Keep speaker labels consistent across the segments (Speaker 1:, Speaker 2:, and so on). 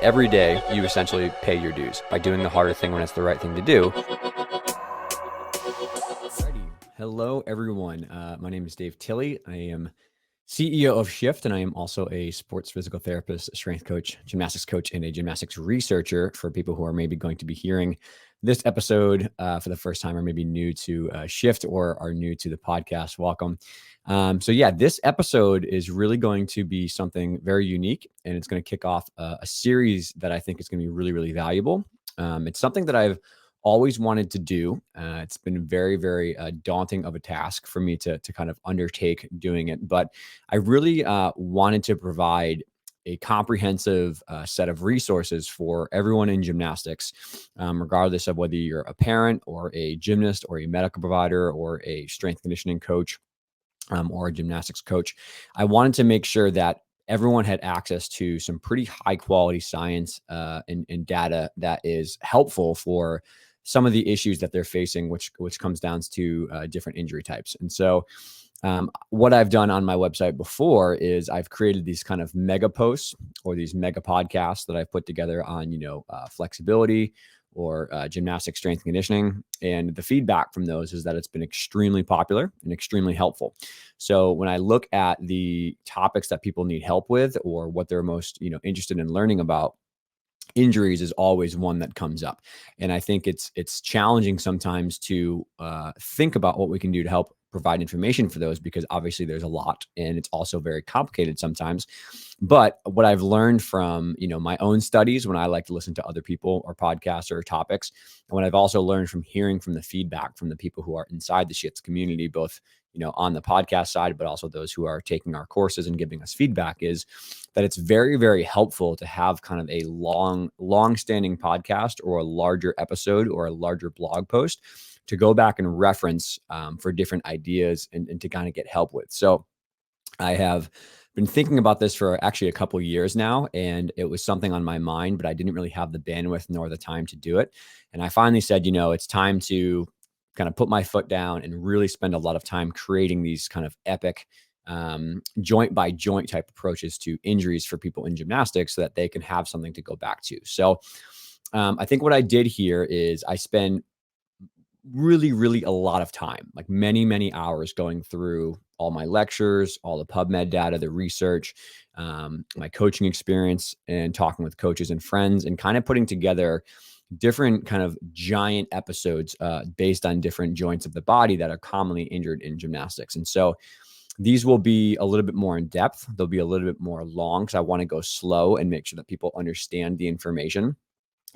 Speaker 1: Every day, you essentially pay your dues by doing the harder thing when it's the right thing to do. Alrighty. Hello, everyone. My name is Dave Tilley. I am CEO of Shift, and I am also a sports physical therapist, strength coach, gymnastics coach, and a gymnastics researcher for people who are maybe going to be hearing this episode for the first time, or maybe new to Shift or are new to the podcast. Welcome. This episode is really going to be something very unique, and it's going to kick off a series that I think is going to be really, really valuable. It's something that I've always wanted to do. It's been very, very daunting of a task for me to kind of undertake doing it. But I really wanted to provide a comprehensive set of resources for everyone in gymnastics, regardless of whether you're a parent or a gymnast or a medical provider or a strength conditioning coach or a gymnastics coach. I wanted to make sure that everyone had access to some pretty high quality science and data that is helpful for some of the issues that they're facing, which comes down to different injury types. And so what I've done on my website before is I've created these kind of mega posts or these mega podcasts that I've put together on, flexibility or gymnastic strength and conditioning. And the feedback from those is that it's been extremely popular and extremely helpful. So when I look at the topics that people need help with or what they're most, interested in learning about, injuries is always one that comes up. And I think it's challenging sometimes to think about what we can do to help provide information for those, because obviously there's a lot and it's also very complicated sometimes. But what I've learned from, my own studies, when I like to listen to other people or podcasts or topics, and what I've also learned from hearing from the feedback from the people who are inside the Shits community, both, on the podcast side, but also those who are taking our courses and giving us feedback, is that it's very, very helpful to have kind of a long-standing podcast or a larger episode or a larger blog post to go back and reference for different ideas and to kind of get help with. So I have been thinking about this for actually a couple of years now, and it was something on my mind, but I didn't really have the bandwidth nor the time to do it. And I finally said, it's time to kind of put my foot down and really spend a lot of time creating these kind of epic joint by joint type approaches to injuries for people in gymnastics so that they can have something to go back to. So I think what I did here is I spent really, really a lot of time, like many, many hours going through all my lectures, all the PubMed data, the research, my coaching experience, and talking with coaches and friends, and kind of putting together different kind of giant episodes based on different joints of the body that are commonly injured in gymnastics. And so these will be a little bit more in depth. They'll be a little bit more long because I want to go slow and make sure that people understand the information.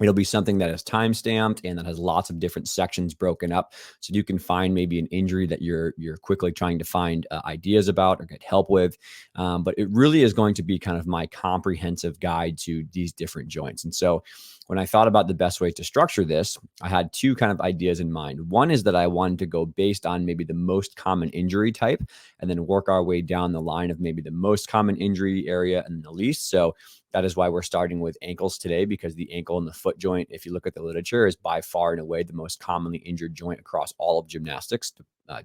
Speaker 1: It'll be something that is time-stamped and that has lots of different sections broken up, so you can find maybe an injury that you're quickly trying to find ideas about or get help with. But it really is going to be kind of my comprehensive guide to these different joints. And so when I thought about the best way to structure this, I had two kind of ideas in mind. One is that I wanted to go based on maybe the most common injury type and then work our way down the line of maybe the most common injury area and the least. So that is why we're starting with ankles today, because the ankle and the foot joint, if you look at the literature, is by far and away the most commonly injured joint across all of gymnastics.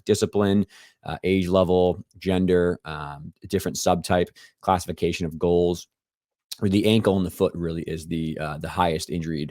Speaker 1: Discipline, age level, gender, different subtype, classification of goals. Or the ankle and the foot really is the highest injury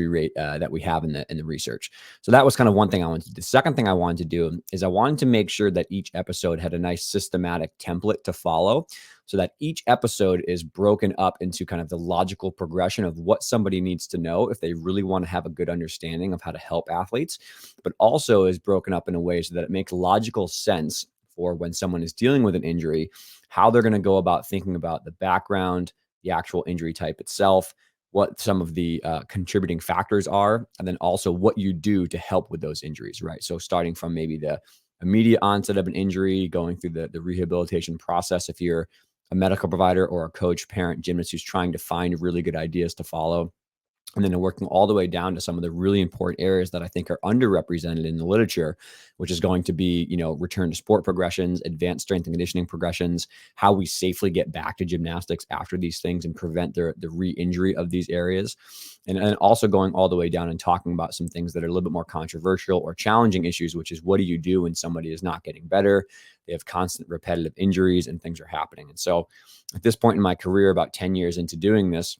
Speaker 1: rate that we have in the research. So that was kind of one thing I wanted to do. The second thing I wanted to do is I wanted to make sure that each episode had a nice systematic template to follow, so that each episode is broken up into kind of the logical progression of what somebody needs to know if they really want to have a good understanding of how to help athletes, but also is broken up in a way so that it makes logical sense for when someone is dealing with an injury, how they're going to go about thinking about the background, the actual injury type itself, what some of the contributing factors are, and then also what you do to help with those injuries, right? So starting from maybe the immediate onset of an injury, going through the rehabilitation process if you're a medical provider or a coach, parent, gymnast who's trying to find really good ideas to follow, And then working all the way down to some of the really important areas that I think are underrepresented in the literature, which is going to be, return to sport progressions, advanced strength and conditioning progressions, how we safely get back to gymnastics after these things and prevent the re-injury of these areas. And also going all the way down and talking about some things that are a little bit more controversial or challenging issues, which is what do you do when somebody is not getting better? They have constant repetitive injuries and things are happening. And so at this point in my career, about 10 years into doing this,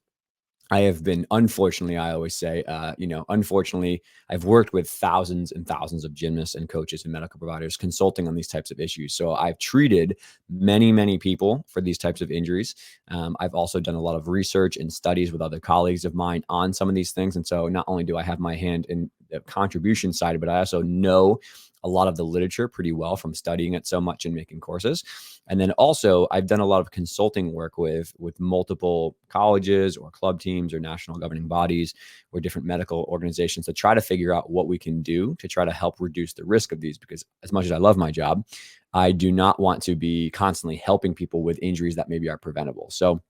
Speaker 1: I have been, unfortunately, I always say, unfortunately, I've worked with thousands and thousands of gymnasts and coaches and medical providers consulting on these types of issues. So I've treated many, many people for these types of injuries. I've also done a lot of research and studies with other colleagues of mine on some of these things. And so not only do I have my hand in the contribution side, but I also know a lot of the literature pretty well from studying it so much and making courses. And then also I've done a lot of consulting work with multiple colleges or club teams or national governing bodies or different medical organizations to try to figure out what we can do to try to help reduce the risk of these. Because as much as I love my job, I do not want to be constantly helping people with injuries that maybe are preventable. So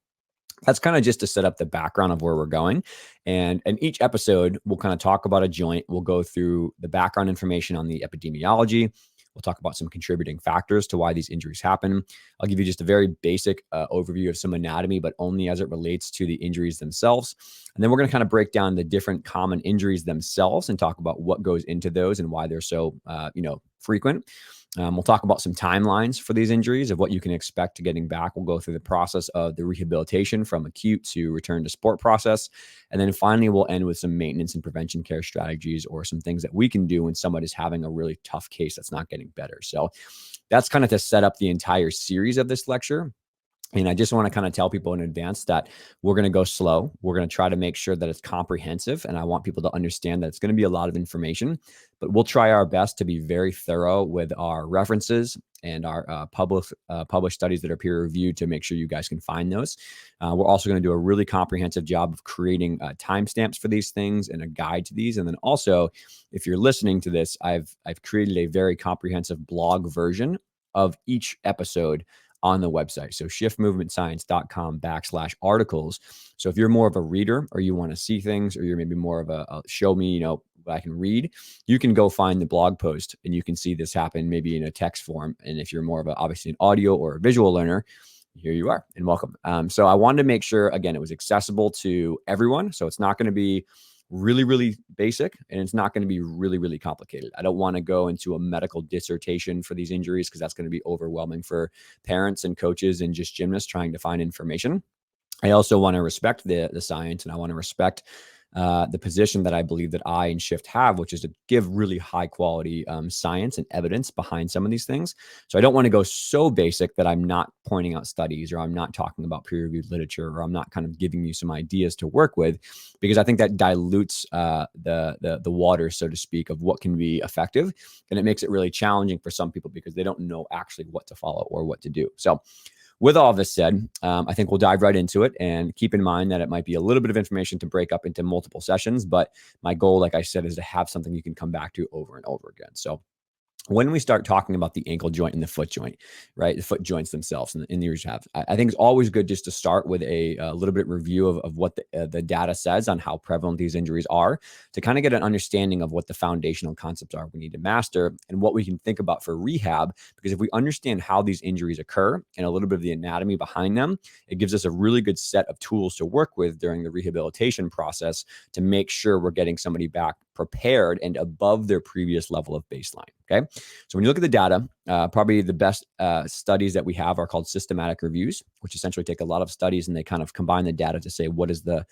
Speaker 1: that's kind of just to set up the background of where we're going. And each episode, we'll kind of talk about a joint. We'll go through the background information on the epidemiology. We'll talk about some contributing factors to why these injuries happen. I'll give you just a very basic overview of some anatomy, but only as it relates to the injuries themselves. And then we're going to kind of break down the different common injuries themselves and talk about what goes into those and why they're so, frequent. We'll talk about some timelines for these injuries of what you can expect to getting back. We'll go through the process of the rehabilitation from acute to return to sport process. And then finally, we'll end with some maintenance and prevention care strategies or some things that we can do when somebody's having a really tough case that's not getting better. So that's kind of to set up the entire series of this lecture. And I just want to kind of tell people in advance that we're going to go slow. We're going to try to make sure that it's comprehensive. And I want people to understand that it's going to be a lot of information, but we'll try our best to be very thorough with our references and our published studies that are peer reviewed to make sure you guys can find those. We're also going to do a really comprehensive job of creating timestamps for these things and a guide to these. And then also, if you're listening to this, I've created a very comprehensive blog version of each episode on the website. So shiftmovementscience.com/articles. So if you're more of a reader or you want to see things, or you're maybe more of a show me, what I can read, you can go find the blog post and you can see this happen maybe in a text form. And if you're more of obviously an audio or a visual learner, here you are and welcome. So I wanted to make sure, again, it was accessible to everyone. So it's not going to be really, really basic, and it's not going to be really, really complicated. I don't want to go into a medical dissertation for these injuries because that's going to be overwhelming for parents and coaches and just gymnasts trying to find information. I also want to respect the science, and I want to respect the position that I believe that I and Shift have, which is to give really high quality science and evidence behind some of these things. So I don't want to go so basic that I'm not pointing out studies, or I'm not talking about peer-reviewed literature, or I'm not kind of giving you some ideas to work with, because I think that dilutes the water, so to speak, of what can be effective. And it makes it really challenging for some people because they don't know actually what to follow or what to do. So with all this said, I think we'll dive right into it, and keep in mind that it might be a little bit of information to break up into multiple sessions, but my goal, like I said, is to have something you can come back to over and over again. So when we start talking about the ankle joint and the foot joint, right, the foot joints themselves and the injuries you have, I think it's always good just to start with a little bit review of what the data says on how prevalent these injuries are, to kind of get an understanding of what the foundational concepts are we need to master and what we can think about for rehab. Because if we understand how these injuries occur and a little bit of the anatomy behind them, it gives us a really good set of tools to work with during the rehabilitation process to make sure we're getting somebody back prepared and above their previous level of baseline. Okay. So when you look at the data, probably the best studies that we have are called systematic reviews, which essentially take a lot of studies and they kind of combine the data to say, what is the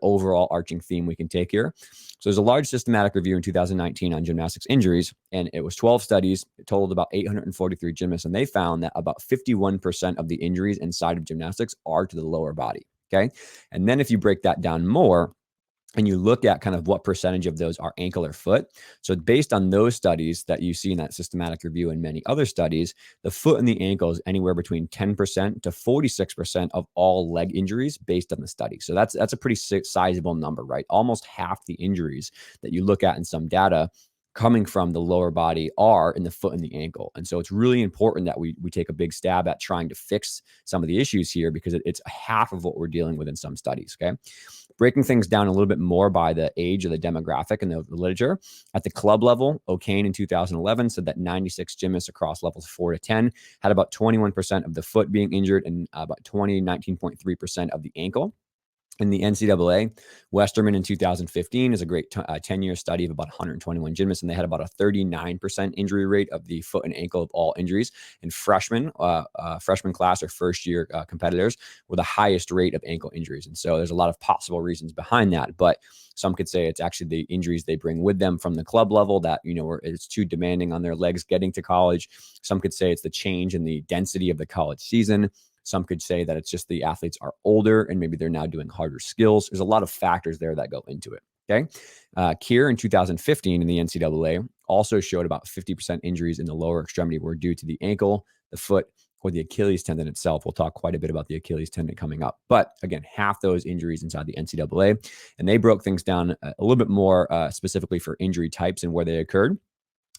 Speaker 1: overall arching theme we can take here. So there's a large systematic review in 2019 on gymnastics injuries, and it was 12 studies. It totaled about 843 gymnasts, and they found that about 51% of the injuries inside of gymnastics are to the lower body. Okay. And then if you break that down more, and you look at kind of what percentage of those are ankle or foot. So based on those studies that you see in that systematic review and many other studies, the foot and the ankle is anywhere between 10% to 46% of all leg injuries based on the study. So that's a pretty sizable number, right? Almost half the injuries that you look at in some data coming from the lower body are in the foot and the ankle. And so it's really important that we take a big stab at trying to fix some of the issues here, because it's half of what we're dealing with in some studies. Okay. Breaking things down a little bit more by the age of the demographic and the literature. At the club level, O'Kane in 2011 said that 96 gymnasts across levels 4 to 10 had about 21% of the foot being injured and about 19.3% of the ankle. In the NCAA, Westerman in 2015 is a great 10-year study of about 121 gymnasts, and they had about a 39% injury rate of the foot and ankle of all injuries. And freshman class or first-year competitors were the highest rate of ankle injuries. And so there's a lot of possible reasons behind that, but some could say it's actually the injuries they bring with them from the club level that, it's too demanding on their legs getting to college. Some could say it's the change in the density of the college season. Some could say that it's just the athletes are older and maybe they're now doing harder skills. There's a lot of factors there that go into it. Okay. Keir in 2015 in the NCAA also showed about 50% injuries in the lower extremity were due to the ankle, the foot, or the Achilles tendon itself. We'll talk quite a bit about the Achilles tendon coming up. But again, half those injuries inside the NCAA. And they broke things down a little bit more specifically for injury types and where they occurred.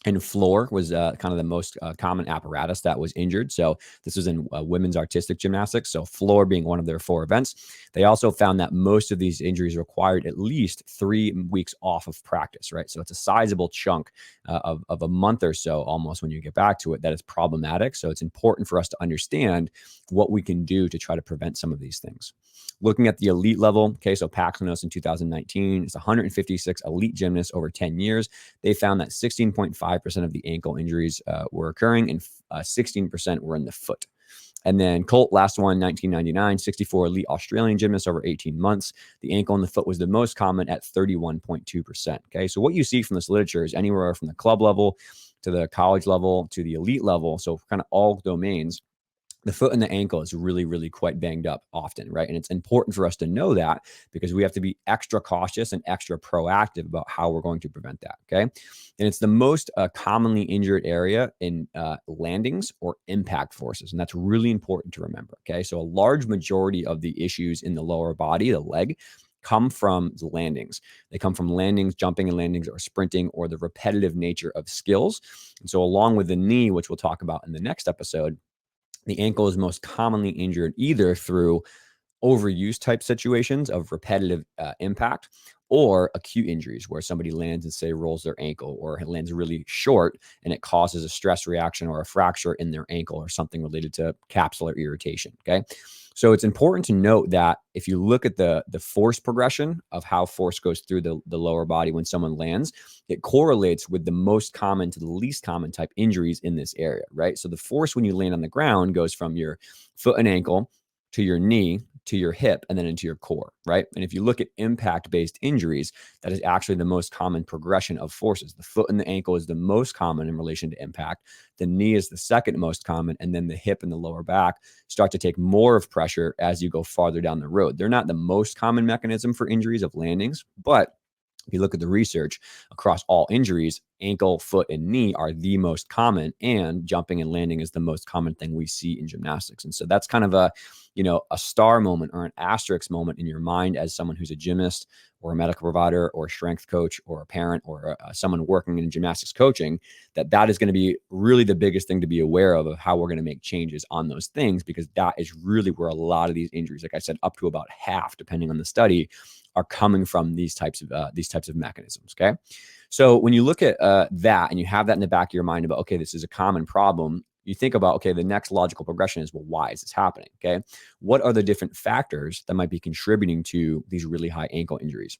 Speaker 1: And floor was kind of the most common apparatus that was injured. So this was in women's artistic gymnastics. So floor being one of their 4 events. They also found that most of these injuries required at least 3 weeks off of practice, right? So it's a sizable chunk of a month or so almost when you get back to it that is problematic. So it's important for us to understand what we can do to try to prevent some of these things. Looking at the elite level, okay, so Paxanos in 2019, it's 156 elite gymnasts over 10 years. They found that 16.5% of the ankle injuries were occurring and 16% were in the foot. And then Colt, last one, 1999, 64 elite Australian gymnasts over 18 months. The ankle and the foot was the most common at 31.2%. Okay, so what you see from this literature is anywhere from the club level to the college level to the elite level, so kind of all domains. The foot and the ankle is really, really quite banged up often, right? And it's important for us to know that because we have to be extra cautious and extra proactive about how we're going to prevent that, okay? And it's the most commonly injured area in landings or impact forces. And that's really important to remember, okay? So a large majority of the issues in the lower body, the leg, come from the landings. They come from landings, jumping and landings, or sprinting, or the repetitive nature of skills. And so along with the knee, which we'll talk about in the next episode, the ankle is most commonly injured either through overuse type situations of repetitive impact or acute injuries where somebody lands and say rolls their ankle or lands really short and it causes a stress reaction or a fracture in their ankle or something related to capsular irritation. Okay. So it's important to note that if you look at the force progression of how force goes through the lower body when someone lands, it correlates with the most common to the least common type injuries in this area, right? So the force when you land on the ground goes from your foot and ankle to your knee, to your hip, and then into your core, right? And if you look at impact-based injuries, that is actually the most common progression of forces. The foot and the ankle is the most common in relation to impact. The knee is the second most common, and then the hip and the lower back start to take more of pressure as you go farther down the road. They're not the most common mechanism for injuries of landings, but if you look at the research across all injuries, ankle, foot, and knee are the most common, and jumping and landing is the most common thing we see in gymnastics. And so that's kind of a star moment or an asterisk moment in your mind as someone who's a gymnast or a medical provider or a strength coach or a parent or someone working in gymnastics coaching, that is going to be really the biggest thing to be aware of how we're going to make changes on those things, because that is really where a lot of these injuries, like I said, up to about half, depending on the study, are coming from these types of mechanisms. Okay. So when you look at that and you have that in the back of your mind about, okay, this is a common problem, you think about, okay, the next logical progression is, well, why is this happening? Okay. What are the different factors that might be contributing to these really high ankle injuries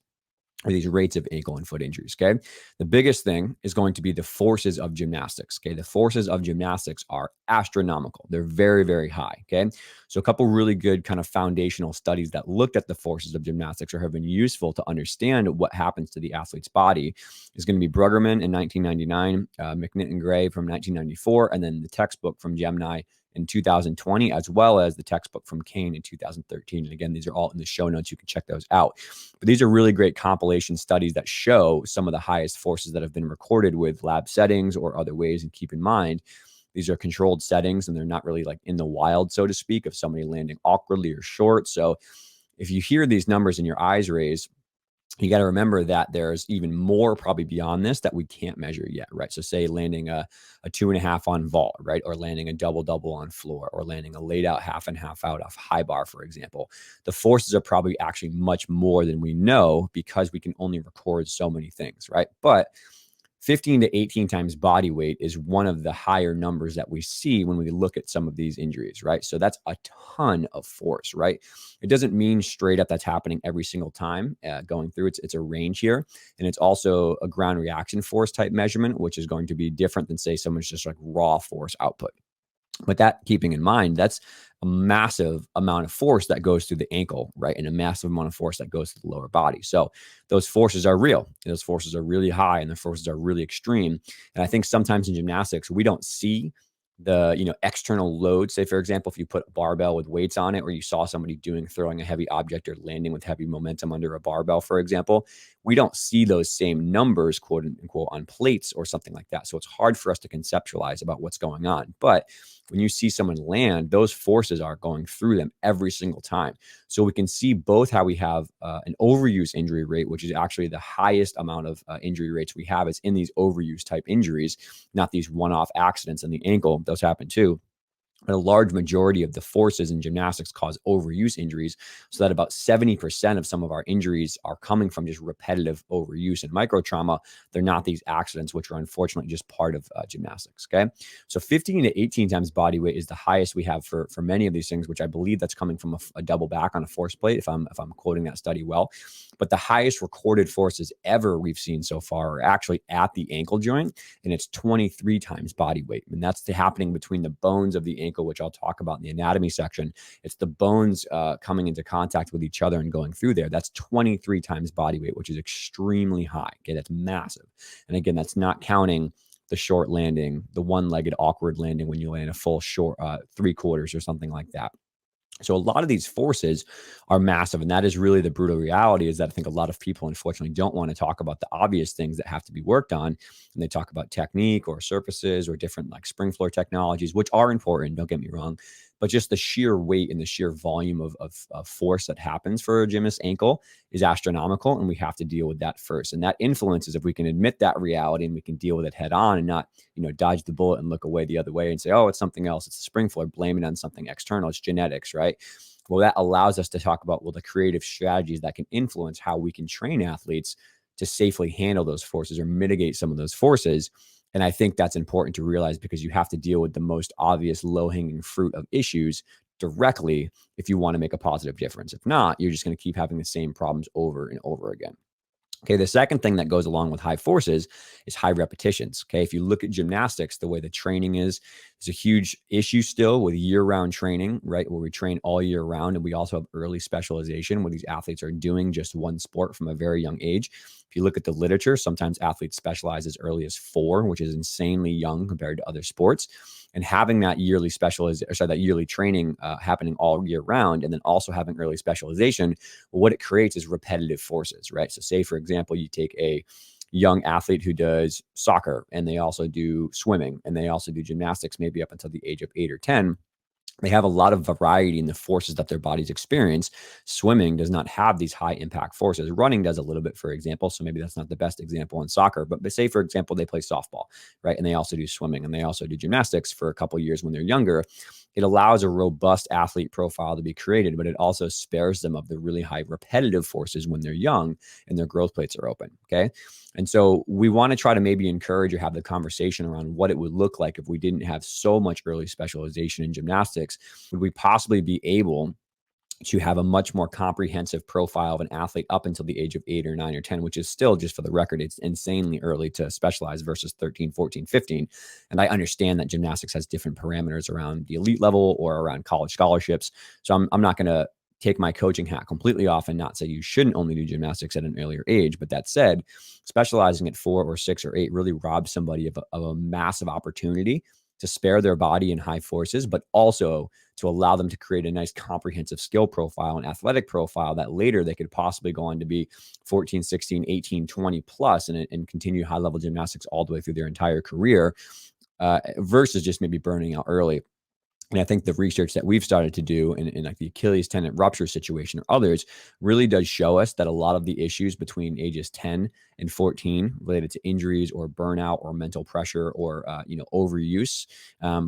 Speaker 1: or these rates of ankle and foot injuries? Okay. The biggest thing is going to be the forces of gymnastics. Okay. The forces of gymnastics are astronomical. They're very, very high. Okay. So a couple really good kind of foundational studies that looked at the forces of gymnastics or have been useful to understand what happens to the athlete's body is going to be Bruggerman in 1999, McNitt and Gray from 1994, and then the textbook from Gemini in 2020, as well as the textbook from Kane in 2013. And again, these are all in the show notes. You can check those out. But these are really great compilation studies that show some of the highest forces that have been recorded with lab settings or other ways. And keep in mind, these are controlled settings and they're not really like in the wild, so to speak, of somebody landing awkwardly or short. So if you hear these numbers and your eyes raise, you got to remember that there's even more probably beyond this that we can't measure yet, right? So say landing a 2.5 on vault, right? Or landing a double on floor, or landing a laid out half and half out off high bar, for example. The forces are probably actually much more than we know because we can only record so many things, right? But 15 to 18 times body weight is one of the higher numbers that we see when we look at some of these injuries, right? So that's a ton of force, right? It doesn't mean straight up that's happening every single time going through. It's a range here. And it's also a ground reaction force type measurement, which is going to be different than, say, someone's just like raw force output. But that, keeping in mind, that's a massive amount of force that goes through the ankle, right? And a massive amount of force that goes to the lower body. So those forces are real. Those forces are really high, and the forces are really extreme. And I think sometimes in gymnastics, we don't see the external load. Say, for example, if you put a barbell with weights on it, or you saw somebody throwing a heavy object or landing with heavy momentum under a barbell, for example, we don't see those same numbers, quote unquote, on plates or something like that. So it's hard for us to conceptualize about what's going on. But when you see someone land, those forces are going through them every single time. So we can see both how we have an overuse injury rate, which is actually the highest amount of injury rates we have is in these overuse type injuries, not these one-off accidents in the ankle. Those happen too. But a large majority of the forces in gymnastics cause overuse injuries, so that about 70% of some of our injuries are coming from just repetitive overuse and micro trauma. They're not these accidents, which are unfortunately just part of gymnastics. Okay. So 15 to 18 times body weight is the highest we have for many of these things, which I believe that's coming from a double back on a force plate, if I'm quoting that study well. But the highest recorded forces ever we've seen so far are actually at the ankle joint, and it's 23 times body weight. And that's happening between the bones of the ankle, which I'll talk about in the anatomy section. It's the bones coming into contact with each other and going through there. That's 23 times body weight, which is extremely high. Okay, that's massive. And again, that's not counting the short landing, the one-legged awkward landing when you land a full short 3/4 or something like that. So a lot of these forces are massive. And that is really the brutal reality, is that I think a lot of people, unfortunately, don't want to talk about the obvious things that have to be worked on. And they talk about technique or surfaces or different like spring floor technologies, which are important, don't get me wrong. But just the sheer weight and the sheer volume of force that happens for a gymnast ankle is astronomical. And we have to deal with that first. And that influences, if we can admit that reality and we can deal with it head on and not, dodge the bullet and look away the other way and say, oh, it's something else. It's the spring floor, blame it on something external. It's genetics, right? Well, that allows us to talk about, the creative strategies that can influence how we can train athletes to safely handle those forces or mitigate some of those forces. And I think that's important to realize, because you have to deal with the most obvious low-hanging fruit of issues directly if you want to make a positive difference. If not, you're just going to keep having the same problems over and over again. Okay, the second thing that goes along with high forces is high repetitions. Okay, if you look at gymnastics, the way the training is, there's a huge issue still with year-round training, right? Where we train all year round, and we also have early specialization where these athletes are doing just one sport from a very young age. If you look at the literature, sometimes athletes specialize as early as 4, which is insanely young compared to other sports. And having that yearly that yearly training happening all year round, and then also having early specialization, what it creates is repetitive forces, right? So say, for example, you take a young athlete who does soccer, and they also do swimming, and they also do gymnastics, maybe up until the age of 8 or 10. They have a lot of variety in the forces that their bodies experience. Swimming does not have these high impact forces. Running does a little bit, for example. So maybe that's not the best example in soccer, but say, for example, they play softball, right? And they also do swimming, and they also do gymnastics for a couple of years when they're younger. It allows a robust athlete profile to be created, but it also spares them of the really high repetitive forces when they're young and their growth plates are open. Okay. And so we want to try to maybe encourage or have the conversation around what it would look like if we didn't have so much early specialization in gymnastics. Would we possibly be able to have a much more comprehensive profile of an athlete up until the age of 8 or 9 or 10, which is still, just for the record, it's insanely early to specialize versus 13, 14, 15. And I understand that gymnastics has different parameters around the elite level or around college scholarships. So I'm not going to take my coaching hat completely off and not say you shouldn't only do gymnastics at an earlier age. But that said, specializing at 4 or 6 or 8 really robs somebody of a massive opportunity to spare their body in high forces, but also to allow them to create a nice comprehensive skill profile and athletic profile that later they could possibly go on to be 14, 16, 18, 20 plus and continue high level gymnastics all the way through their entire career versus just maybe burning out early. And I think the research that we've started to do in like the Achilles tendon rupture situation or others really does show us that a lot of the issues between ages 10 and 14 related to injuries or burnout or mental pressure or, overuse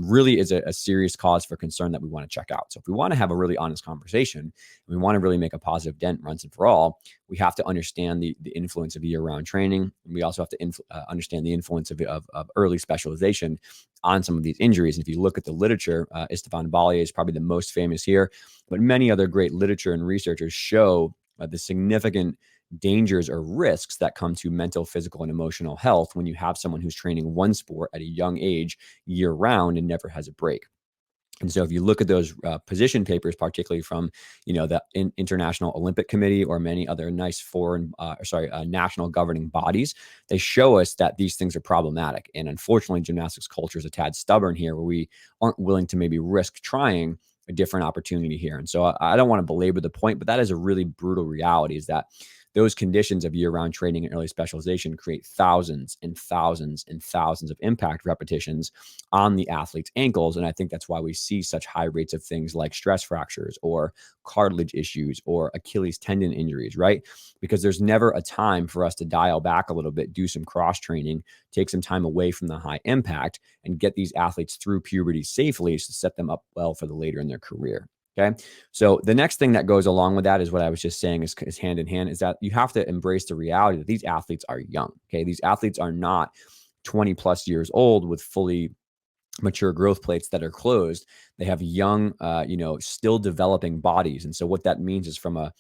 Speaker 1: really is a serious cause for concern that we want to check out. So if we want to have a really honest conversation, and we want to really make a positive dent once and for all, we have to understand the influence of year-round training. And we also have to understand the influence of early specialization on some of these injuries. And if you look at the literature, Istvan Ballier is probably the most famous here, but many other great literature and researchers show the significant dangers or risks that come to mental, physical, and emotional health when you have someone who's training one sport at a young age year round and never has a break. And so if you look at those position papers, particularly from, the International Olympic Committee or many other nice national governing bodies, they show us that these things are problematic. And unfortunately, gymnastics culture is a tad stubborn here, where we aren't willing to maybe risk trying a different opportunity here. And so I don't want to belabor the point, but that is a really brutal reality, is that those conditions of year-round training and early specialization create thousands and thousands and thousands of impact repetitions on the athlete's ankles. And I think that's why we see such high rates of things like stress fractures or cartilage issues or Achilles tendon injuries, right? Because there's never a time for us to dial back a little bit, do some cross training, take some time away from the high impact, and get these athletes through puberty safely to set them up well for the later in their career. Okay. So the next thing that goes along with that is what I was just saying is hand in hand, is that you have to embrace the reality that these athletes are young. Okay. These athletes are not 20 plus years old with fully mature growth plates that are closed. They have young, still developing bodies. And so what that means is, from a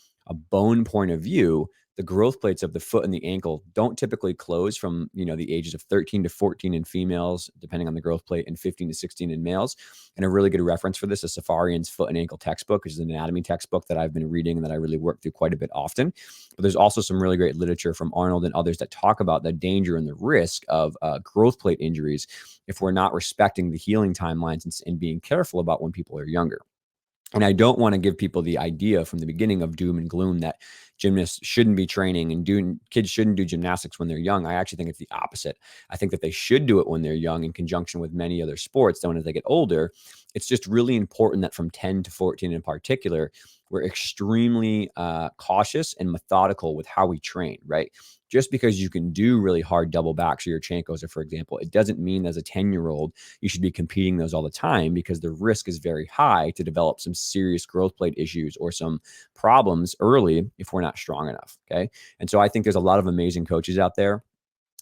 Speaker 1: bone point of view, the growth plates of the foot and the ankle don't typically close from, the ages of 13 to 14 in females, depending on the growth plate, and 15 to 16 in males. And a really good reference for this is Safarian's Foot and Ankle Textbook, which is an anatomy textbook that I've been reading and that I really work through quite a bit often. But there's also some really great literature from Arnold and others that talk about the danger and the risk of growth plate injuries if we're not respecting the healing timelines and being careful about when people are younger. And I don't want to give people the idea from the beginning of doom and gloom that gymnasts shouldn't be training and kids shouldn't do gymnastics when they're young. I actually think it's the opposite. I think that they should do it when they're young in conjunction with many other sports. Then as they get older, it's just really important that from 10 to 14 in particular, we're extremely cautious and methodical with how we train, right? Just because you can do really hard double backs or your Chankos, for example, it doesn't mean as a 10-year-old you should be competing those all the time, because the risk is very high to develop some serious growth plate issues or some problems early if we're not strong enough. Okay. And so I think there's a lot of amazing coaches out there,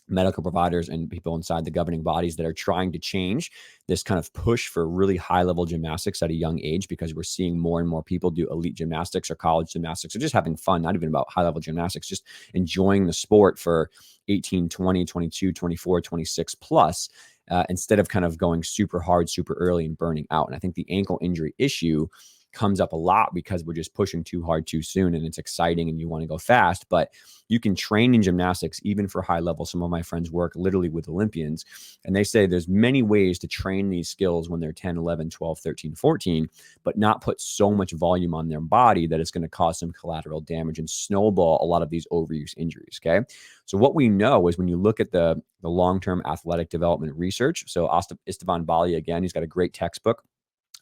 Speaker 1: medical providers and people inside the governing bodies, that are trying to change this kind of push for really high level gymnastics at a young age, because we're seeing more and more people do elite gymnastics or college gymnastics or just having fun, not even about high level gymnastics, just enjoying the sport for 18, 20, 22, 24, 26 plus, instead of kind of going super hard, super early and burning out. And I think the ankle injury issue comes up a lot because we're just pushing too hard too soon, and it's exciting and you want to go fast, but you can train in gymnastics even for high level. Some of my friends work literally with Olympians, and they say there's many ways to train these skills when they're 10, 11, 12, 13, 14, but not put so much volume on their body that it's going to cause some collateral damage and snowball a lot of these overuse injuries. Okay. So what we know is, when you look at the long-term athletic development research, so Istvan Ballier, again, he's got a great textbook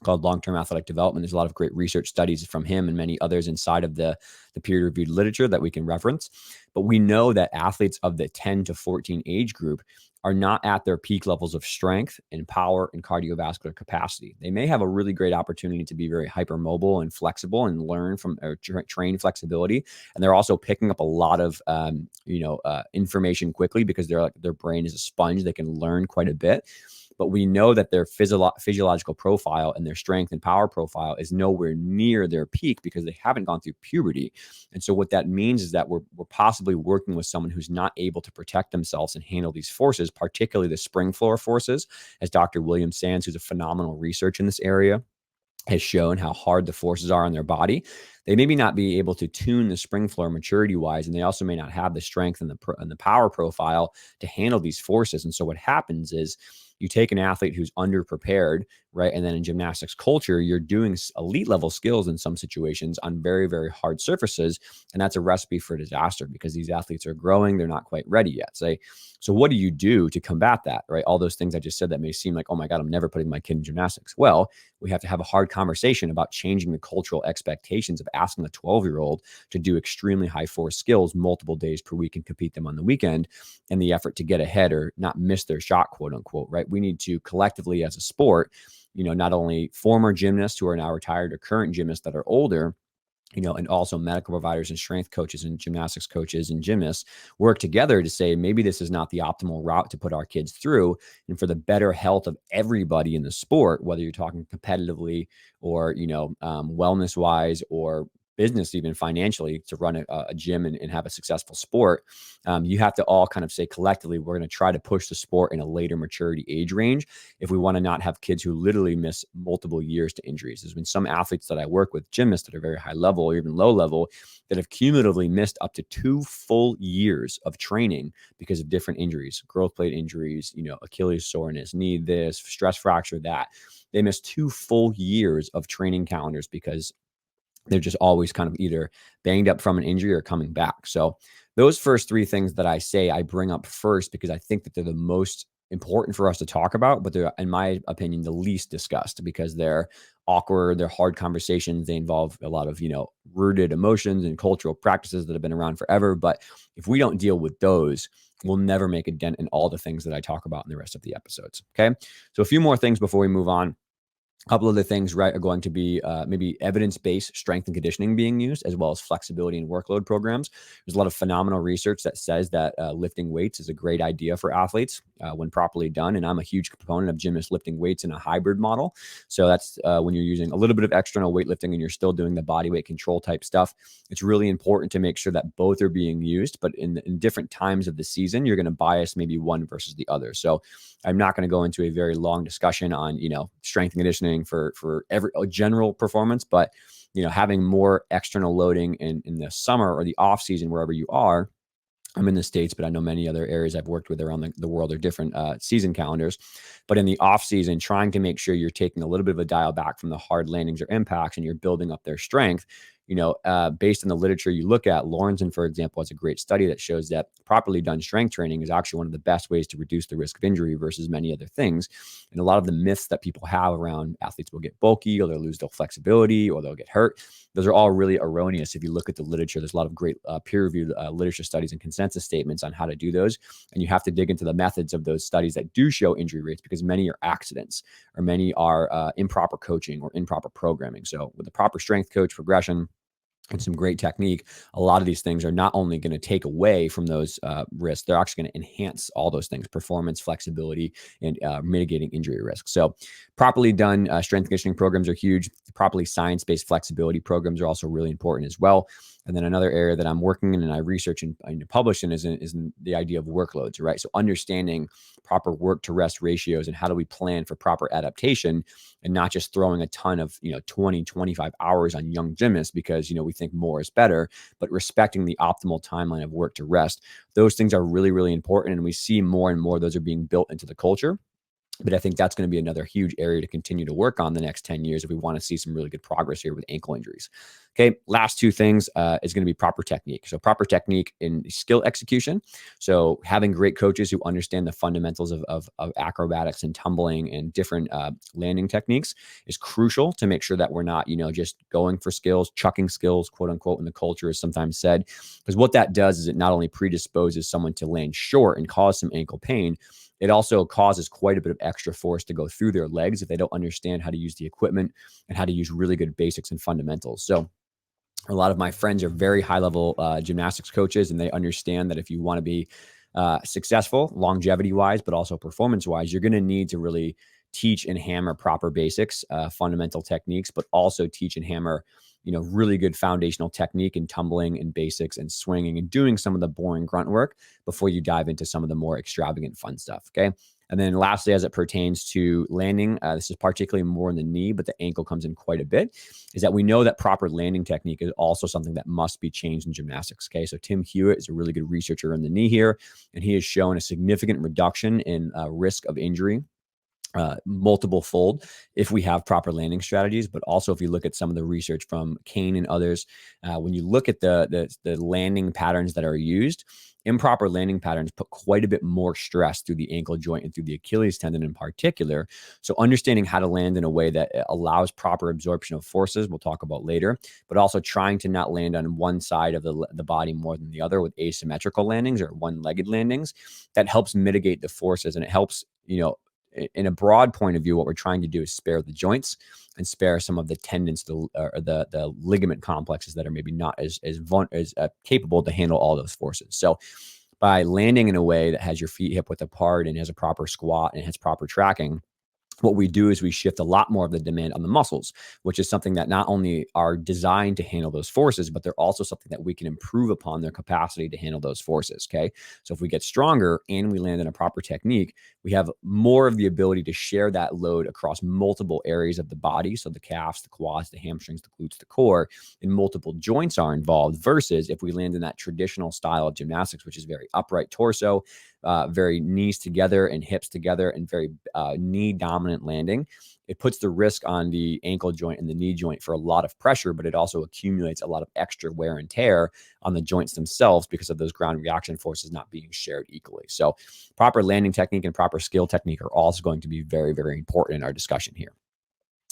Speaker 1: called Long-Term Athletic Development. There's a lot of great research studies from him and many others inside of the peer-reviewed literature that we can reference. But we know that athletes of the 10 to 14 age group are not at their peak levels of strength and power and cardiovascular capacity. They may have a really great opportunity to be very hypermobile and flexible and learn from or train flexibility. And they're also picking up a lot of, information quickly, because their brain is a sponge. They can learn quite a bit. But we know that their physiological profile and their strength and power profile is nowhere near their peak, because they haven't gone through puberty. And so what that means is that we're possibly working with someone who's not able to protect themselves and handle these forces, particularly the spring floor forces, as Dr. William Sands, who's a phenomenal research in this area, has shown how hard the forces are on their body. They maybe not be able to tune the spring floor maturity wise, and they also may not have the strength and the power profile to handle these forces. And so what happens is, you take an athlete who's underprepared right? And then in gymnastics culture, you're doing elite level skills in some situations on very, very hard surfaces. And that's a recipe for disaster because these athletes are growing. They're not quite ready yet. So what do you do to combat that, right? All those things I just said that may seem like, oh my God, I'm never putting my kid in gymnastics. Well, we have to have a hard conversation about changing the cultural expectations of asking a 12-year-old to do extremely high force skills multiple days per week and compete them on the weekend in the effort to get ahead or not miss their shot, quote unquote, right? We need to collectively as a sport, not only former gymnasts who are now retired or current gymnasts that are older, and also medical providers and strength coaches and gymnastics coaches and gymnasts work together to say, maybe this is not the optimal route to put our kids through. And for the better health of everybody in the sport, whether you're talking competitively or, wellness wise or business, even financially, to run a gym and have a successful sport, you have to all kind of say collectively, we're going to try to push the sport in a later maturity age range if we want to not have kids who literally miss multiple years to injuries. There's been some athletes that I work with, gymnasts that are very high level or even low level, that have cumulatively missed up to 2 full years of training because of different injuries, growth plate injuries, Achilles soreness, knee this, stress fracture that. They missed 2 full years of training calendars because they're just always kind of either banged up from an injury or coming back. So those first 3 things that I say, I bring up first because I think that they're the most important for us to talk about, but they're, in my opinion, the least discussed because they're awkward, they're hard conversations. They involve a lot of, rooted emotions and cultural practices that have been around forever. But if we don't deal with those, we'll never make a dent in all the things that I talk about in the rest of the episodes. Okay. So a few more things before we move on. A couple of the things, right, are going to be maybe evidence-based strength and conditioning being used, as well as flexibility and workload programs. There's a lot of phenomenal research that says that lifting weights is a great idea for athletes when properly done. And I'm a huge proponent of gymnasts lifting weights in a hybrid model. So that's when you're using a little bit of external weightlifting and you're still doing the body weight control type stuff. It's really important to make sure that both are being used, but in different times of the season, you're going to bias maybe one versus the other. So I'm not going to go into a very long discussion on, strength and conditioning for every general performance, but having more external loading in the summer or the off season, wherever you are. I'm in the States, but I know many other areas I've worked with around the world are different season calendars. But in the off season, trying to make sure you're taking a little bit of a dial back from the hard landings or impacts and you're building up their strength. Based on the literature you look at, Lawrenson, for example, has a great study that shows that properly done strength training is actually one of the best ways to reduce the risk of injury versus many other things. And a lot of the myths that people have around athletes will get bulky or they'll lose their flexibility or they'll get hurt, those are all really erroneous. If you look at the literature, there's a lot of great peer-reviewed literature studies and consensus statements on how to do those. And you have to dig into the methods of those studies that do show injury rates because many are accidents or many are improper coaching or improper programming. So with the proper strength coach progression, and some great technique, a lot of these things are not only going to take away from those risks, they're actually going to enhance all those things: performance, flexibility, and mitigating injury risk. So properly done strength conditioning programs are huge. Properly science-based flexibility programs are also really important as well. And then another area that I'm working in and I research and publish in is the idea of workloads, right? So understanding proper work to rest ratios and how do we plan for proper adaptation and not just throwing a ton of, 20, 25 hours on young gymnasts because, we think more is better, but respecting the optimal timeline of work to rest. Those things are really, really important. And we see more and more those are being built into the culture. But I think that's going to be another huge area to continue to work on the next 10 years if we want to see some really good progress here with ankle injuries. Okay, last 2 things is going to be proper technique. So proper technique in skill execution. So having great coaches who understand the fundamentals of acrobatics and tumbling and different landing techniques is crucial to make sure that we're not, just going for skills, chucking skills, quote unquote, in the culture is sometimes said. Because what that does is it not only predisposes someone to land short and cause some ankle pain, it also causes quite a bit of extra force to go through their legs if they don't understand how to use the equipment and how to use really good basics and fundamentals. So a lot of my friends are very high level gymnastics coaches, and they understand that if you want to be successful longevity wise, but also performance wise, you're going to need to really teach and hammer proper basics, fundamental techniques, but also teach and hammer really good foundational technique and tumbling and basics and swinging and doing some of the boring grunt work before you dive into some of the more extravagant fun stuff. Okay. And then lastly, as it pertains to landing, this is particularly more in the knee, but the ankle comes in quite a bit, is that we know that proper landing technique is also something that must be changed in gymnastics. Okay. So Tim Hewitt is a really good researcher in the knee here, and he has shown a significant reduction in risk of injury multiple fold if we have proper landing strategies. But also if you look at some of the research from Kane and others, when you look at the landing patterns that are used, improper landing patterns put quite a bit more stress through the ankle joint and through the Achilles tendon in particular. So understanding how to land in a way that allows proper absorption of forces, we'll talk about later, but also trying to not land on one side of the body more than the other with asymmetrical landings or one-legged landings, that helps mitigate the forces. And it helps, in a broad point of view, what we're trying to do is spare the joints and spare some of the tendons, the ligament complexes that are maybe not as capable to handle all those forces. So by landing in a way that has your feet hip width apart and has a proper squat and has proper tracking, what we do is we shift a lot more of the demand on the muscles, which is something that not only are designed to handle those forces, but they're also something that we can improve upon their capacity to handle those forces. Okay. So if we get stronger and we land in a proper technique, we have more of the ability to share that load across multiple areas of the body. So the calves, the quads, the hamstrings, the glutes, the core, and multiple joints are involved, versus if we land in that traditional style of gymnastics, which is very upright torso, very knees together and hips together, and very knee dominant landing. It puts the risk on the ankle joint and the knee joint for a lot of pressure, but it also accumulates a lot of extra wear and tear on the joints themselves because of those ground reaction forces not being shared equally. So proper landing technique and proper skill technique are also going to be very, very important in our discussion here.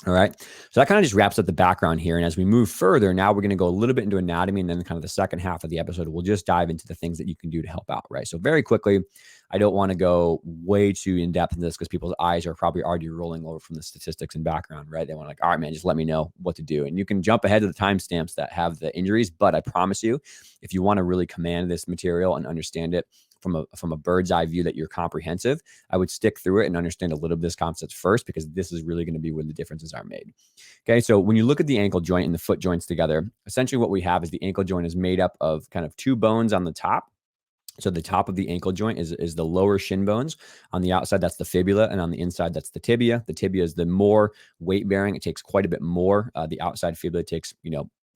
Speaker 1: All right. So that kind of just wraps up the background here. And as we move further, now we're going to go a little bit into anatomy, and then kind of the second half of the episode, we'll just dive into the things that you can do to help out. Right. So very quickly, I don't want to go way too in depth in this because people's eyes are probably already rolling over from the statistics and background, right? They want to all right, man, just let me know what to do. And you can jump ahead to the timestamps that have the injuries. But I promise you, if you want to really command this material and understand it from a bird's eye view that you're comprehensive, I would stick through it and understand a little of this concept first, because this is really going to be where the differences are made. Okay. So when you look at the ankle joint and the foot joints together, essentially what we have is the ankle joint is made up of kind of two bones on the top. So the top of the ankle joint is the lower shin bones. On the outside, that's the fibula. And on the inside, that's the tibia. The tibia is the more weight bearing. It takes quite a bit more. The outside fibula takes,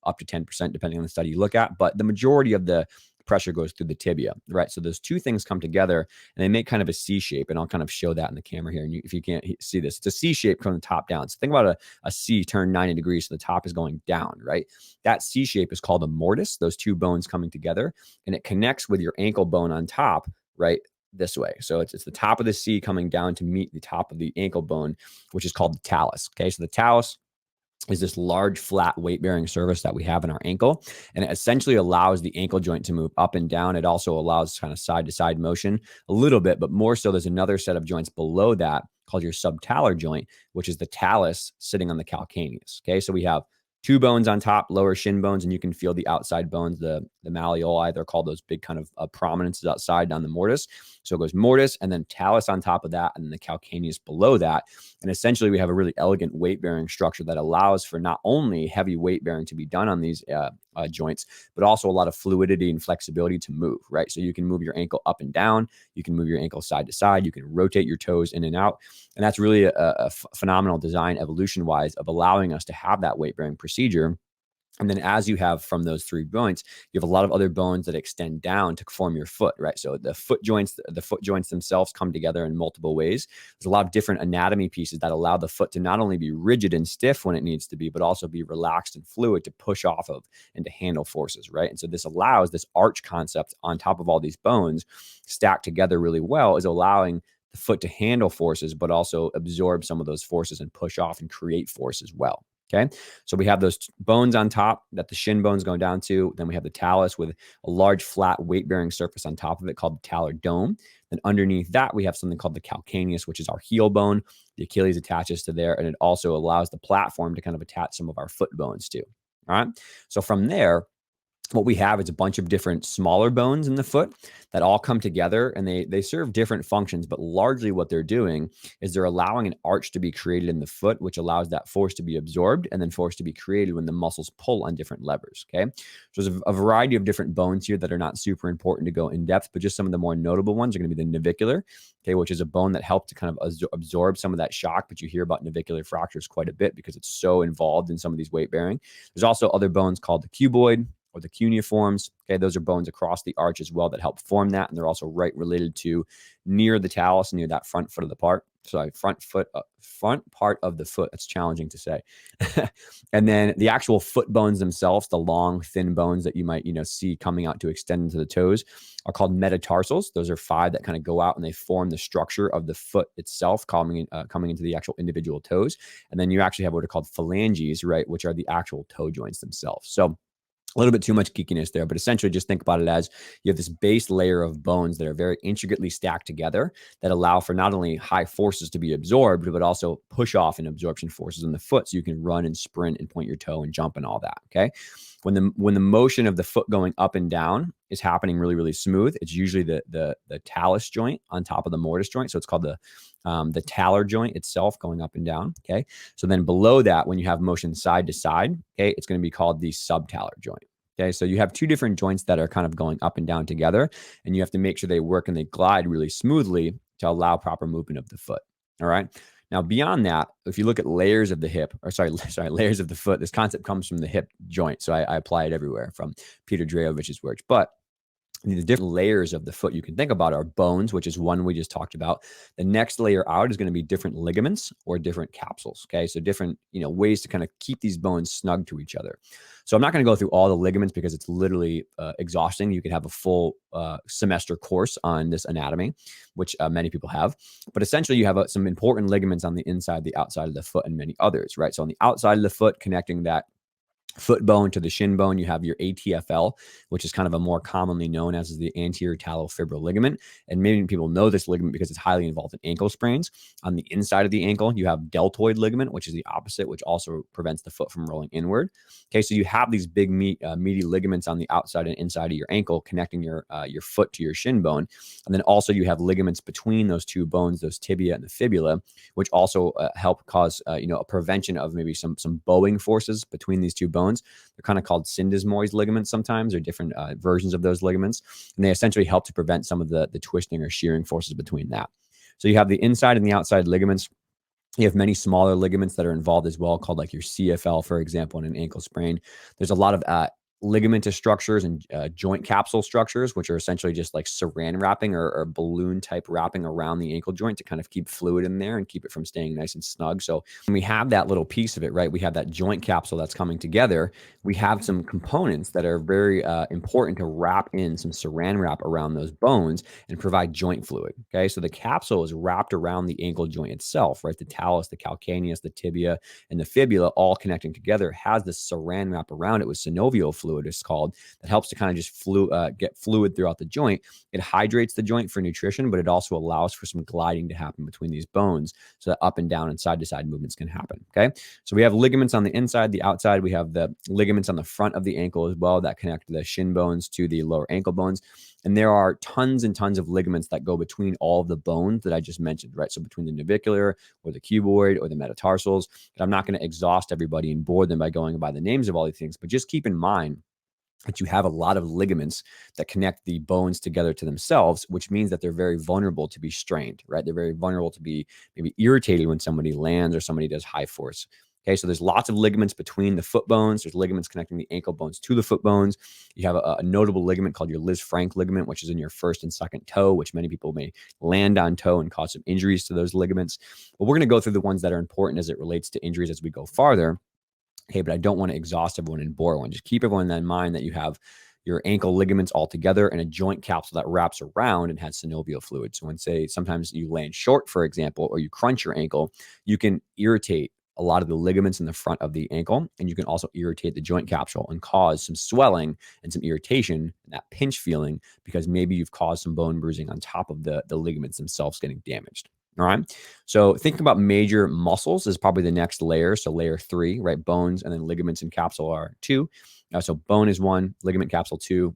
Speaker 1: up to 10%, depending on the study you look at. But the majority of the pressure goes through the tibia, right? So those two things come together and they make kind of a C shape. And I'll kind of show that in the camera here. And if you can't see this, it's a C shape from the top down. So think about a C turned 90 degrees. So the top is going down, right? That C shape is called a mortise, those two bones coming together, and it connects with your ankle bone on top, right? This way. So it's the top of the C coming down to meet the top of the ankle bone, which is called the talus. Okay. So the talus is this large, flat, weight-bearing surface that we have in our ankle. And it essentially allows the ankle joint to move up and down. It also allows kind of side-to-side motion a little bit, but more so there's another set of joints below that called your subtalar joint, which is the talus sitting on the calcaneus. Okay, so we have two bones on top, lower shin bones, and you can feel the outside bones, the malleoli. They're called those big kind of prominences outside on the mortise. So it goes mortise and then talus on top of that, and then the calcaneus below that. And essentially, we have a really elegant weight-bearing structure that allows for not only heavy weight-bearing to be done on these joints, but also a lot of fluidity and flexibility to move, right? So you can move your ankle up and down. You can move your ankle side to side. You can rotate your toes in and out. And that's really a phenomenal design evolution-wise of allowing us to have that weight-bearing procedure. And then as you have from those three joints, you have a lot of other bones that extend down to form your foot, right? So the foot joints themselves come together in multiple ways. There's a lot of different anatomy pieces that allow the foot to not only be rigid and stiff when it needs to be, but also be relaxed and fluid to push off of and to handle forces, right? And so this allows this arch concept on top of all these bones stacked together really well, is allowing the foot to handle forces, but also absorb some of those forces and push off and create force as well. Okay. So we have those bones on top that the shin bones go down to. Then we have the talus with a large flat weight bearing surface on top of it called the talar dome. Then underneath that, we have something called the calcaneus, which is our heel bone. The Achilles attaches to there. And it also allows the platform to kind of attach some of our foot bones to. All right. So from there, what we have is a bunch of different smaller bones in the foot that all come together, and they serve different functions, but largely what they're doing is they're allowing an arch to be created in the foot, which allows that force to be absorbed and then force to be created when the muscles pull on different levers. Okay. So there's a variety of different bones here that are not super important to go in depth, but just some of the more notable ones are going to be the navicular, okay, which is a bone that helps to kind of absorb some of that shock, but you hear about navicular fractures quite a bit because it's so involved in some of these weight bearing. There's also other bones called the cuboid, or the cuneiforms. Okay, those are bones across the arch as well that help form that, and they're also right related to near the talus, near that front foot of the part. Sorry, front part of the foot. That's challenging to say. And then the actual foot bones themselves, the long, thin bones that you might, see coming out to extend into the toes, are called metatarsals. Those are 5 that kind of go out and they form the structure of the foot itself, coming into the actual individual toes. And then you actually have what are called phalanges, right, which are the actual toe joints themselves. So a little bit too much geekiness there, but essentially just think about it as you have this base layer of bones that are very intricately stacked together that allow for not only high forces to be absorbed, but also push off and absorption forces in the foot so you can run and sprint and point your toe and jump and all that, okay? When the motion of the foot going up and down is happening really, really smooth, it's usually the talus joint on top of the mortise joint. So it's called the talar joint itself going up and down. Okay. So then below that, when you have motion side to side, okay, it's going to be called the subtalar joint. Okay. So you have 2 different joints that are kind of going up and down together, and you have to make sure they work and they glide really smoothly to allow proper movement of the foot. All right. Now, beyond that, if you look at layers of the hip, layers of the foot, this concept comes from the hip joint. So I apply it everywhere from Peter Drayovich's work. But the different layers of the foot you can think about are bones, which is one we just talked about. The next layer out is going to be different ligaments or different capsules. Okay. So different, ways to kind of keep these bones snug to each other. So I'm not going to go through all the ligaments because it's literally exhausting. You could have a full semester course on this anatomy, which many people have. But essentially you have some important ligaments on the inside, the outside of the foot, and many others, right? So on the outside of the foot, connecting that foot bone to the shin bone, you have your ATFL, which is kind of a more commonly known as the anterior talofibril ligament. And many people know this ligament because it's highly involved in ankle sprains. On the inside of the ankle, you have deltoid ligament, which is the opposite, which also prevents the foot from rolling inward. Okay, so you have these big meaty ligaments on the outside and inside of your ankle connecting your foot to your shin bone. And then also you have ligaments between those 2 bones, those tibia and the fibula, which also help cause a prevention of maybe some bowing forces between these 2 bones. They're kind of called syndesmoid ligaments sometimes, or different versions of those ligaments. And they essentially help to prevent some of the twisting or shearing forces between that. So you have the inside and the outside ligaments. You have many smaller ligaments that are involved as well, called like your CFL, for example, in an ankle sprain. There's a lot of ligamentous structures and joint capsule structures, which are essentially just like saran wrapping or balloon type wrapping around the ankle joint to kind of keep fluid in there and keep it from staying nice and snug. So when we have that little piece of it, right, we have that joint capsule that's coming together. We have some components that are very important to wrap in some saran wrap around those bones and provide joint fluid. Okay. So the capsule is wrapped around the ankle joint itself, right? The talus, the calcaneus, the tibia, and the fibula all connecting together has this saran wrap around it with synovial fluid, it's called, that helps to kind of just get fluid throughout the joint. It hydrates the joint for nutrition, but it also allows for some gliding to happen between these bones so that up and down and side to side movements can happen. Okay. So we have ligaments on the inside, the outside. We have the ligaments on the front of the ankle as well that connect the shin bones to the lower ankle bones. And there are tons and tons of ligaments that go between all of the bones that I just mentioned, right? So between the navicular or the cuboid or the metatarsals. And I'm not going to exhaust everybody and bore them by going by the names of all these things, but just keep in mind that you have a lot of ligaments that connect the bones together to themselves, which means that they're very vulnerable to be strained, right? They're very vulnerable to be maybe irritated when somebody lands or somebody does high force. Okay, so there's lots of ligaments between the foot bones. There's ligaments connecting the ankle bones to the foot bones. You have a notable ligament called your Lisfranc ligament, which is in your first and second toe, which many people may land on toe and cause some injuries to those ligaments. But we're going to go through the ones that are important as it relates to injuries as we go farther. Okay, but I don't want to exhaust everyone and bore everyone. Just keep everyone in mind that you have your ankle ligaments all together and a joint capsule that wraps around and has synovial fluid. So when, say, sometimes you land short, for example, or you crunch your ankle, you can irritate a lot of the ligaments in the front of the ankle, and you can also irritate the joint capsule and cause some swelling and some irritation and that pinch feeling because maybe you've caused some bone bruising on top of the ligaments themselves getting damaged. All right. So think about major muscles is probably the next layer. So layer 3, right? Bones, and then ligaments and capsule are 2. So bone is 1, ligament capsule 2,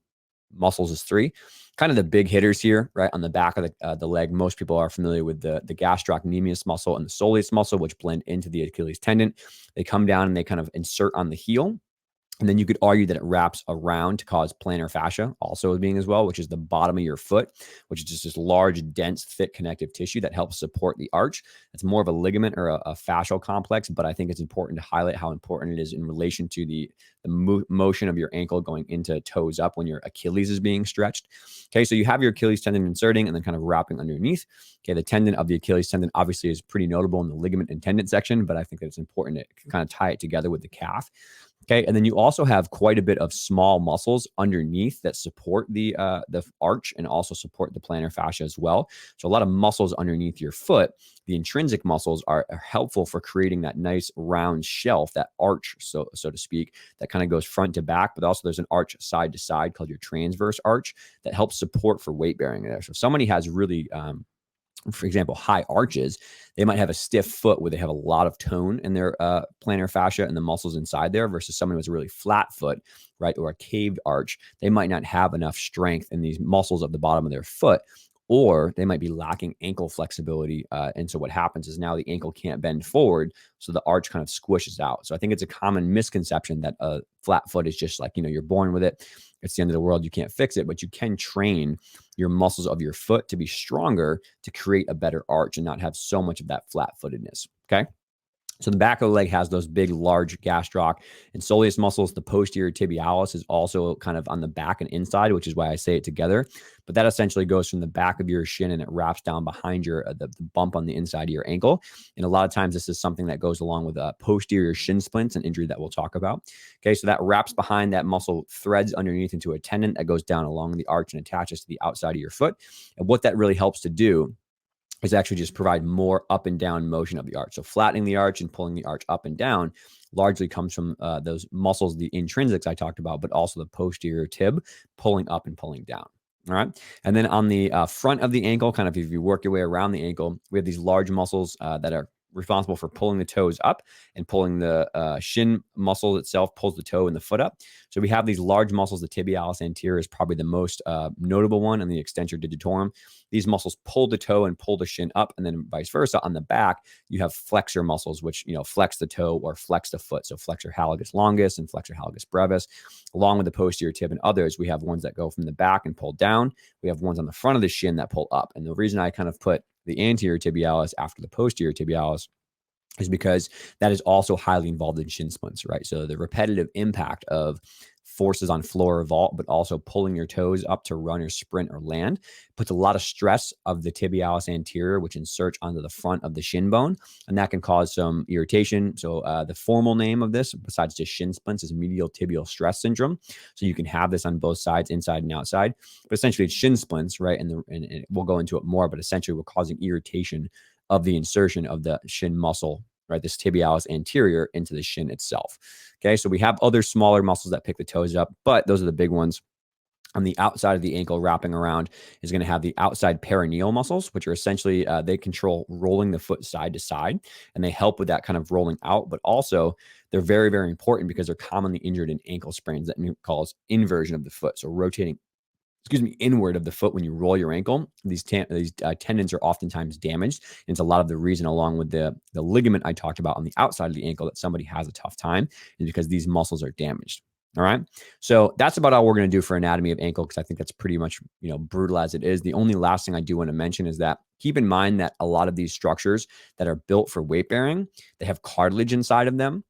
Speaker 1: muscles is 3. Kind of the big hitters here, right? On the back of the leg, most people are familiar with the gastrocnemius muscle and the soleus muscle, which blend into the Achilles tendon. They come down and they kind of insert on the heel. And then you could argue that it wraps around to cause plantar fascia also being as well, which is the bottom of your foot, which is just this large, dense, thick connective tissue that helps support the arch. It's more of a ligament or a fascial complex, but I think it's important to highlight how important it is in relation to the motion of your ankle going into toes up when your Achilles is being stretched. Okay, so you have your Achilles tendon inserting and then kind of wrapping underneath. Okay, the tendon of the Achilles tendon obviously is pretty notable in the ligament and tendon section, but I think that it's important to kind of tie it together with the calf. Okay, and then you also have quite a bit of small muscles underneath that support the arch and also support the plantar fascia as well. So a lot of muscles underneath your foot. The intrinsic muscles are helpful for creating that nice round shelf, that arch, so to speak, that kind of goes front to back. But also there's an arch side to side called your transverse arch that helps support for weight bearing there. So if somebody has really for example, high arches, they might have a stiff foot where they have a lot of tone in their plantar fascia and the muscles inside there versus someone who has a really flat foot, right, or a caved arch. They might not have enough strength in these muscles of the bottom of their foot, or they might be lacking ankle flexibility. And so what happens is now the ankle can't bend forward, so the arch kind of squishes out. So I think it's a common misconception that a flat foot is just like, you're born with it. It's the end of the world. You can't fix it, but you can train your muscles of your foot to be stronger to create a better arch and not have so much of that flat footedness. Okay. So the back of the leg has those big, large gastroc and soleus muscles. The posterior tibialis is also kind of on the back and inside, which is why I say it together. But that essentially goes from the back of your shin and it wraps down behind your the bump on the inside of your ankle. And a lot of times this is something that goes along with posterior shin splints, an injury that we'll talk about. Okay, so that wraps behind that muscle, threads underneath into a tendon that goes down along the arch and attaches to the outside of your foot. And what that really helps to do is actually just provide more up and down motion of the arch. So flattening the arch and pulling the arch up and down largely comes from those muscles, the intrinsics I talked about, but also the posterior tib pulling up and pulling down. All right. And then on the front of the ankle, kind of if you work your way around the ankle, we have these large muscles that are responsible for pulling the toes up and pulling the shin muscle itself pulls the toe and the foot up. So we have these large muscles. The tibialis anterior is probably the most notable one, and the extensor digitorum. These muscles pull the toe and pull the shin up, and then vice versa. On the back, you have flexor muscles, which flex the toe or flex the foot. So flexor hallucis longus and flexor hallucis brevis, along with the posterior tib and others. We have ones that go from the back and pull down. We have ones on the front of the shin that pull up. And the reason I kind of put the anterior tibialis after the posterior tibialis is because that is also highly involved in shin splints, right? So the repetitive impact of forces on floor or vault, but also pulling your toes up to run or sprint or land, puts a lot of stress of the tibialis anterior, which inserts onto the front of the shin bone, and that can cause some irritation. So the formal name of this, besides just shin splints, is medial tibial stress syndrome. So you can have this on both sides, inside and outside, but essentially it's shin splints, right? And we'll go into it more, but essentially we're causing irritation of the insertion of the shin muscle, right? This tibialis anterior into the shin itself. Okay, so we have other smaller muscles that pick the toes up, but those are the big ones. On the outside of the ankle wrapping around is going to have the outside peroneal muscles, which are essentially, they control rolling the foot side to side, and they help with that kind of rolling out, but also they're very, very important because they're commonly injured in ankle sprains that cause inversion of the foot. So rotating inward of the foot when you roll your ankle. These tendons are oftentimes damaged. And it's a lot of the reason, along with the ligament I talked about on the outside of the ankle, that somebody has a tough time, is because these muscles are damaged. All right. So that's about all we're going to do for anatomy of ankle, because I think that's pretty much, brutal as it is. The only last thing I do want to mention is that keep in mind that a lot of these structures that are built for weight bearing, they have cartilage inside of them.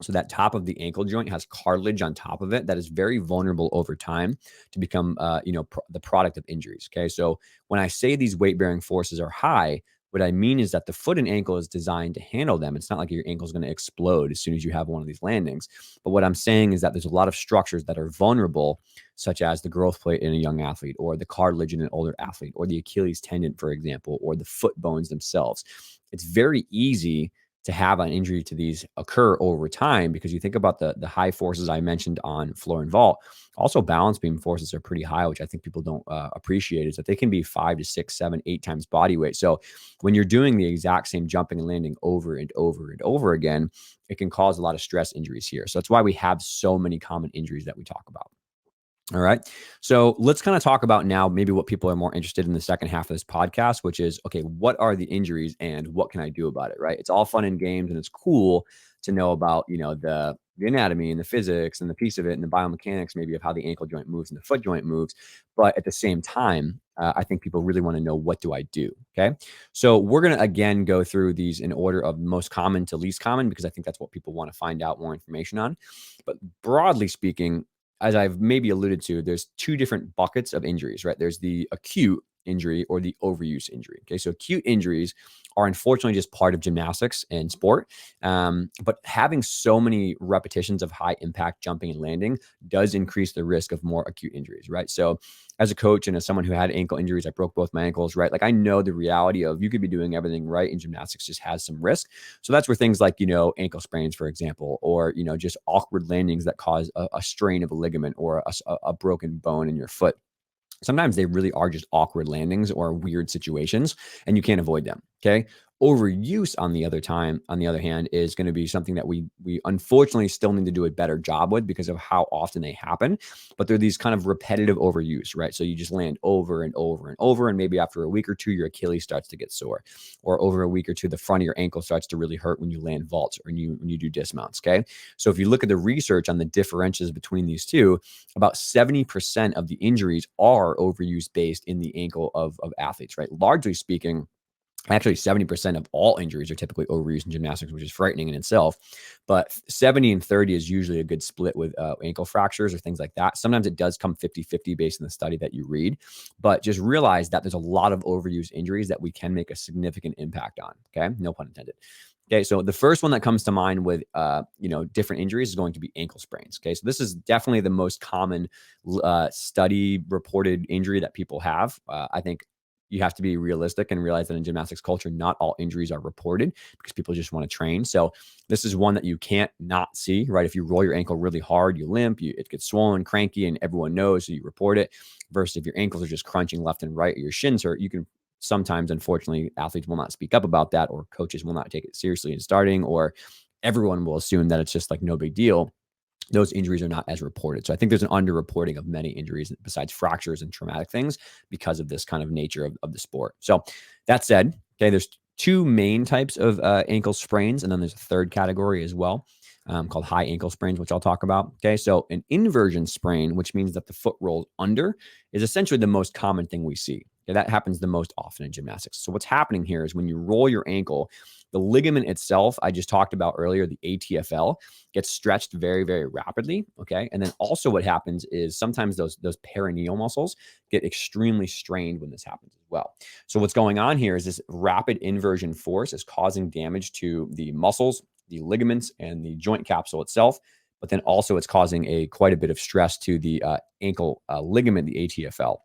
Speaker 1: So that top of the ankle joint has cartilage on top of it that is very vulnerable over time to become, the product of injuries. Okay. So when I say these weight bearing forces are high, what I mean is that the foot and ankle is designed to handle them. It's not like your ankle is going to explode as soon as you have one of these landings. But what I'm saying is that there's a lot of structures that are vulnerable, such as the growth plate in a young athlete, or the cartilage in an older athlete, or the Achilles tendon, for example, or the foot bones themselves. It's very easy to have an injury to these occur over time, because you think about the high forces I mentioned on floor and vault. Also, balance beam forces are pretty high, which I think people don't appreciate, is that they can be 5 to 6, 7, 8 times body weight. So when you're doing the exact same jumping and landing over and over and over again, it can cause a lot of stress injuries here. So that's why we have so many common injuries that we talk about. All right. So let's kind of talk about now maybe what people are more interested in the second half of this podcast, which is, okay, what are the injuries and what can I do about it? Right. It's all fun and games, and it's cool to know about, the the anatomy and the physics and the piece of it and the biomechanics maybe of how the ankle joint moves and the foot joint moves. But at the same time, I think people really want to know, what do I do? Okay. So we're going to, again, go through these in order of most common to least common, because I think that's what people want to find out more information on. But broadly speaking, as I've maybe alluded to, there's two different buckets of injuries, right? There's the acute injury or the overuse injury. Okay. So acute injuries are unfortunately just part of gymnastics and sport. But having so many repetitions of high impact jumping and landing does increase the risk of more acute injuries, right? So as a coach and as someone who had ankle injuries, I broke both my ankles, right? Like, I know the reality of, you could be doing everything right and gymnastics just has some risk. So that's where things like, ankle sprains, for example, or, just awkward landings that cause a strain of a ligament or a broken bone in your foot. Sometimes they really are just awkward landings or weird situations, and you can't avoid them. Okay. Overuse, on the other hand, is going to be something that we unfortunately still need to do a better job with because of how often they happen. But they're these kind of repetitive overuse, right? So you just land over and over and over, and maybe after a week or two, your Achilles starts to get sore, or over a week or two, the front of your ankle starts to really hurt when you land vaults or when you do dismounts. Okay. So if you look at the research on the differences between these two, about 70% of the injuries are overuse based in the ankle of athletes, right? Largely speaking, actually 70% of all injuries are typically overused in gymnastics, which is frightening in itself. But 70 and 30 is usually a good split with ankle fractures or things like that. Sometimes it does come 50-50 based on the study that you read. But just realize that there's a lot of overuse injuries that we can make a significant impact on. Okay. No pun intended. Okay, so the first one that comes to mind with different injuries is going to be ankle sprains. Okay, so this is definitely the most common study reported injury that people have. I think you have to be realistic and realize that in gymnastics culture, not all injuries are reported because people just want to train. So this is one that you can't not see, right? If you roll your ankle really hard, you limp, it gets swollen, cranky, and everyone knows, so you report it. Versus if your ankles are just crunching left and right, or your shins hurt, you can sometimes, unfortunately, athletes will not speak up about that, or coaches will not take it seriously in starting, or everyone will assume that it's just like no big deal. Those injuries are not as reported. So I think there's an underreporting of many injuries besides fractures and traumatic things because of this kind of nature of the sport. So that said, okay, there's two main types of ankle sprains, and then there's a third category as well, called high ankle sprains, which I'll talk about. Okay, so an inversion sprain, which means that the foot rolls under, is essentially the most common thing we see. Okay, that happens the most often in gymnastics. So what's happening here is when you roll your ankle, the ligament itself, I just talked about earlier, the ATFL, gets stretched very, very rapidly. Okay. And then also what happens is sometimes those perineal muscles get extremely strained when this happens as well. So what's going on here is this rapid inversion force is causing damage to the muscles, the ligaments, and the joint capsule itself. But then also it's causing quite a bit of stress to the ankle ligament, the ATFL.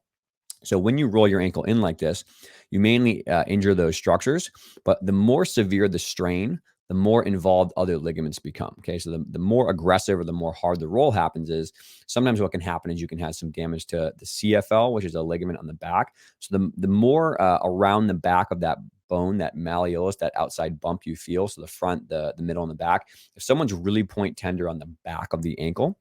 Speaker 1: So when you roll your ankle in like this, you mainly injure those structures, but the more severe the strain, the more involved other ligaments become. Okay. So the more aggressive or the more hard the roll happens is sometimes what can happen is you can have some damage to the CFL, which is a ligament on the back. So the more around the back of that bone, that malleolus, that outside bump you feel, so the front, the middle, and the back, if someone's really point tender on the back of the ankle,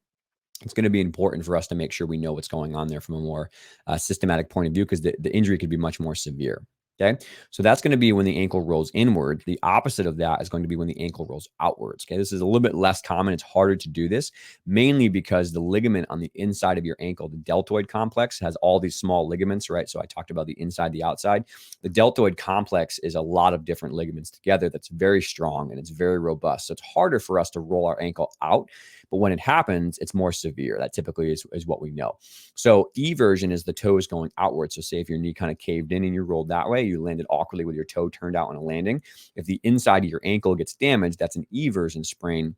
Speaker 1: it's going to be important for us to make sure we know what's going on there from a more systematic point of view, because the injury could be much more severe. Okay. So that's going to be when the ankle rolls inward. The opposite of that is going to be when the ankle rolls outwards. Okay. This is a little bit less common. It's harder to do this, mainly because the ligament on the inside of your ankle, the deltoid complex, has all these small ligaments, right? So I talked about the inside, the outside. The deltoid complex is a lot of different ligaments together that's very strong and it's very robust. So it's harder for us to roll our ankle out. But when it happens, it's more severe. That typically is what we know. So eversion is the toes going outward. So say if your knee kind of caved in and you rolled that way, you landed awkwardly with your toe turned out on a landing. If the inside of your ankle gets damaged, that's an eversion sprain.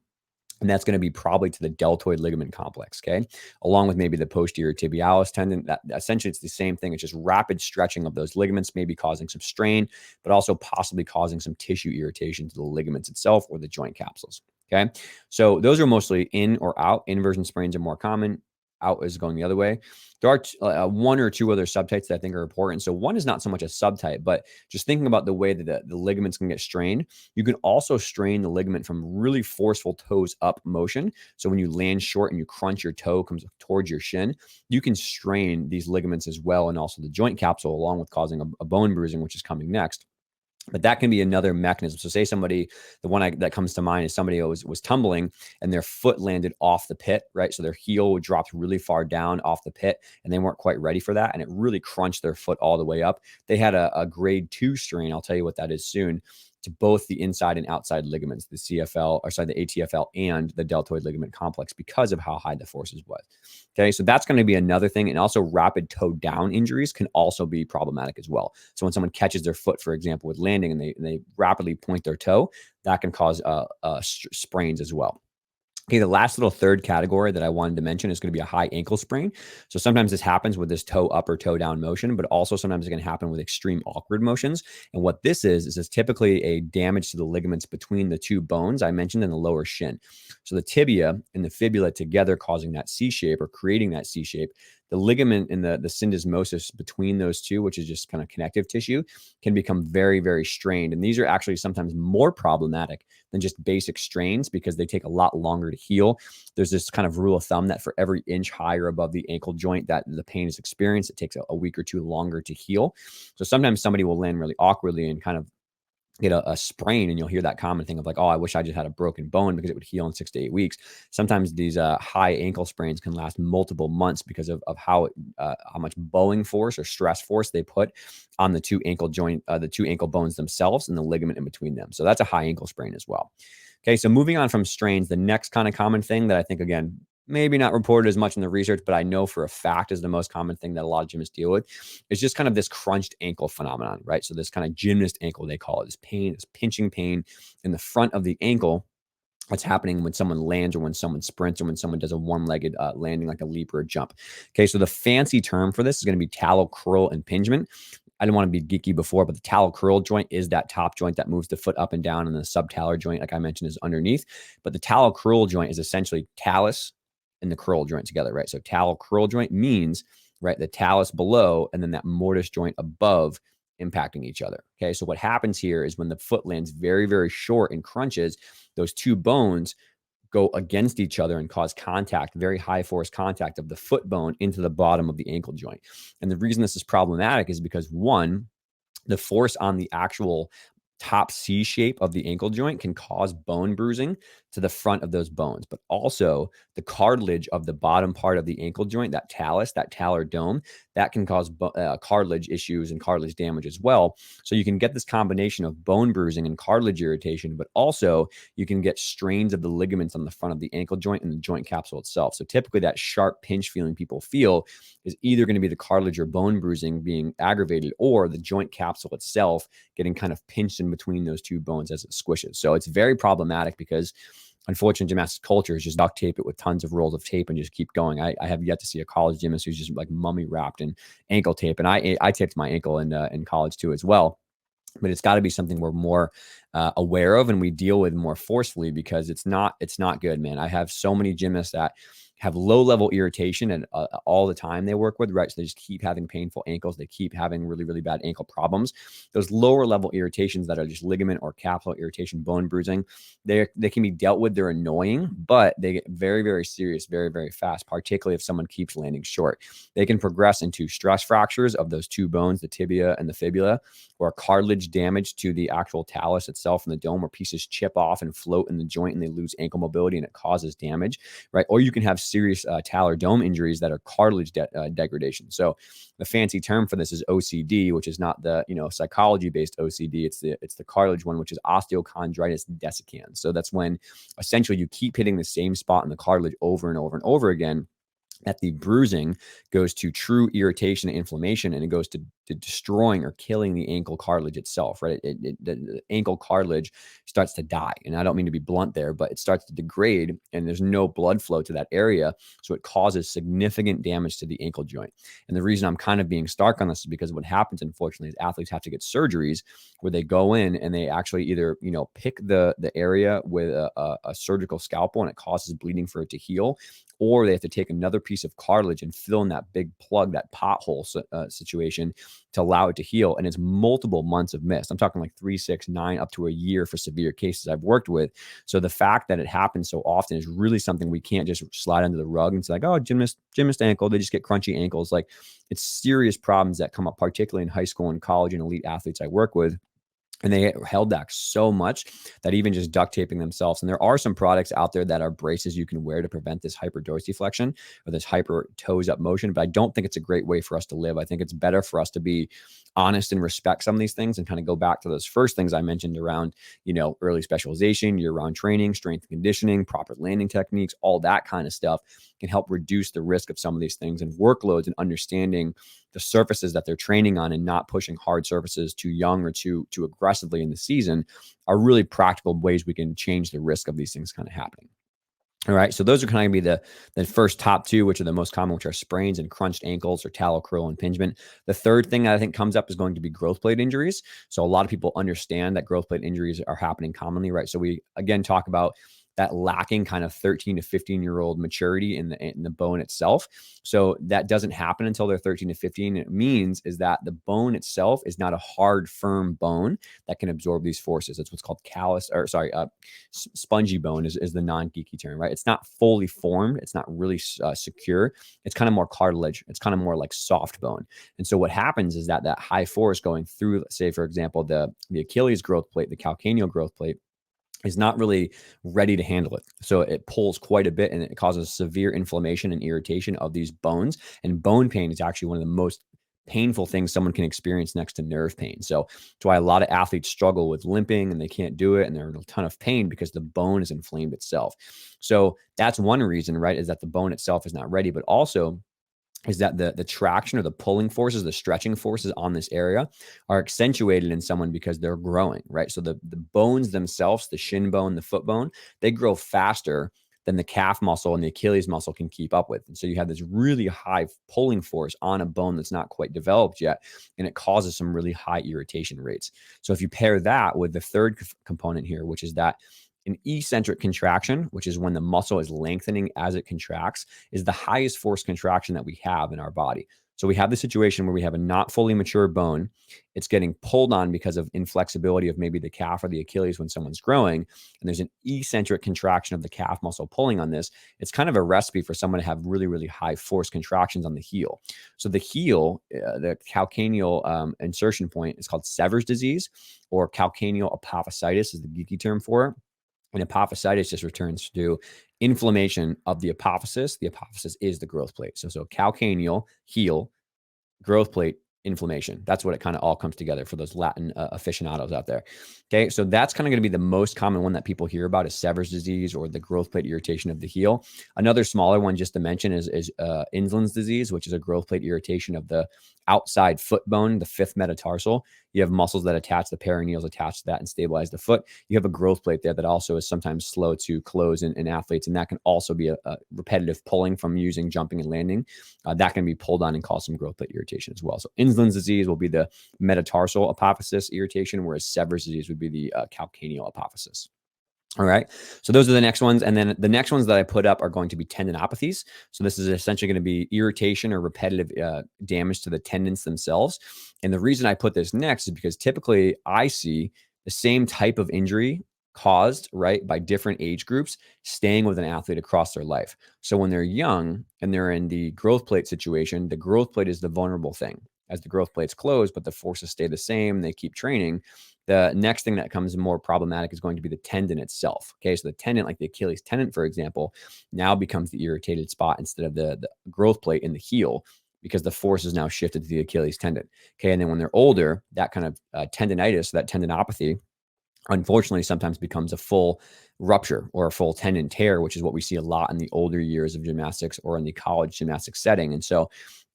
Speaker 1: And that's going to be probably to the deltoid ligament complex, okay? Along with maybe the posterior tibialis tendon. That essentially, it's the same thing. It's just rapid stretching of those ligaments, maybe causing some strain, but also possibly causing some tissue irritation to the ligaments itself or the joint capsules, okay? So those are mostly in or out. Inversion sprains are more common. Out is going the other way. There are one or two other subtypes that I think are important. So one is not so much a subtype, but just thinking about the way that the ligaments can get strained. You can also strain the ligament from really forceful toes up motion. So when you land short and you crunch, your toe comes towards your shin, you can strain these ligaments as well, and also the joint capsule, along with causing a bone bruising, which is coming next. But that can be another mechanism. So say somebody, the one that comes to mind is somebody who was tumbling and their foot landed off the pit, right? So their heel dropped really far down off the pit and they weren't quite ready for that. And it really crunched their foot all the way up. They had a grade 2 strain. I'll tell you what that is soon, to both the inside and outside ligaments, the the ATFL and the deltoid ligament complex, because of how high the forces was. Okay, so that's going to be another thing. And also rapid toe down injuries can also be problematic as well. So when someone catches their foot, for example, with landing and they rapidly point their toe, that can cause sprains as well. Okay, the last little third category that I wanted to mention is going to be a high ankle sprain. So sometimes this happens with this toe up or toe down motion, but also sometimes it can happen with extreme awkward motions. And what this is it's typically a damage to the ligaments between the two bones I mentioned in the lower shin. So the tibia and the fibula together causing that C shape or creating that C shape. The ligament and the syndesmosis between those two, which is just kind of connective tissue, can become very, very strained. And these are actually sometimes more problematic than just basic strains because they take a lot longer to heal. There's this kind of rule of thumb that for every inch higher above the ankle joint that the pain is experienced, it takes a week or two longer to heal. So sometimes somebody will land really awkwardly and kind of get a sprain, and you'll hear that common thing of like, oh, I wish I just had a broken bone because it would heal in 6 to 8 weeks. Sometimes these high ankle sprains can last multiple months because of how much bowing force or stress force they put on the two ankle bones themselves and the ligament in between them. So that's a high ankle sprain as well. Okay, so moving on from strains, the next kind of common thing that I think, again, maybe not reported as much in the research, but I know for a fact is the most common thing that a lot of gymnasts deal with, is just kind of this crunched ankle phenomenon, right? So this kind of gymnast ankle, they call it, this pain, this pinching pain in the front of the ankle. What's happening when someone lands or when someone sprints or when someone does a one-legged landing like a leap or a jump. Okay, so the fancy term for this is going to be talocrural impingement. I didn't want to be geeky before, but the talocrural joint is that top joint that moves the foot up and down, and the subtalar joint, like I mentioned, is underneath. But the talocrural joint is essentially talus and the crural joint together, right? So talocrural joint means, right, the talus below and then that mortise joint above impacting each other. Okay, so what happens here is when the foot lands very, very short and crunches, those two bones go against each other and cause contact, very high force contact of the foot bone into the bottom of the ankle joint. And the reason this is problematic is because, one, the force on the actual top C shape of the ankle joint can cause bone bruising to the front of those bones, but also the cartilage of the bottom part of the ankle joint, that talus, that talar dome, that can cause cartilage issues and cartilage damage as well. So you can get this combination of bone bruising and cartilage irritation, but also you can get strains of the ligaments on the front of the ankle joint and the joint capsule itself. So typically that sharp pinch feeling people feel is either going to be the cartilage or bone bruising being aggravated or the joint capsule itself getting kind of pinched in between those two bones as it squishes. So it's very problematic because unfortunate gymnastics culture is just duct tape it with tons of rolls of tape and just keep going. I have yet to see a college gymnast who's just like mummy wrapped in ankle tape. And I taped my ankle in college too as well. But it's got to be something we're more aware of and we deal with more forcefully because it's not good, man. I have so many gymnasts that have low-level irritation and all the time they work with, right? So they just keep having painful ankles. They keep having really, really bad ankle problems. Those lower-level irritations that are just ligament or capsular irritation, bone bruising, they can be dealt with. They're annoying, but they get very, very serious very, very fast, particularly if someone keeps landing short. They can progress into stress fractures of those two bones, the tibia and the fibula, or cartilage damage to the actual talus itself in the dome where pieces chip off and float in the joint and they lose ankle mobility and it causes damage, right? Or you can have serious talar dome injuries that are cartilage degradation. So the fancy term for this is OCD, which is not the psychology-based OCD. It's the cartilage one, which is osteochondritis dissecans. So that's when essentially you keep hitting the same spot in the cartilage over and over and over again, that the bruising goes to true irritation and inflammation, and it goes to destroying or killing the ankle cartilage itself, right? The ankle cartilage starts to die. And I don't mean to be blunt there, but it starts to degrade and there's no blood flow to that area. So it causes significant damage to the ankle joint. And the reason I'm kind of being stark on this is because what happens, unfortunately, is athletes have to get surgeries where they go in and they actually either, pick the area with a surgical scalpel and it causes bleeding for it to heal, or they have to take another piece of cartilage and fill in that big plug, that pothole situation to allow it to heal. And it's multiple months of missed. I'm talking like 3, 6, 9, up to a year for severe cases I've worked with. So the fact that it happens so often is really something we can't just slide under the rug and say like, oh, gymnast ankle, they just get crunchy ankles. Like, it's serious problems that come up, particularly in high school and college and elite athletes I work with. And they held back so much that even just duct taping themselves. And there are some products out there that are braces you can wear to prevent this hyperdorsiflexion or this hyper toes up motion. But I don't think it's a great way for us to live. I think it's better for us to be honest and respect some of these things and kind of go back to those first things I mentioned around, early specialization, year-round training, strength and conditioning, proper landing techniques, all that kind of stuff can help reduce the risk of some of these things, and workloads and understanding the surfaces that they're training on and not pushing hard surfaces too young or too aggressively in the season are really practical ways we can change the risk of these things kind of happening. All right. So those are kind of going to be the first top two, which are the most common, which are sprains and crunched ankles or talocrural impingement. The third thing that I think comes up is going to be growth plate injuries. So a lot of people understand that growth plate injuries are happening commonly, right? So we, again, talk about that lacking kind of 13 to 15-year-old maturity in the bone itself. So that doesn't happen until they're 13 to 15. It means is that the bone itself is not a hard, firm bone that can absorb these forces. It's what's called spongy bone is the non-geeky term, right? It's not fully formed. It's not really secure. It's kind of more cartilage. It's kind of more like soft bone. And so what happens is that high force going through, let's say, for example, the Achilles growth plate, the calcaneal growth plate, is not really ready to handle it. So it pulls quite a bit and it causes severe inflammation and irritation of these bones. And bone pain is actually one of the most painful things someone can experience next to nerve pain. So that's why a lot of athletes struggle with limping and they can't do it. And they're in a ton of pain because the bone is inflamed itself. So that's one reason, right? Is that the bone itself is not ready, but also is that the traction or the pulling forces, the stretching forces on this area are accentuated in someone because they're growing, right? So the bones themselves, the shin bone, the foot bone, they grow faster than the calf muscle and the Achilles muscle can keep up with. And so you have this really high pulling force on a bone that's not quite developed yet, and it causes some really high irritation rates. So if you pair that with the third component here, which is that an eccentric contraction, which is when the muscle is lengthening as it contracts, is the highest force contraction that we have in our body. So we have the situation where we have a not fully mature bone. It's getting pulled on because of inflexibility of maybe the calf or the Achilles when someone's growing. And there's an eccentric contraction of the calf muscle pulling on this. It's kind of a recipe for someone to have really, really high force contractions on the heel. So the heel, the calcaneal insertion point is called Sever's disease, or calcaneal apophysitis is the geeky term for it. And apophysitis just returns to inflammation of the apophysis. The apophysis is the growth plate. So calcaneal, heel, growth plate, inflammation. That's what it kind of all comes together for those Latin aficionados out there. Okay, so that's kind of going to be the most common one that people hear about is Sever's disease or the growth plate irritation of the heel. Another smaller one just to mention is Insland's disease, which is a growth plate irritation of the outside foot bone, the fifth metatarsal. You have muscles that attach, the peroneals attach to that and stabilize the foot. You have a growth plate there that also is sometimes slow to close in athletes, and that can also be a repetitive pulling from using jumping and landing. That can be pulled on and cause some growth plate irritation as well. So Insland's disease will be the metatarsal apophysis irritation, whereas Sever's disease would be the calcaneal apophysis. All right. So those are the next ones. And then the next ones that I put up are going to be tendinopathies. So this is essentially going to be irritation or repetitive damage to the tendons themselves. And the reason I put this next is because typically I see the same type of injury caused, right, by different age groups staying with an athlete across their life. So when they're young and they're in the growth plate situation, the growth plate is the vulnerable thing. As the growth plates close, but the forces stay the same, they keep training. The next thing that comes more problematic is going to be the tendon itself. Okay, so the tendon, like the Achilles tendon, for example, now becomes the irritated spot instead of the growth plate in the heel, because the force is now shifted to the Achilles tendon. Okay, and then when they're older, that kind of tendonitis, that tendinopathy, unfortunately sometimes becomes a full rupture or a full tendon tear, which is what we see a lot in the older years of gymnastics or in the college gymnastics setting. And so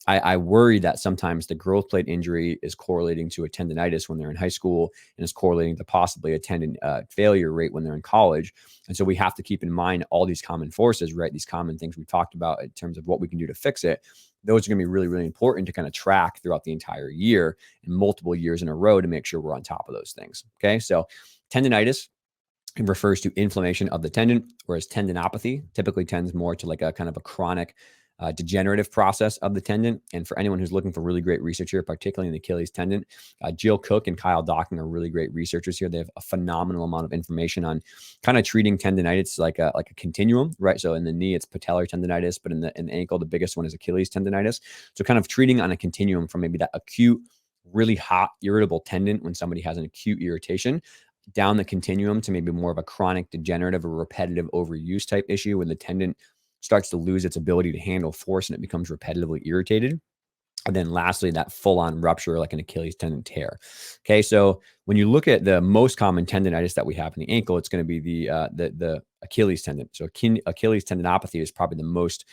Speaker 1: I worry that sometimes the growth plate injury is correlating to a tendonitis when they're in high school, and is correlating to possibly a tendon failure rate when they're in college. And so we have to keep in mind all these common forces, right? These common things we talked about in terms of what we can do to fix it. Those are going to be really, really important to kind of track throughout the entire year and multiple years in a row to make sure we're on top of those things. Okay. So tendonitis, it refers to inflammation of the tendon, whereas tendinopathy typically tends more to like a kind of a chronic degenerative process of the tendon. And for anyone who's looking for really great research here, particularly in the Achilles tendon, Jill Cook and Kyle Docking are really great researchers here. They have a phenomenal amount of information on kind of treating tendinitis like a continuum, right? So in the knee, it's patellar tendinitis, but in the ankle, the biggest one is Achilles tendinitis. So kind of treating on a continuum from maybe that acute really hot, irritable tendon when somebody has an acute irritation, down the continuum to maybe more of a chronic degenerative or repetitive overuse type issue when the tendon starts to lose its ability to handle force and it becomes repetitively irritated. And then lastly, that full-on rupture like an Achilles tendon tear. Okay, so when you look at the most common tendonitis that we have in the ankle, it's going to be the Achilles tendon. So Achilles tendinopathy is probably the most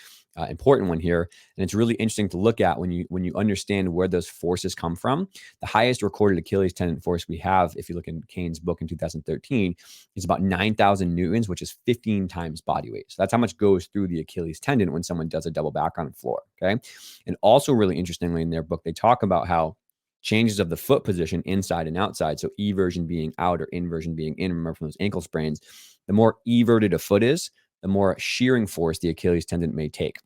Speaker 1: important one here, and it's really interesting to look at when you understand where those forces come from. The highest recorded Achilles tendon force we have, if you look in Kane's book in 2013, is about 9,000 newtons, which is 15 times body weight. So that's how much goes through the Achilles tendon when someone does a double back on the floor. Okay, and also really interestingly in their book, they talk about how changes of the foot position inside and outside, so eversion being out or inversion being in, remember from those ankle sprains, the more everted a foot is, the more shearing force the Achilles tendon may take.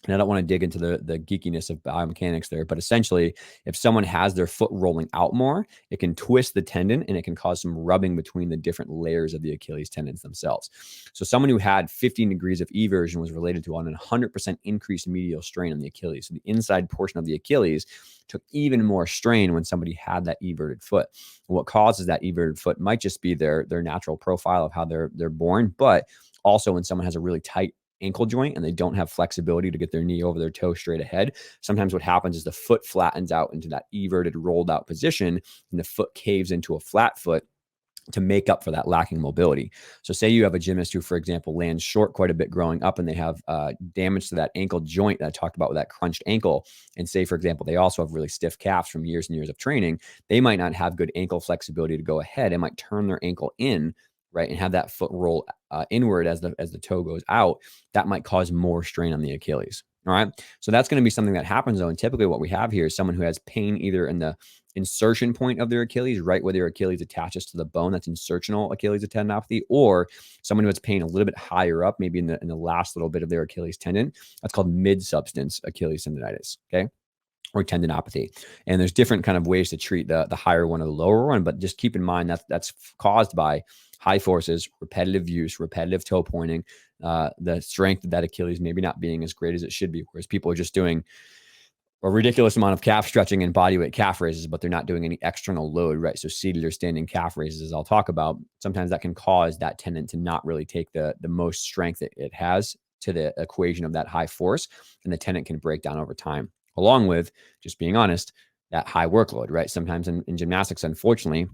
Speaker 1: And I don't want to dig into the geekiness of biomechanics there, but essentially, if someone has their foot rolling out more, it can twist the tendon and it can cause some rubbing between the different layers of the Achilles tendons themselves. So someone who had 15 degrees of eversion was related to an 100% increased medial strain on the Achilles. So the inside portion of the Achilles took even more strain when somebody had that everted foot. And what causes that everted foot might just be their natural profile of how they're born, but also when someone has a really tight ankle joint and they don't have flexibility to get their knee over their toe straight ahead, sometimes what happens is the foot flattens out into that everted, rolled out position, and the foot caves into a flat foot to make up for that lacking mobility. So say you have a gymnast who, for example, lands short quite a bit growing up and they have damage to that ankle joint that I talked about with that crunched ankle. And say, for example, they also have really stiff calves from years and years of training. They might not have good ankle flexibility to go ahead. It might turn their ankle in, right, and have that foot roll inward as the toe goes out. That might cause more strain on the Achilles. All right. So that's going to be something that happens though. And typically what we have here is someone who has pain either in the insertion point of their Achilles, right where their Achilles attaches to the bone, that's insertional Achilles tendinopathy, or someone who has pain a little bit higher up, maybe in the last little bit of their Achilles tendon. That's called mid-substance Achilles tendonitis. Okay. Or tendinopathy. And there's different kind of ways to treat the higher one or the lower one, but just keep in mind that that's caused by high forces, repetitive use, repetitive toe pointing, the strength of that Achilles maybe not being as great as it should be, whereas people are just doing a ridiculous amount of calf stretching and body weight calf raises, but they're not doing any external load, right? So seated or standing calf raises, as I'll talk about, sometimes that can cause that tendon to not really take the most strength it has to the equation of that high force, and the tendon can break down over time, along with, just being honest, that high workload, right? Sometimes in gymnastics, unfortunately,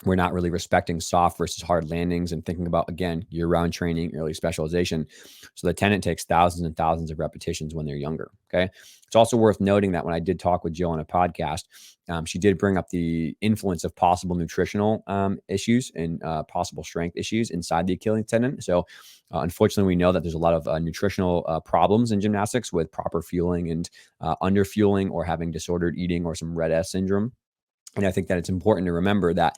Speaker 1: we're not really respecting soft versus hard landings and thinking about, again, year-round training, early specialization. So the tendon takes thousands and thousands of repetitions when they're younger, okay? It's also worth noting that when I did talk with Jill on a podcast, she did bring up the influence of possible nutritional issues and possible strength issues inside the Achilles tendon. So unfortunately, we know that there's a lot of nutritional problems in gymnastics with proper fueling and under-fueling or having disordered eating or some red S syndrome. And I think that it's important to remember that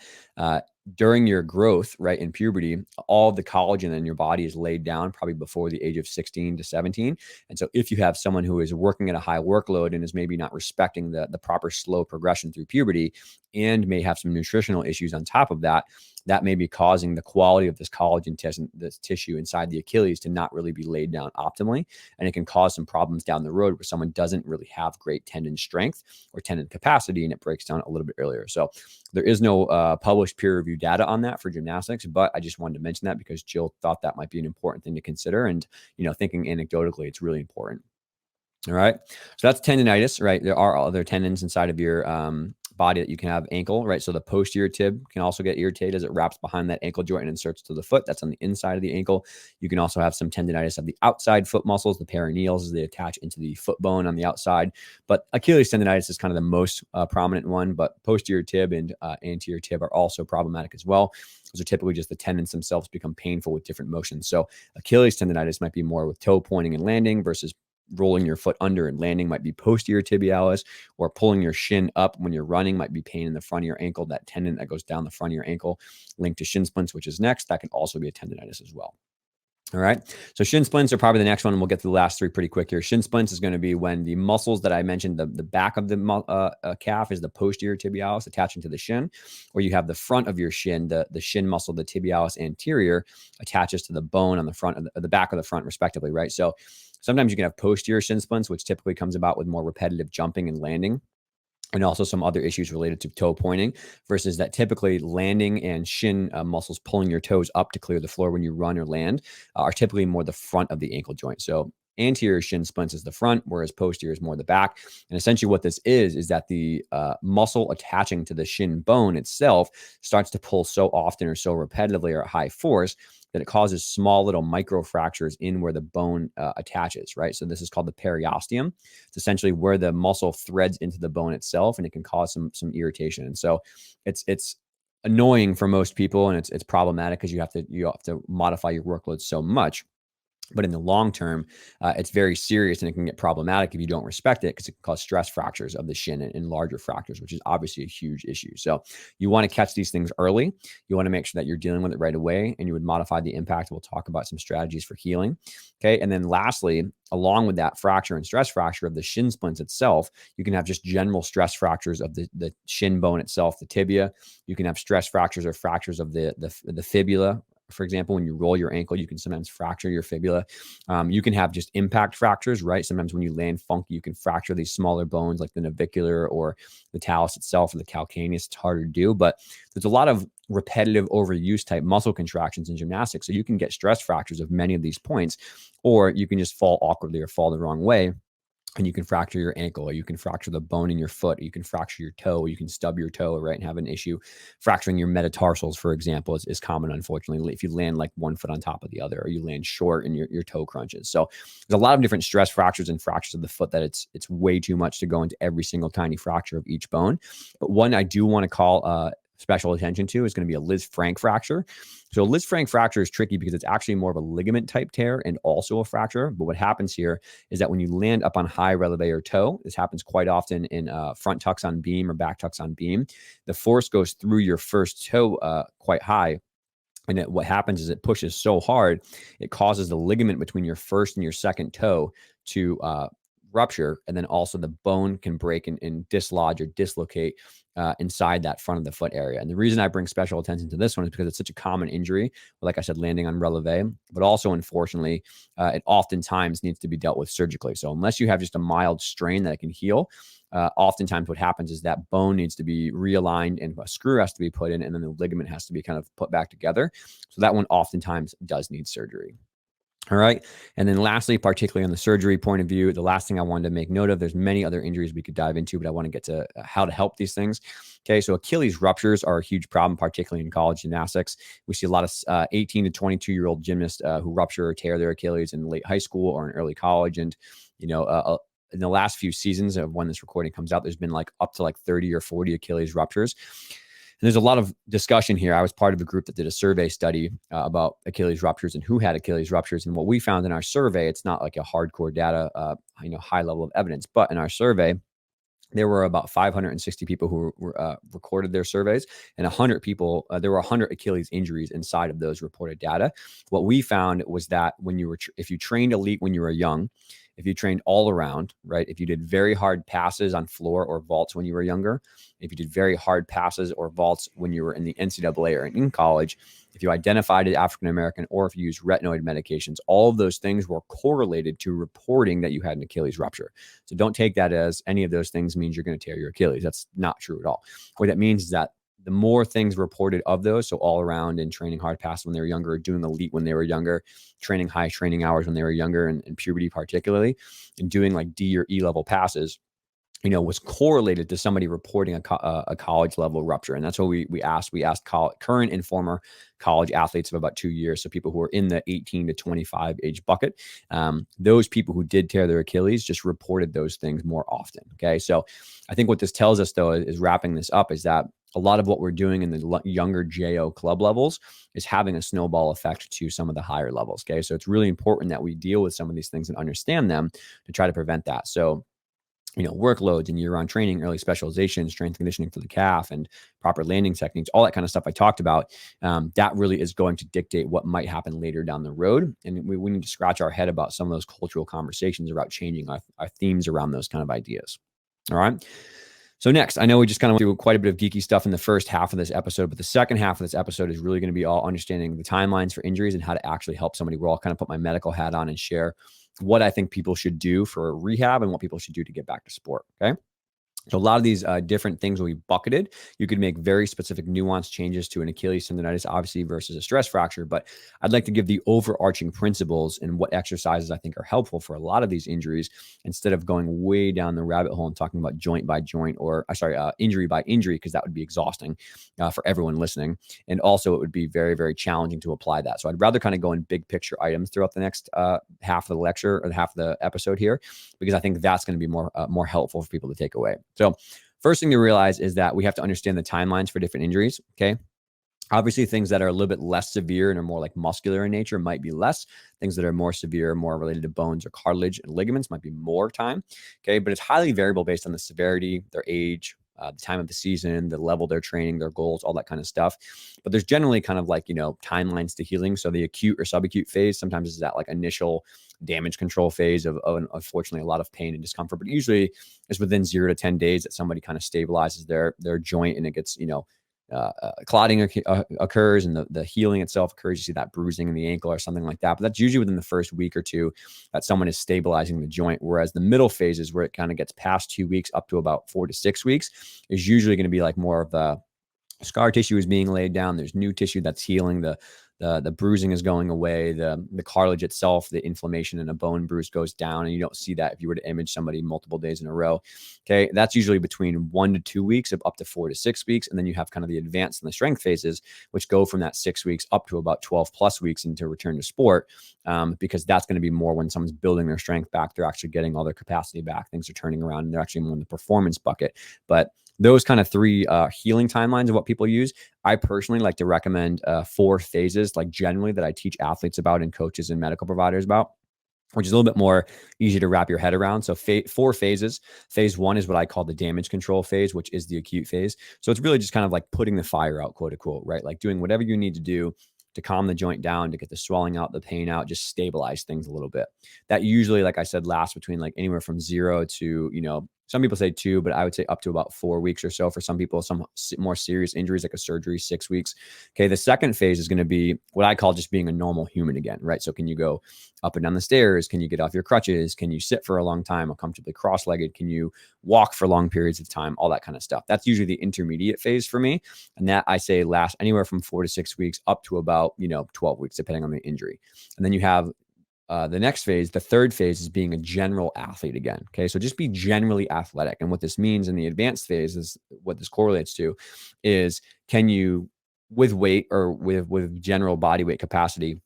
Speaker 1: during your growth, right, in puberty, all of the collagen in your body is laid down probably before the age of 16 to 17. And so if you have someone who is working at a high workload and is maybe not respecting the proper slow progression through puberty and may have some nutritional issues on top of that, that may be causing the quality of this collagen this tissue inside the Achilles to not really be laid down optimally. And it can cause some problems down the road where someone doesn't really have great tendon strength or tendon capacity, and it breaks down a little bit earlier. So there is no published peer-reviewed data on that for gymnastics, but I just wanted to mention that because Jill thought that might be an important thing to consider. And, thinking anecdotally, it's really important. All right. So that's tendonitis, right? There are other tendons inside of your body that you can have ankle, right? So the posterior tib can also get irritated as it wraps behind that ankle joint and inserts to the foot. That's on the inside of the ankle. You can also have some tendonitis of the outside foot muscles, the peroneals, as they attach into the foot bone on the outside. But Achilles tendonitis is kind of the most prominent one, but posterior tib and anterior tib are also problematic as well. Those are typically just the tendons themselves become painful with different motions. So Achilles tendonitis might be more with toe pointing and landing versus rolling your foot under and landing might be posterior tibialis, or pulling your shin up when you're running might be pain in the front of your ankle, that tendon that goes down the front of your ankle linked to shin splints, which is next. That can also be a tendonitis as well. All right. So shin splints are probably the next one, and we'll get to the last three pretty quick here. Shin splints is going to be when the muscles that I mentioned, the back of the calf is the posterior tibialis attaching to the shin, or you have the front of your shin, the shin muscle, the tibialis anterior attaches to the bone on the front of the back of the front, respectively, right? So sometimes you can have posterior shin splints, which typically comes about with more repetitive jumping and landing. and also some other issues related to toe pointing, versus that typically landing and shin muscles pulling your toes up to clear the floor when you run or land are typically more the front of the ankle joint. So anterior shin splints is the front, whereas posterior is more the back. And essentially what this is that the muscle attaching to the shin bone itself starts to pull so often or so repetitively or at high force that it causes small little micro fractures in where the bone attaches, right? So this is called the periosteum. It's essentially where the muscle threads into the bone itself, and it can cause some irritation. And so it's annoying for most people, and it's problematic because you have to modify your workload so much. But in the long term, it's very serious, and it can get problematic if you don't respect it, because it can cause stress fractures of the shin and larger fractures, which is obviously a huge issue. So you want to catch these things early. You want to make sure that you're dealing with it right away, and you would modify the impact. We'll talk about some strategies for healing. Okay. And then lastly, along with that fracture and stress fracture of the shin splints itself, you can have just general stress fractures of the shin bone itself, the tibia. You can have stress fractures or fractures of the fibula. For example, when you roll your ankle, you can sometimes fracture your fibula. You can have just impact fractures, right? Sometimes when you land funky, you can fracture these smaller bones like the navicular or the talus itself or the calcaneus. It's harder to do, but there's a lot of repetitive overuse type muscle contractions in gymnastics. So you can get stress fractures of many of these points, or you can just fall awkwardly or fall the wrong way, and you can fracture your ankle, or you can fracture the bone in your foot, or you can fracture your toe, or you can stub your toe, right, and have an issue. Fracturing your metatarsals, for example, is common, unfortunately, if you land like one foot on top of the other, or you land short and your toe crunches. So there's a lot of different stress fractures and fractures of the foot that it's way too much to go into every single tiny fracture of each bone. But one I do want to call special attention to is going to be a Lisfranc fracture. So a Lisfranc fracture is tricky because it's actually more of a ligament type tear and also a fracture. But what happens here is that when you land up on high releve or toe, this happens quite often in front tucks on beam or back tucks on beam, the force goes through your first toe quite high. And what happens is it pushes so hard, it causes the ligament between your first and your second toe to rupture. And then also the bone can break and dislodge or dislocate inside that front of the foot area. And the reason I bring special attention to this one is because it's such a common injury, like I said, landing on releve, but also unfortunately, it oftentimes needs to be dealt with surgically. So unless you have just a mild strain that it can heal, oftentimes what happens is that bone needs to be realigned and a screw has to be put in, and then the ligament has to be kind of put back together. So that one oftentimes does need surgery. All right. And then lastly, particularly on the surgery point of view, the last thing I wanted to make note of, there's many other injuries we could dive into, but I want to get to how to help these things. Okay. So Achilles ruptures are a huge problem, particularly in college gymnastics. We see a lot of 18 to 22-year-old gymnasts who rupture or tear their Achilles in late high school or in early college. And, in the last few seasons of when this recording comes out, there's been like up to like 30 or 40 Achilles ruptures. And there's a lot of discussion here. I was part of a group that did a survey study about Achilles ruptures and who had Achilles ruptures. And what we found in our survey, it's not like a hardcore data, high level of evidence, but in our survey, there were about 560 people who recorded their surveys, and 100 people, there were 100 Achilles injuries inside of those reported data. What we found was that if you trained elite when you were young, if you trained all around, right? If you did very hard passes on floor or vaults when you were younger, if you did very hard passes or vaults when you were in the NCAA or in college, if you identified as African-American, or if you used retinoid medications, all of those things were correlated to reporting that you had an Achilles rupture. So don't take that as any of those things means you're going to tear your Achilles. That's not true at all. What that means is that the more things reported of those, so all around and training hard pass when they were younger, doing elite when they were younger, training high training hours when they were younger, and puberty particularly, and doing like D or E level passes, was correlated to somebody reporting a college level rupture. And that's what we asked. We asked current and former college athletes of about 2 years. So people who are in the 18 to 25 age bucket, those people who did tear their Achilles just reported those things more often. Okay. So I think what this tells us though, is wrapping this up, is that a lot of what we're doing in the younger JO club levels is having a snowball effect to some of the higher levels. Okay. So it's really important that we deal with some of these things and understand them to try to prevent that. So workloads and year-round training, early specialization, strength conditioning for the calf, and proper landing techniques, all that kind of stuff I talked about, that really is going to dictate what might happen later down the road. And we need to scratch our head about some of those cultural conversations about changing our themes around those kind of ideas. All right. So next, I know we just kind of went through quite a bit of geeky stuff in the first half of this episode, but the second half of this episode is really going to be all understanding the timelines for injuries and how to actually help somebody. We'll all kind of put my medical hat on and share what I think people should do for rehab and what people should do to get back to sport. Okay. So a lot of these different things will be bucketed. You could make very specific nuanced changes to an Achilles tendonitis, obviously, versus a stress fracture. But I'd like to give the overarching principles and what exercises I think are helpful for a lot of these injuries, instead of going way down the rabbit hole and talking about joint by joint, or injury by injury, because that would be exhausting for everyone listening. And also it would be very, very challenging to apply that. So I'd rather kind of go in big picture items throughout the next half of the lecture, or half of the episode here, because I think that's going to be more helpful for people to take away. So first thing to realize is that we have to understand the timelines for different injuries. Okay. Obviously, things that are a little bit less severe and are more like muscular in nature might be less. Things that are more severe, more related to bones or cartilage and ligaments, might be more time. Okay. But it's highly variable based on the severity, their age, the time of the season, the level they're training, their goals, all that kind of stuff. But there's generally kind of like, timelines to healing. So the acute or subacute phase sometimes is that like initial damage control phase of unfortunately a lot of pain and discomfort. But usually it's within 0 to 10 days that somebody kind of stabilizes their joint, and it gets, clotting occurs, and the healing itself occurs. You see that bruising in the ankle or something like that. But that's usually within the first week or two that someone is stabilizing the joint. Whereas the middle phases, where it kind of gets past 2 weeks up to about 4 to 6 weeks, is usually going to be like more of the scar tissue is being laid down. There's new tissue that's healing. The bruising is going away. The cartilage itself, the inflammation in a bone bruise goes down. And you don't see that if you were to image somebody multiple days in a row. Okay. That's usually between 1 to 2 weeks of up to 4 to 6 weeks. And then you have kind of the advanced and the strength phases, which go from that 6 weeks up to about 12 plus weeks into return to sport. Because that's going to be more when someone's building their strength back. They're actually getting all their capacity back. Things are turning around, and they're actually more in the performance bucket. But those kind of three healing timelines of what people use. I personally like to recommend 4 phases, like generally that I teach athletes about and coaches and medical providers about, which is a little bit more easy to wrap your head around. So 4 phases. Phase 1 is what I call the damage control phase, which is the acute phase. So it's really just kind of like putting the fire out, quote unquote, right? Like doing whatever you need to do to calm the joint down, to get the swelling out, the pain out, just stabilize things a little bit. That usually, like I said, lasts between like anywhere from 0 to, some people say 2, but I would say up to about 4 weeks or so. For some people, some more serious injuries like a surgery, 6 weeks. Okay. The second phase is going to be what I call just being a normal human again, right? So can you go up and down the stairs? Can you get off your crutches? Can you sit for a long time or comfortably cross-legged? Can you walk for long periods of time? All that kind of stuff. That's usually the intermediate phase for me. And that I say lasts anywhere from 4 to 6 weeks up to about, 12 weeks, depending on the injury. And then you have the next phase, the third phase, is being a general athlete again. Okay. So just be generally athletic. And what this means in the advanced phase is what this correlates to is, can you, with weight or with general body weight capacity,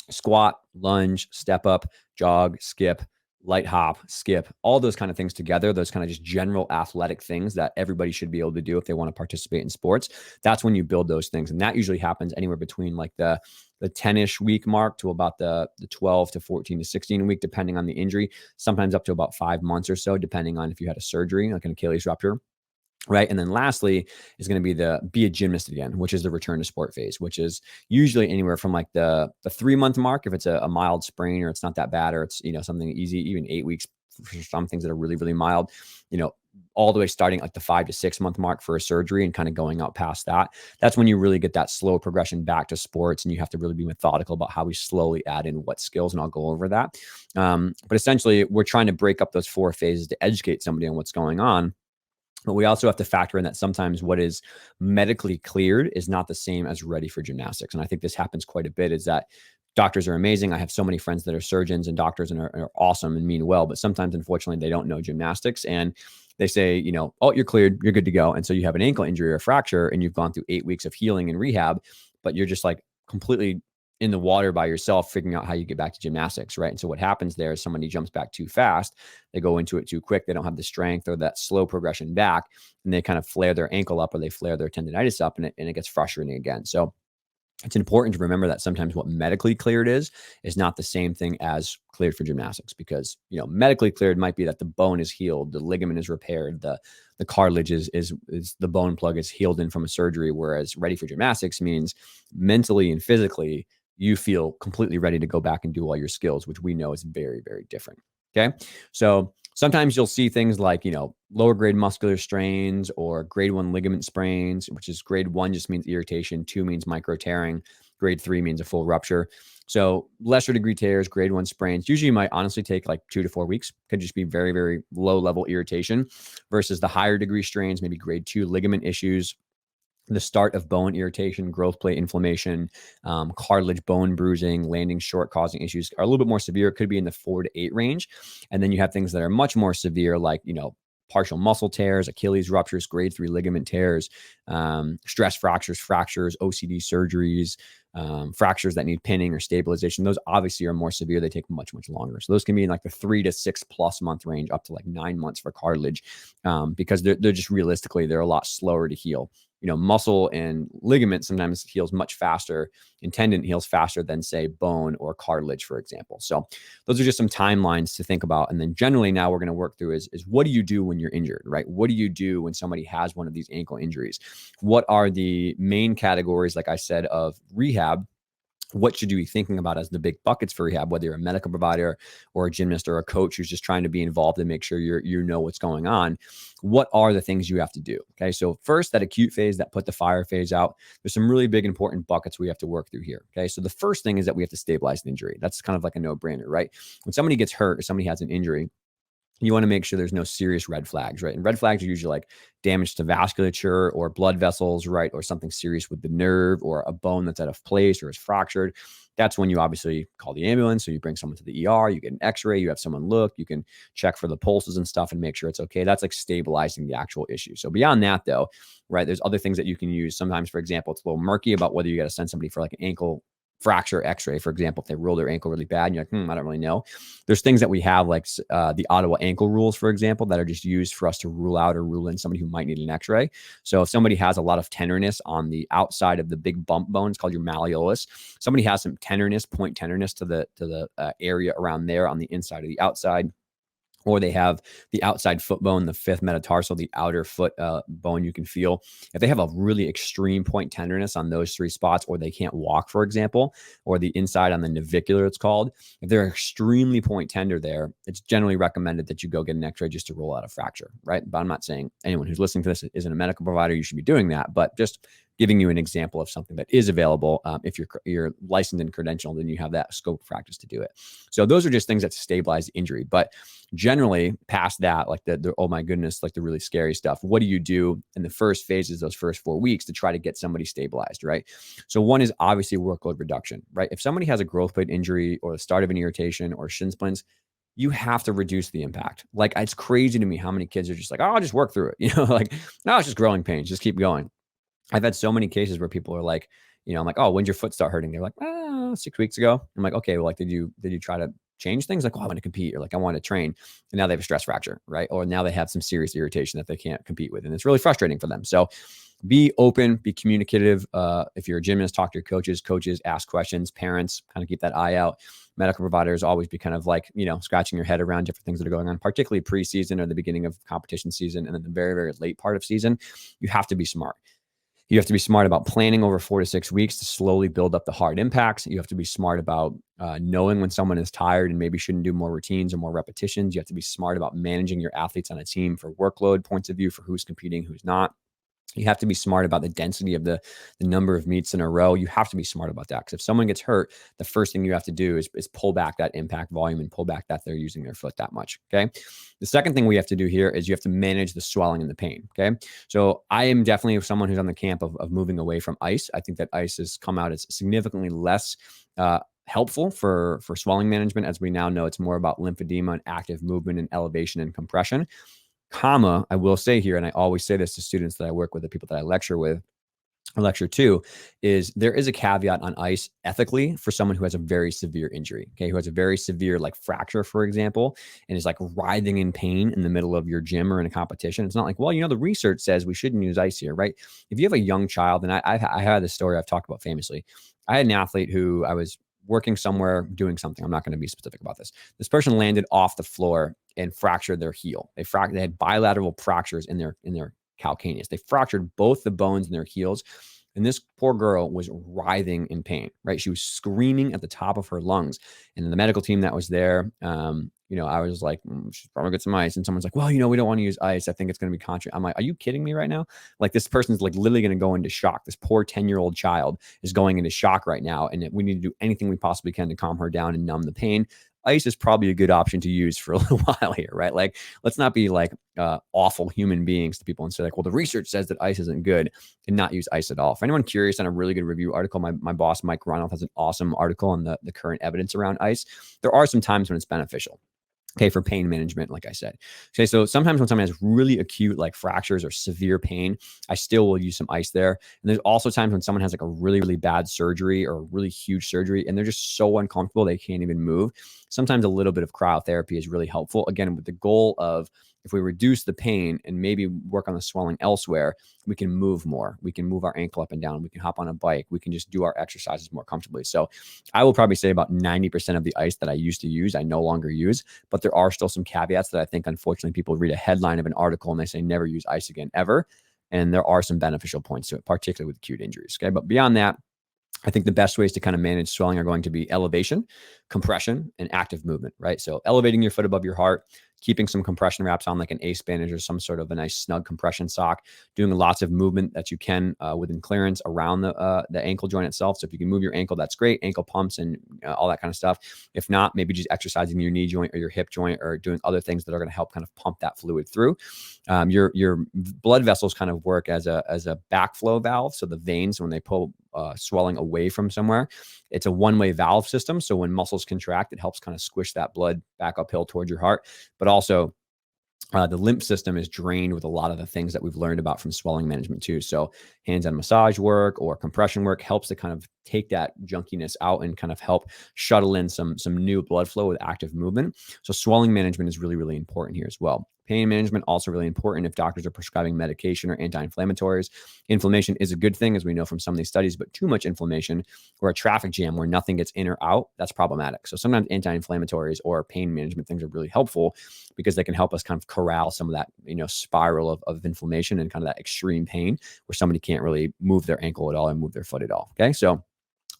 Speaker 1: squat, lunge, step up, jog, skip, light hop, skip, all those kind of things together, those kind of just general athletic things that everybody should be able to do if they want to participate in sports. That's when you build those things. And that usually happens anywhere between like the 10-ish week mark to about the 12 to 14 to 16 week, depending on the injury, sometimes up to about 5 months or so, depending on if you had a surgery, like an Achilles rupture. Right. And then lastly is going to be a gymnast again, which is the return to sport phase, which is usually anywhere from like the 3-month mark, if it's a mild sprain or it's not that bad, or it's, something easy, even 8 weeks for some things that are really, really mild, all the way starting like the 5 to 6 month mark for a surgery and kind of going out past that. That's when you really get that slow progression back to sports. And you have to really be methodical about how we slowly add in what skills. And I'll go over that. But essentially we're trying to break up those 4 phases to educate somebody on what's going on. But we also have to factor in that sometimes what is medically cleared is not the same as ready for gymnastics. And I think this happens quite a bit, is that doctors are amazing. I have so many friends that are surgeons and doctors and are awesome and mean well, but sometimes, unfortunately, they don't know gymnastics. And they say, oh, you're cleared, you're good to go. And so you have an ankle injury or a fracture and you've gone through 8 weeks of healing and rehab, but you're just like completely in the water by yourself, figuring out how you get back to gymnastics, right? And so what happens there is somebody jumps back too fast. They go into it too quick. They don't have the strength or that slow progression back, and they kind of flare their ankle up or they flare their tendonitis up, and it gets frustrating again. So it's important to remember that sometimes what medically cleared is not the same thing as cleared for gymnastics, because, medically cleared might be that the bone is healed, the ligament is repaired, the cartilage is the bone plug is healed in from a surgery. Whereas ready for gymnastics means mentally and physically, you feel completely ready to go back and do all your skills, which we know is very, very different. Okay. So sometimes you'll see things like, lower grade muscular strains or grade 1 ligament sprains, which is grade 1 just means irritation, 2 means micro tearing, grade 3 means a full rupture. So lesser degree tears, grade 1 sprains, usually might honestly take like 2 to 4 weeks. Could just be very, very low level irritation versus the higher degree strains, maybe grade 2 ligament issues, the start of bone irritation, growth plate inflammation, cartilage bone bruising, landing short causing issues are a little bit more severe. It could be in the 4 to 8 range. And then you have things that are much more severe, like, partial muscle tears, Achilles ruptures, grade 3 ligament tears, stress fractures, OCD surgeries, fractures that need pinning or stabilization. Those obviously are more severe. They take much, much longer. So those can be in like the 3 to 6+ month range, up to like 9 months for cartilage, because they're just realistically, they're a lot slower to heal. Muscle and ligament sometimes heals much faster, and tendon heals faster than, say, bone or cartilage, for example. So those are just some timelines to think about. And then generally now we're going to work through is what do you do when you're injured, right? What do you do when somebody has one of these ankle injuries? What are the main categories, like I said, of rehab? What should you be thinking about as the big buckets for rehab, whether you're a medical provider or a gymnast or a coach who's just trying to be involved and make sure you know what's going on? What are the things you have to do? Okay. So first, that acute phase, that put the fire phase out, there's some really big, important buckets we have to work through here. Okay. So the first thing is that we have to stabilize the injury. That's kind of like a no-brainer, right? When somebody gets hurt or somebody has an injury, you want to make sure there's no serious red flags, right? And red flags are usually like damage to vasculature or blood vessels, right? Or something serious with the nerve or a bone that's out of place or is fractured. That's when you obviously call the ambulance. So you bring someone to the ER, you get an x-ray, you have someone look, you can check for the pulses and stuff and make sure it's okay. That's like stabilizing the actual issue. So beyond that though, right, there's other things that you can use. Sometimes, for example, it's a little murky about whether you got to send somebody for like an ankle fracture x-ray, for example, if they roll their ankle really bad and you're like, I don't really know. There's things that we have like the Ottawa ankle rules, for example, that are just used for us to rule out or rule in somebody who might need an x-ray. So if somebody has a lot of tenderness on the outside of the big bump bone, it's called your malleolus. Somebody has some tenderness, point tenderness to the area around there on the inside or the outside, or they have the outside foot bone, the fifth metatarsal, the outer foot bone you can feel. If they have a really extreme point tenderness on those 3 spots, or they can't walk, for example, or the inside on the navicular, it's called, if they're extremely point tender there, it's generally recommended that you go get an x-ray just to rule out a fracture, right? But I'm not saying anyone who's listening to this isn't a medical provider, you should be doing that, but just giving you an example of something that is available. If you're licensed and credentialed, then you have that scope of practice to do it. So those are just things that stabilize the injury. But generally past that, like the oh my goodness, like the really scary stuff, what do you do in the first phases, those first 4 weeks, to try to get somebody stabilized, right? So one is obviously workload reduction, right? If somebody has a growth plate injury or the start of an irritation or shin splints, you have to reduce the impact. Like, it's crazy to me how many kids are just like, oh, I'll just work through it. Like, no, it's just growing pains, just keep going. I've had so many cases where people are like, I'm like, oh, when'd your foot start hurting? They're like, 6 weeks ago. I'm like, okay, well, like, did you try to change things? Like, oh, I want to compete, or like, I want to train. And now they have a stress fracture, right? Or now they have some serious irritation that they can't compete with. And it's really frustrating for them. So be open, be communicative. If you're a gymnast, talk to your coaches, ask questions, parents, kind of keep that eye out. Medical providers always be kind of like, scratching your head around different things that are going on, particularly preseason or the beginning of competition season. And then the very, very late part of season, you have to be smart. You have to be smart about planning over 4 to 6 weeks to slowly build up the hard impacts. You have to be smart about knowing when someone is tired and maybe shouldn't do more routines or more repetitions. You have to be smart about managing your athletes on a team for workload points of view, for who's competing, who's not. You have to be smart about the density of the number of meets in a row. You have to be smart about that, because if someone gets hurt, the first thing you have to do is pull back that impact volume and pull back that they're using their foot that much. Okay. The second thing we have to do here is you have to manage the swelling and the pain. Okay. So I am definitely someone who's on the camp of moving away from ice. I think that ice has come out as significantly less helpful for swelling management. As we now know, it's more about lymphedema and active movement and elevation and compression. I will say here, and I always say this to students that I work with, the people that I lecture to, is there is a caveat on ice ethically for someone who has a very severe injury, okay, who has a very severe like fracture, for example, and is like writhing in pain in the middle of your gym or in a competition. It's not like, well, the research says we shouldn't use ice here, right? If you have a young child, and I had this story I've talked about famously. I had an athlete who I was working somewhere doing something. I'm not going to be specific about this. This person landed off the floor and fractured their heel. They had bilateral fractures in their calcaneus. They fractured both the bones in their heels And this poor girl was writhing in pain, right? She was screaming at the top of her lungs. And the medical team that was there, I was like, she's probably get some ice. And someone's like, well, we don't want to use ice. I think it's going to be contra. I'm like, are you kidding me right now? Like, this person's like literally going to go into shock. This poor 10-year-old child is going into shock right now. And we need to do anything we possibly can to calm her down and numb the pain. Ice is probably a good option to use for a little while here, right? Like, let's not be like awful human beings to people and say like, well, the research says that ice isn't good, and not use ice at all. For anyone curious on a really good review article, my boss, Mike Ronald, has an awesome article on the current evidence around ice. There are some times when it's beneficial. Okay, for pain management, like I said. Okay, so sometimes when someone has really acute like fractures or severe pain, I still will use some ice there. And there's also times when someone has like a really, really bad surgery or a really huge surgery and they're just so uncomfortable they can't even move. Sometimes a little bit of cryotherapy is really helpful. Again, with the goal of, if we reduce the pain and maybe work on the swelling elsewhere, we can move more. We can move our ankle up and down. We can hop on a bike. We can just do our exercises more comfortably. So I will probably say about 90% of the ice that I used to use, I no longer use, but there are still some caveats that I think, unfortunately, people read a headline of an article and they say never use ice again, ever. And there are some beneficial points to it, particularly with acute injuries. Okay. But beyond that, I think the best ways to kind of manage swelling are going to be elevation, compression, and active movement, right? So elevating your foot above your heart, keeping some compression wraps on like an ace bandage or some sort of a nice snug compression sock, doing lots of movement that you can within clearance around the ankle joint itself. So if you can move your ankle, that's great. Ankle pumps and all that kind of stuff. If not, maybe just exercising your knee joint or your hip joint or doing other things that are going to help kind of pump that fluid through. Your blood vessels kind of work as a backflow valve. So the veins, when they pull swelling away from somewhere, it's a one-way valve system. So when muscles contract, it helps kind of squish that blood back uphill towards your heart. But also, the lymph system is drained with a lot of the things that we've learned about from swelling management too. So hands-on massage work or compression work helps to kind of take that junkiness out and kind of help shuttle in some new blood flow with active movement. So swelling management is really, really important here as well. Pain management also really important if doctors are prescribing medication or anti-inflammatories. Inflammation is a good thing, as we know from some of these studies, but too much inflammation or a traffic jam where nothing gets in or out, that's problematic. So sometimes anti-inflammatories or pain management things are really helpful because they can help us kind of corral some of that, spiral of inflammation and kind of that extreme pain where somebody can't really move their ankle at all and move their foot at all. Okay. So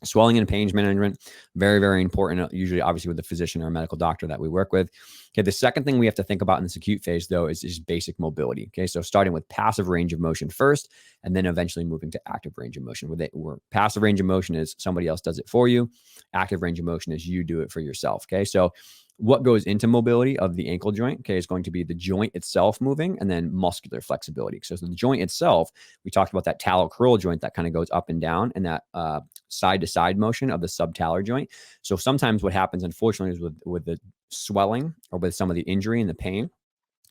Speaker 1: swelling and pain management, very, very important, usually obviously with the physician or medical doctor that we work with. Okay, the second thing we have to think about in this acute phase, though, is just basic mobility. Okay, so starting with passive range of motion first, and then eventually moving to active range of motion. Where passive range of motion is somebody else does it for you. Active range of motion is you do it for yourself. Okay, so what goes into mobility of the ankle joint, okay, is going to be the joint itself moving and then muscular flexibility. So the joint itself, we talked about that talocrural joint that kind of goes up and down, and that side-to-side motion of the subtalar joint. So sometimes what happens, unfortunately, is with the swelling or with some of the injury and the pain,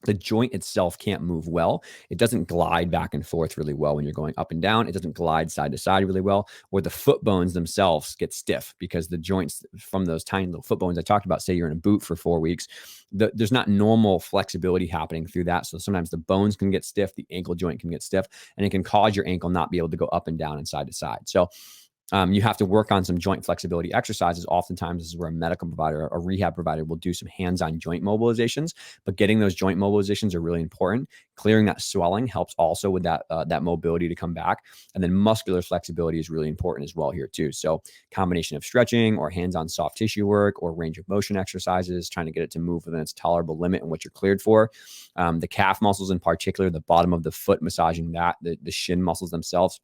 Speaker 1: the joint itself can't move well. It doesn't glide back and forth really well when you're going up and down. It doesn't glide side to side really well, or the foot bones themselves get stiff because the joints from those tiny little foot bones I talked about, say you're in a boot for 4 weeks, there's not normal flexibility happening through that. So sometimes the bones can get stiff, the ankle joint can get stiff, and it can cause your ankle not be able to go up and down and side to side. So you have to work on some joint flexibility exercises. Oftentimes, this is where a medical provider, a rehab provider, will do some hands-on joint mobilizations. But getting those joint mobilizations are really important. Clearing that swelling helps also with that mobility to come back. And then muscular flexibility is really important as well here too. So combination of stretching or hands-on soft tissue work or range of motion exercises, trying to get it to move within its tolerable limit and what you're cleared for. The calf muscles in particular, the bottom of the foot, massaging that, the shin muscles themselves.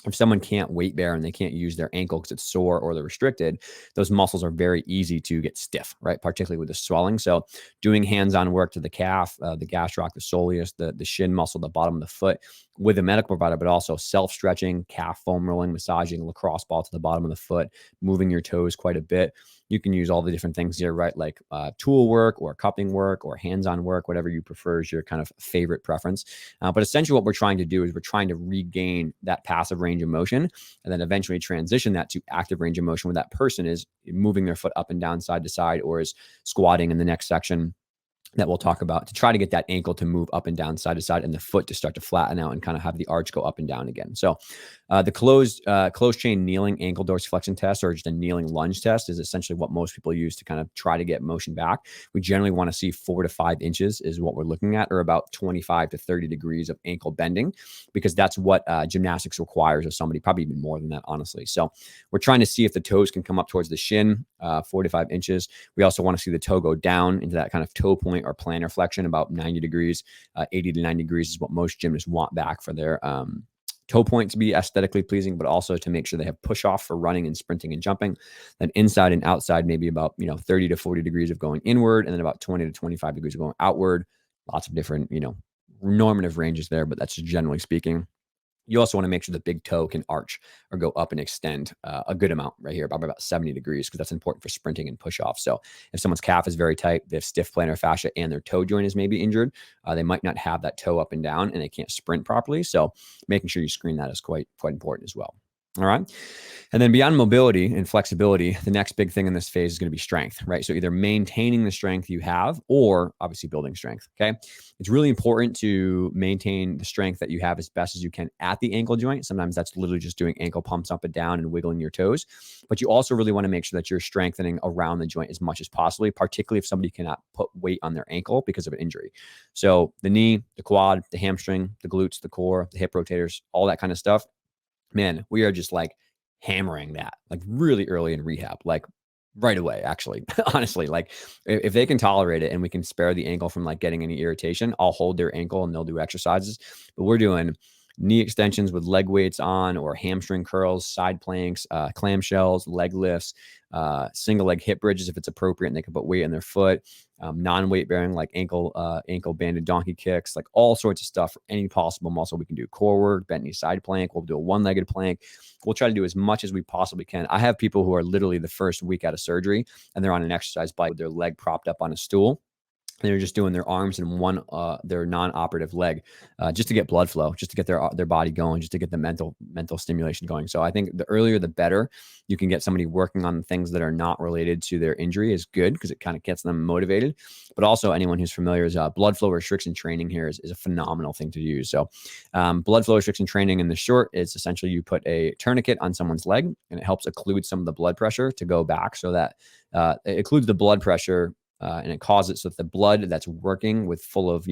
Speaker 1: If someone can't weight bear and they can't use their ankle because it's sore or they're restricted, those muscles are very easy to get stiff, right? Particularly with the swelling. So doing hands-on work to the calf, the gastroc, the soleus, the shin muscle, the bottom of the foot with a medical provider, but also self-stretching, calf foam rolling, massaging, lacrosse ball to the bottom of the foot, moving your toes quite a bit. You can use all the different things here, right? Like tool work or cupping work or hands-on work, whatever you prefer is your kind of favorite preference. But essentially what we're trying to do is we're trying to regain that passive range of motion and then eventually transition that to active range of motion where that person is moving their foot up and down side to side or is squatting in the next section that we'll talk about to try to get that ankle to move up and down side to side and the foot to start to flatten out and kind of have the arch go up and down again. So the closed chain kneeling ankle dorsiflexion test, or just a kneeling lunge test, is essentially what most people use to kind of try to get motion back. We generally want to see 4 to 5 inches is what we're looking at, or about 25 to 30 degrees of ankle bending, because that's what gymnastics requires of somebody, probably even more than that, honestly. So we're trying to see if the toes can come up towards the shin, 4 to 5 inches. We also want to see the toe go down into that kind of toe point or plantar flexion, about 90 degrees. 80 to 90 degrees is what most gymnasts want back for their toe point to be aesthetically pleasing, but also to make sure they have push off for running and sprinting and jumping. Then inside and outside, maybe about 30 to 40 degrees of going inward, and then about 20 to 25 degrees of going outward. Lots of different normative ranges there, but that's generally speaking. You also want to make sure the big toe can arch or go up and extend a good amount right here, about 70 degrees, because that's important for sprinting and push off. So if someone's calf is very tight, they have stiff plantar fascia, and their toe joint is maybe injured, they might not have that toe up and down, and they can't sprint properly. So making sure you screen that is quite important as well. All right. And then beyond mobility and flexibility, the next big thing in this phase is going to be strength, right? So either maintaining the strength you have, or obviously building strength. Okay. It's really important to maintain the strength that you have as best as you can at the ankle joint. Sometimes that's literally just doing ankle pumps up and down and wiggling your toes. But you also really want to make sure that you're strengthening around the joint as much as possibly, particularly if somebody cannot put weight on their ankle because of an injury. So the knee, the quad, the hamstring, the glutes, the core, the hip rotators, all that kind of stuff. Man, we are just like hammering that like really early in rehab, like right away, actually. Honestly, like if they can tolerate it and we can spare the ankle from like getting any irritation, I'll hold their ankle and they'll do exercises. But we're doing knee extensions with leg weights on, or hamstring curls, side planks, clamshells, leg lifts, single leg hip bridges if it's appropriate and they can put weight in their foot, non-weight bearing like ankle banded donkey kicks, like all sorts of stuff for any possible muscle. We can do core work, bent knee side plank. We'll do a one-legged plank. We'll try to do as much as we possibly can. I have people who are literally the first week out of surgery and they're on an exercise bike with their leg propped up on a stool. They're just doing their arms and their non-operative leg, just to get blood flow, just to get their body going, just to get the mental stimulation going. So I think the earlier the better you can get somebody working on things that are not related to their injury is good, because it kind of gets them motivated. But also anyone who's familiar is blood flow restriction training here is a phenomenal thing to use. So blood flow restriction training in the short is essentially you put a tourniquet on someone's leg and it helps occlude some of the blood pressure to go back, so that it occludes the blood pressure. And it causes it so that the blood that's working with full of,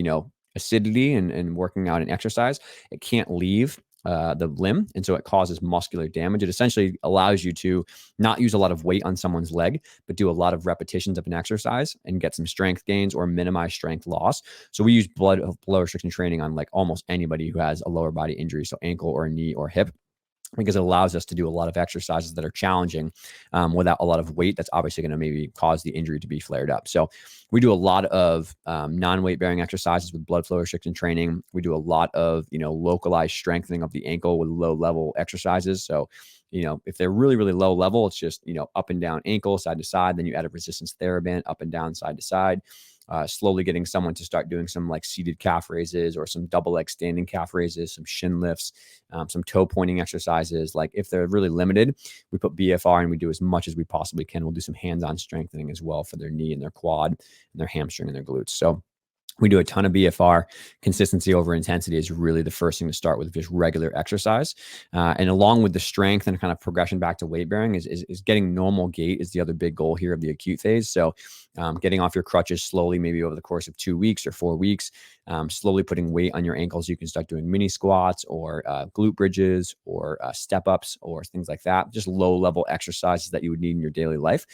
Speaker 1: acidity and working out in exercise, it can't leave the limb. And so it causes muscular damage. It essentially allows you to not use a lot of weight on someone's leg, but do a lot of repetitions of an exercise and get some strength gains or minimize strength loss. So we use blood restriction training on like almost anybody who has a lower body injury, so ankle or knee or hip, because it allows us to do a lot of exercises that are challenging without a lot of weight. That's obviously going to maybe cause the injury to be flared up. So we do a lot of non-weight bearing exercises with blood flow restriction training. We do a lot of, localized strengthening of the ankle with low level exercises. So, if they're really, really low level, it's just, up and down ankle, side to side. Then you add a resistance TheraBand, up and down, side to side. Slowly getting someone to start doing some like seated calf raises or some double leg standing calf raises, some shin lifts, some toe pointing exercises. Like if they're really limited, we put BFR and we do as much as we possibly can. We'll do some hands-on strengthening as well for their knee and their quad and their hamstring and their glutes. So we do a ton of BFR. Consistency over intensity is really the first thing to start with, just regular exercise. And along with the strength and kind of progression back to weight bearing is getting normal gait is the other big goal here of the acute phase. So getting off your crutches slowly, maybe over the course of 2 weeks or 4 weeks, slowly putting weight on your ankles. You can start doing mini squats or glute bridges or step ups or things like that. Just low level exercises that you would need in your daily life.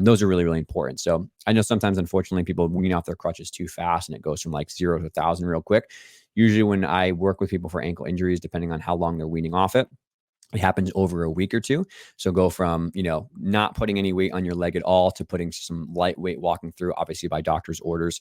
Speaker 1: Those are really, really important. So I know sometimes, unfortunately, people wean off their crutches too fast and it goes from like 0 to 1,000 real quick. Usually when I work with people for ankle injuries, depending on how long they're weaning off it, it happens over a week or two. So go from, not putting any weight on your leg at all to putting some lightweight walking through, obviously by doctor's orders,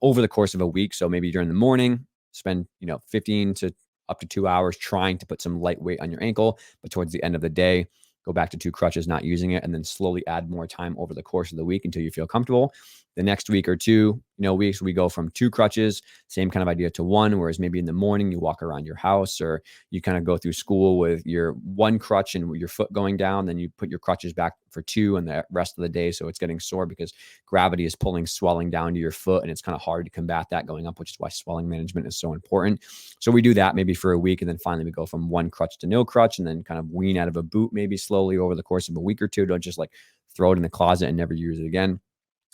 Speaker 1: over the course of a week. So maybe during the morning, spend, 15 to up to 2 hours trying to put some light weight on your ankle, but towards the end of the day, go back to 2 crutches, not using it, and then slowly add more time over the course of the week until you feel comfortable. The next week or two, weeks, we go from 2 crutches, same kind of idea, to 1, whereas maybe in the morning you walk around your house, or you kind of go through school with your 1 crutch and your foot going down, then you put your crutches back for 2 and the rest of the day. So it's getting sore because gravity is pulling swelling down to your foot, and it's kind of hard to combat that going up, which is why swelling management is so important. So we do that maybe for a week, and then finally we go from 1 crutch to no crutch, and then kind of wean out of a boot maybe slowly over the course of a week or two. Don't just like throw it in the closet and never use it again.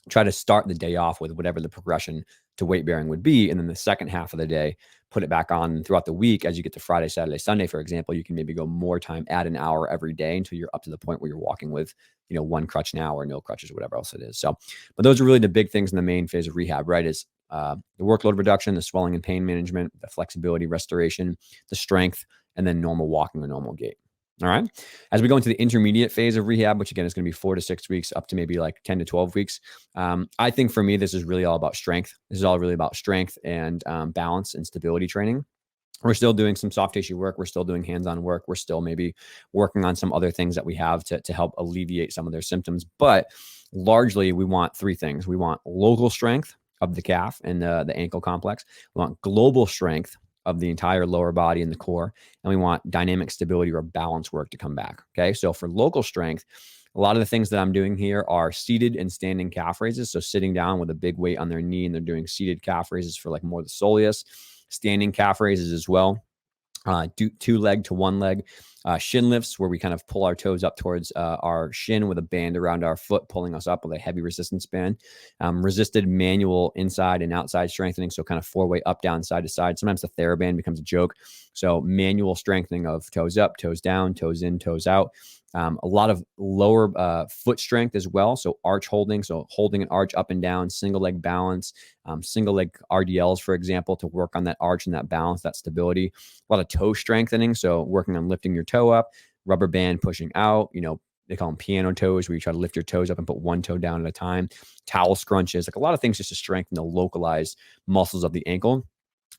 Speaker 1: Try to start the day off with whatever the progression to weight bearing would be. And then the second half of the day, put it back on. And throughout the week, as you get to Friday, Saturday, Sunday, for example, you can maybe go more time, add an hour every day until you're up to the point where you're walking with, 1 crutch now or no crutches or whatever else it is. So, but those are really the big things in the main phase of rehab, right? Is the workload reduction, the swelling and pain management, the flexibility restoration, the strength, and then normal walking or normal gait. All right. As we go into the intermediate phase of rehab, which again is going to be 4 to 6 weeks, up to maybe like 10 to 12 weeks. I think for me, this is really all about strength. This is all really about strength and balance and stability training. We're still doing some soft tissue work. We're still doing hands-on work. We're still maybe working on some other things that we have to help alleviate some of their symptoms. But largely, we want 3 things. We want local strength of the calf and the ankle complex. We want global strength of the entire lower body and the core. And we want dynamic stability or balance work to come back. Okay. So for local strength, a lot of the things that I'm doing here are seated and standing calf raises. So sitting down with a big weight on their knee, and they're doing seated calf raises for like more the soleus, standing calf raises as well. 2 leg to 1 leg, shin lifts, where we kind of pull our toes up towards our shin with a band around our foot, pulling us up with a heavy resistance band. Resisted manual inside and outside strengthening, so kind of 4-way up, down, side to side. Sometimes the TheraBand becomes a joke. So manual strengthening of toes up, toes down, toes in, toes out. A lot of lower foot strength as well. So arch holding, so holding an arch up and down, single leg balance, single leg RDLs, for example, to work on that arch and that balance, that stability. A lot of toe strengthening. So working on lifting your toe up, rubber band pushing out, they call them piano toes, where you try to lift your toes up and put 1 toe down at a time. Towel scrunches, like a lot of things just to strengthen the localized muscles of the ankle.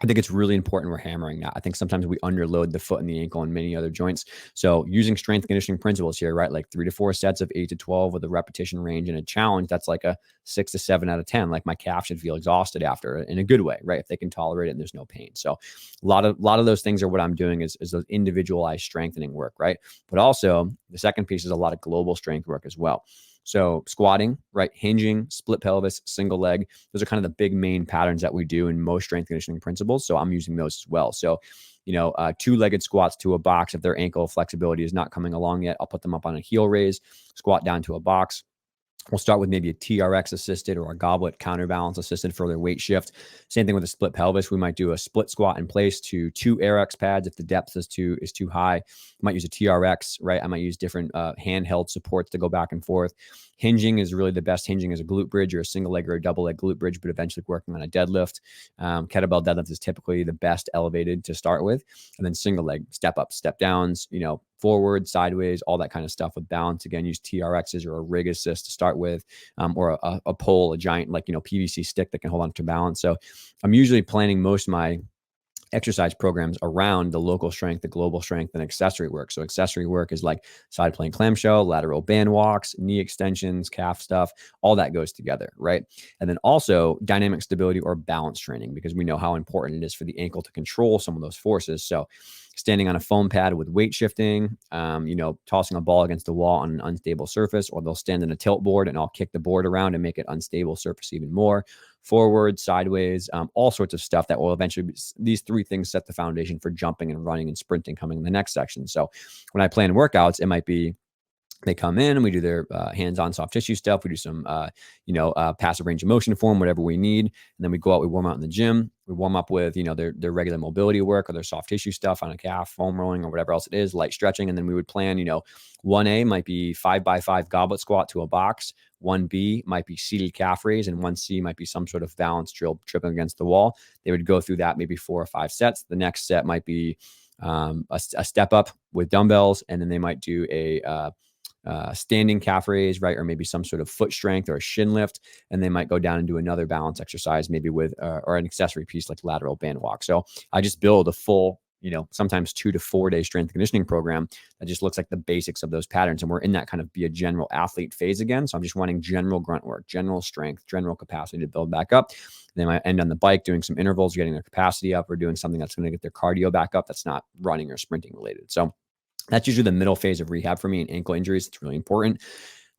Speaker 1: I think it's really important we're hammering that. I think sometimes we underload the foot and the ankle and many other joints. So using strength conditioning principles here, right? Like 3 to 4 sets of 8 to 12 with a repetition range and a challenge that's like a 6 to 7 out of 10. Like my calf should feel exhausted after, in a good way, right? If they can tolerate it and there's no pain. So a lot of those things are what I'm doing is those individualized strengthening work, right? But also the second piece is a lot of global strength work as well. So squatting, right? Hinging, split pelvis, single leg. Those are kind of the big main patterns that we do in most strength conditioning principles. So I'm using those as well. So, 2-legged squats to a box. If their ankle flexibility is not coming along yet, I'll put them up on a heel raise, squat down to a box. We'll start with maybe a TRX assisted or a goblet counterbalance assisted for their weight shift. Same thing with a split pelvis. We might do a split squat in place to 2 AirX pads if the depth is too high. I might use a TRX, right? I might use different handheld supports to go back and forth. Hinging is really the best. Hinging is a glute bridge or a single leg or a double leg glute bridge, but eventually working on a deadlift. Kettlebell deadlift is typically the best elevated to start with. And then single leg, step ups, step downs, forward, sideways, all that kind of stuff with balance. Again, use TRXs or a rig assist to start with, or a pole, a giant PVC stick that can hold on to balance. So I'm usually planning most of my exercise programs around the local strength, the global strength, and accessory work. So accessory work is like side plane clamshell, lateral band walks, knee extensions, calf stuff, all that goes together, right? And then also dynamic stability or balance training, because we know how important it is for the ankle to control some of those forces. So standing on a foam pad with weight shifting, tossing a ball against the wall on an unstable surface, or they'll stand in a tilt board and I'll kick the board around and make it unstable surface even more. Forward, sideways, all sorts of stuff that will eventually be, these 3 things set the foundation for jumping and running and sprinting coming in the next section. So when I plan workouts, it might be they come in and we do their hands-on soft tissue stuff. We do some, passive range of motion form, whatever we need. And then we go out, we warm out in the gym. We warm up with, their regular mobility work or their soft tissue stuff on a calf, foam rolling or whatever else it is, light stretching. And then we would plan, 1A might be 5x5 goblet squat to a box. 1B might be seated calf raise, and 1C might be some sort of balance drill, tripping against the wall. They would go through that maybe 4 or 5 sets. The next set might be a step up with dumbbells, and then they might do a standing calf raise, right? Or maybe some sort of foot strength or a shin lift. And they might go down and do another balance exercise, maybe with, or an accessory piece like lateral band walk. So I just build a full, sometimes 2 to 4 day strength conditioning program that just looks like the basics of those patterns. And we're in that kind of be a general athlete phase again. So I'm just wanting general grunt work, general strength, general capacity to build back up. They might end on the bike doing some intervals, getting their capacity up, or doing something that's going to get their cardio back up that's not running or sprinting related. So that's usually the middle phase of rehab for me in ankle injuries. It's really important.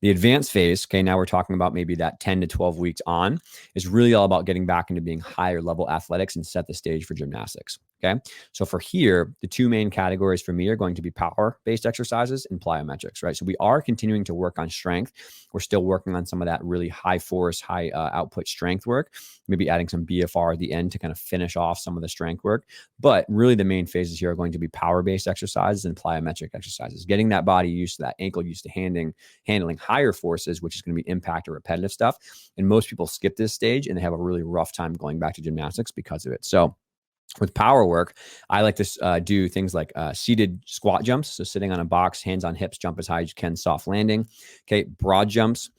Speaker 1: The advanced phase, okay, now we're talking about maybe that 10 to 12 weeks on, is really all about getting back into being higher level athletics and set the stage for gymnastics. Okay. So for here, the two main categories for me are going to be power-based exercises and plyometrics, right? So we are continuing to work on strength. We're still working on some of that really high force, high output strength work, maybe adding some BFR at the end to kind of finish off some of the strength work. But really the main phases here are going to be power-based exercises and plyometric exercises, getting that body used to that ankle, used to handling higher forces, which is going to be impact or repetitive stuff. And most people skip this stage and they have a really rough time going back to gymnastics because of it. So with power work, I like to do things like seated squat jumps. So sitting on a box, hands on hips, jump as high as you can, soft landing. Okay, broad jumps,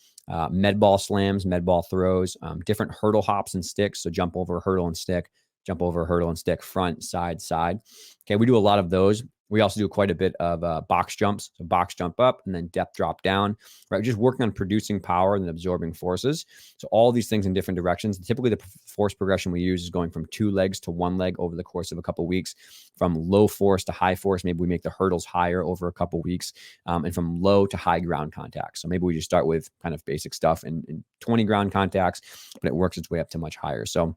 Speaker 1: med ball slams, med ball throws, different hurdle hops and sticks. So jump over a hurdle and stick, jump over a hurdle and stick, front, side, side. Okay, we do a lot of those. We also do quite a bit of box jumps. So box jump up and then depth drop down, right? Just working on producing power and absorbing forces. So all these things in different directions. Typically the force progression we use is going from 2 legs to 1 leg over the course of a couple of weeks, from low force to high force. Maybe we make the hurdles higher over a couple of weeks, and from low to high ground contacts. So maybe we just start with kind of basic stuff in 20 ground contacts, but it works its way up to much higher. So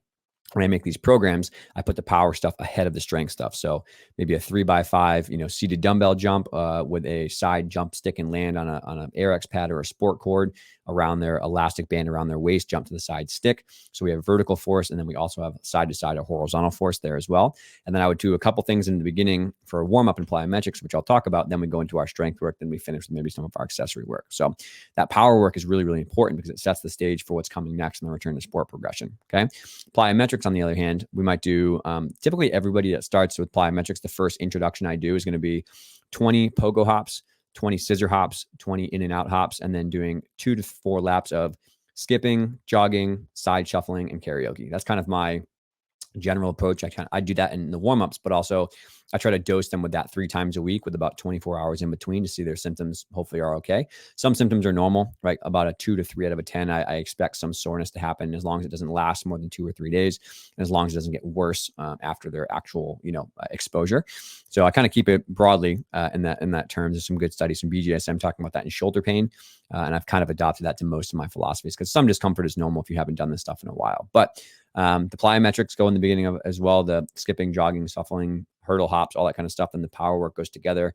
Speaker 1: when I make these programs, I put the power stuff ahead of the strength stuff. So maybe a 3x5, seated dumbbell jump with a side jump stick and land on an AirX pad or a sport cord around their elastic band around their waist, jump to the side stick. So we have vertical force, and then we also have side to side or horizontal force there as well. And then I would do a couple things in the beginning for a warm up in plyometrics, which I'll talk about. Then we go into our strength work. Then we finish with maybe some of our accessory work. So that power work is really, really important because it sets the stage for what's coming next in the return to sport progression. Okay. Plyometrics, on the other hand, we might do typically everybody that starts with plyometrics, the first introduction I do is going to be 20 pogo hops, 20 scissor hops, 20 in and out hops, and then doing 2 to 4 laps of skipping, jogging, side shuffling, and karaoke. That's kind of my general approach. I do that in the warm-ups, but also I try to dose them with that 3 times a week with about 24 hours in between to see their symptoms hopefully are okay. Some symptoms are normal, right? About a 2 to 3 out of a 10. I expect some soreness to happen as long as it doesn't last more than 2 or 3 days, and as long as it doesn't get worse after their actual, exposure. So I kind of keep it broadly in that terms. There's some good studies from BJSM talking about that in shoulder pain. And I've kind of adopted that to most of my philosophies because some discomfort is normal if you haven't done this stuff in a while. But the plyometrics go in the beginning of as well, the skipping, jogging, shuffling, hurdle hops, all that kind of stuff. And the power work goes together.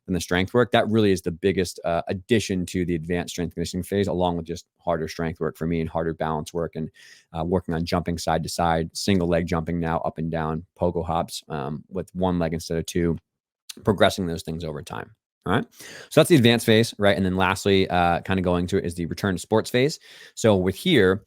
Speaker 1: And the strength work, that really is the biggest addition to the advanced strength conditioning phase, along with just harder strength work for me and harder balance work and working on jumping side to side, single leg jumping now up and down, pogo hops with 1 leg instead of 2, progressing those things over time. All right. So that's the advanced phase, right? And then lastly, kind of going to it is the return to sports phase. So with here,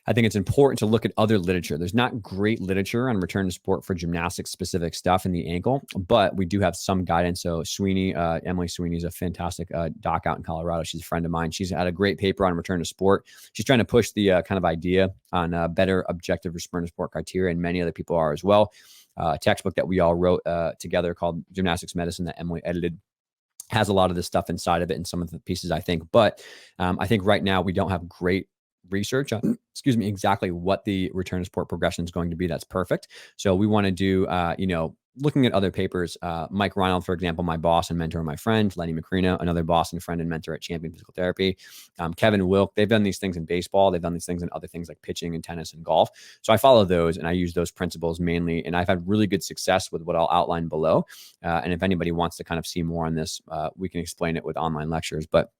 Speaker 1: I think it's important to look at other literature. There's not great literature on return to sport for gymnastics specific stuff in the ankle, but we do have some guidance. So Sweeney, Emily Sweeney is a fantastic doc out in Colorado. She's a friend of mine. She's had a great paper on return to sport. She's trying to push the kind of idea on better objective return to sport criteria, and many other people are as well. A textbook that we all wrote together called Gymnastics Medicine that Emily edited has a lot of this stuff inside of it and some of the pieces, I think. But I think right now we don't have great research on, exactly what the return to sport progression is going to be. That's perfect. So we want to do, looking at other papers, Mike Ronald, for example, my boss and mentor, my friend, Lenny Macrina, another boss and friend and mentor at Champion Physical Therapy, Kevin Wilk, they've done these things in baseball. They've done these things in other things like pitching and tennis and golf. So I follow those and I use those principles mainly. And I've had really good success with what I'll outline below. And if anybody wants to kind of see more on this, we can explain it with online lectures. But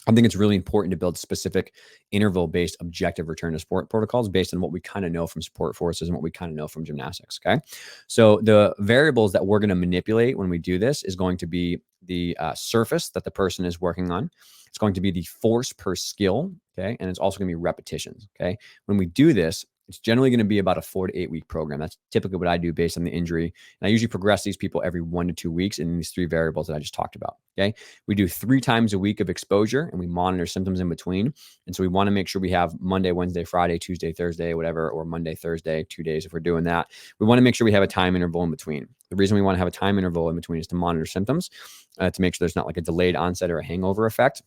Speaker 1: I think it's really important to build specific interval-based objective return to sport protocols based on what we kind of know from support forces and what we kind of know from gymnastics, okay? So the variables that we're going to manipulate when we do this is going to be the surface that the person is working on. It's going to be the force per skill, okay? And it's also going to be repetitions, okay? When we do this, it's generally going to be about a 4 to 8 week program. That's typically what I do based on the injury. And I usually progress these people every 1 to 2 weeks in these 3 variables that I just talked about. Okay. We do 3 times a week of exposure and we monitor symptoms in between. And so we want to make sure we have Monday, Wednesday, Friday, Tuesday, Thursday, whatever, or Monday, Thursday, 2 days if we're doing that. We want to make sure we have a time interval in between. The reason we want to have a time interval in between is to monitor symptoms, to make sure there's not like a delayed onset or a hangover effect.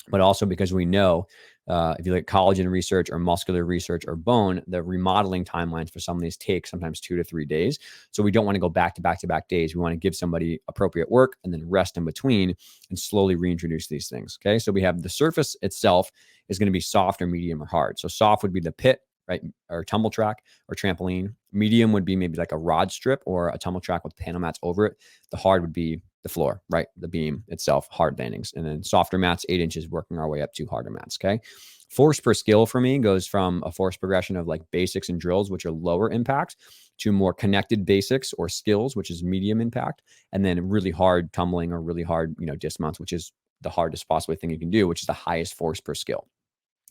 Speaker 1: but also because we know if you look at collagen research or muscular research or bone, the remodeling timelines for some of these take sometimes 2 to 3 days. So we don't want to go back to back to back days. We want to give somebody appropriate work and then rest in between and slowly reintroduce these things. Okay. So we have the surface itself is going to be soft or medium or hard. So soft would be the pit, right? Or tumble track or trampoline. Medium would be maybe like a rod strip or a tumble track with panel mats over it. The hard would be the floor, right? The beam itself, hard landings. And then softer mats, 8 inches, working our way up to harder mats, okay? Force per skill for me goes from a force progression of like basics and drills, which are lower impact, to more connected basics or skills, which is medium impact, and then really hard tumbling or really hard, dismounts, which is the hardest possible thing you can do, which is the highest force per skill.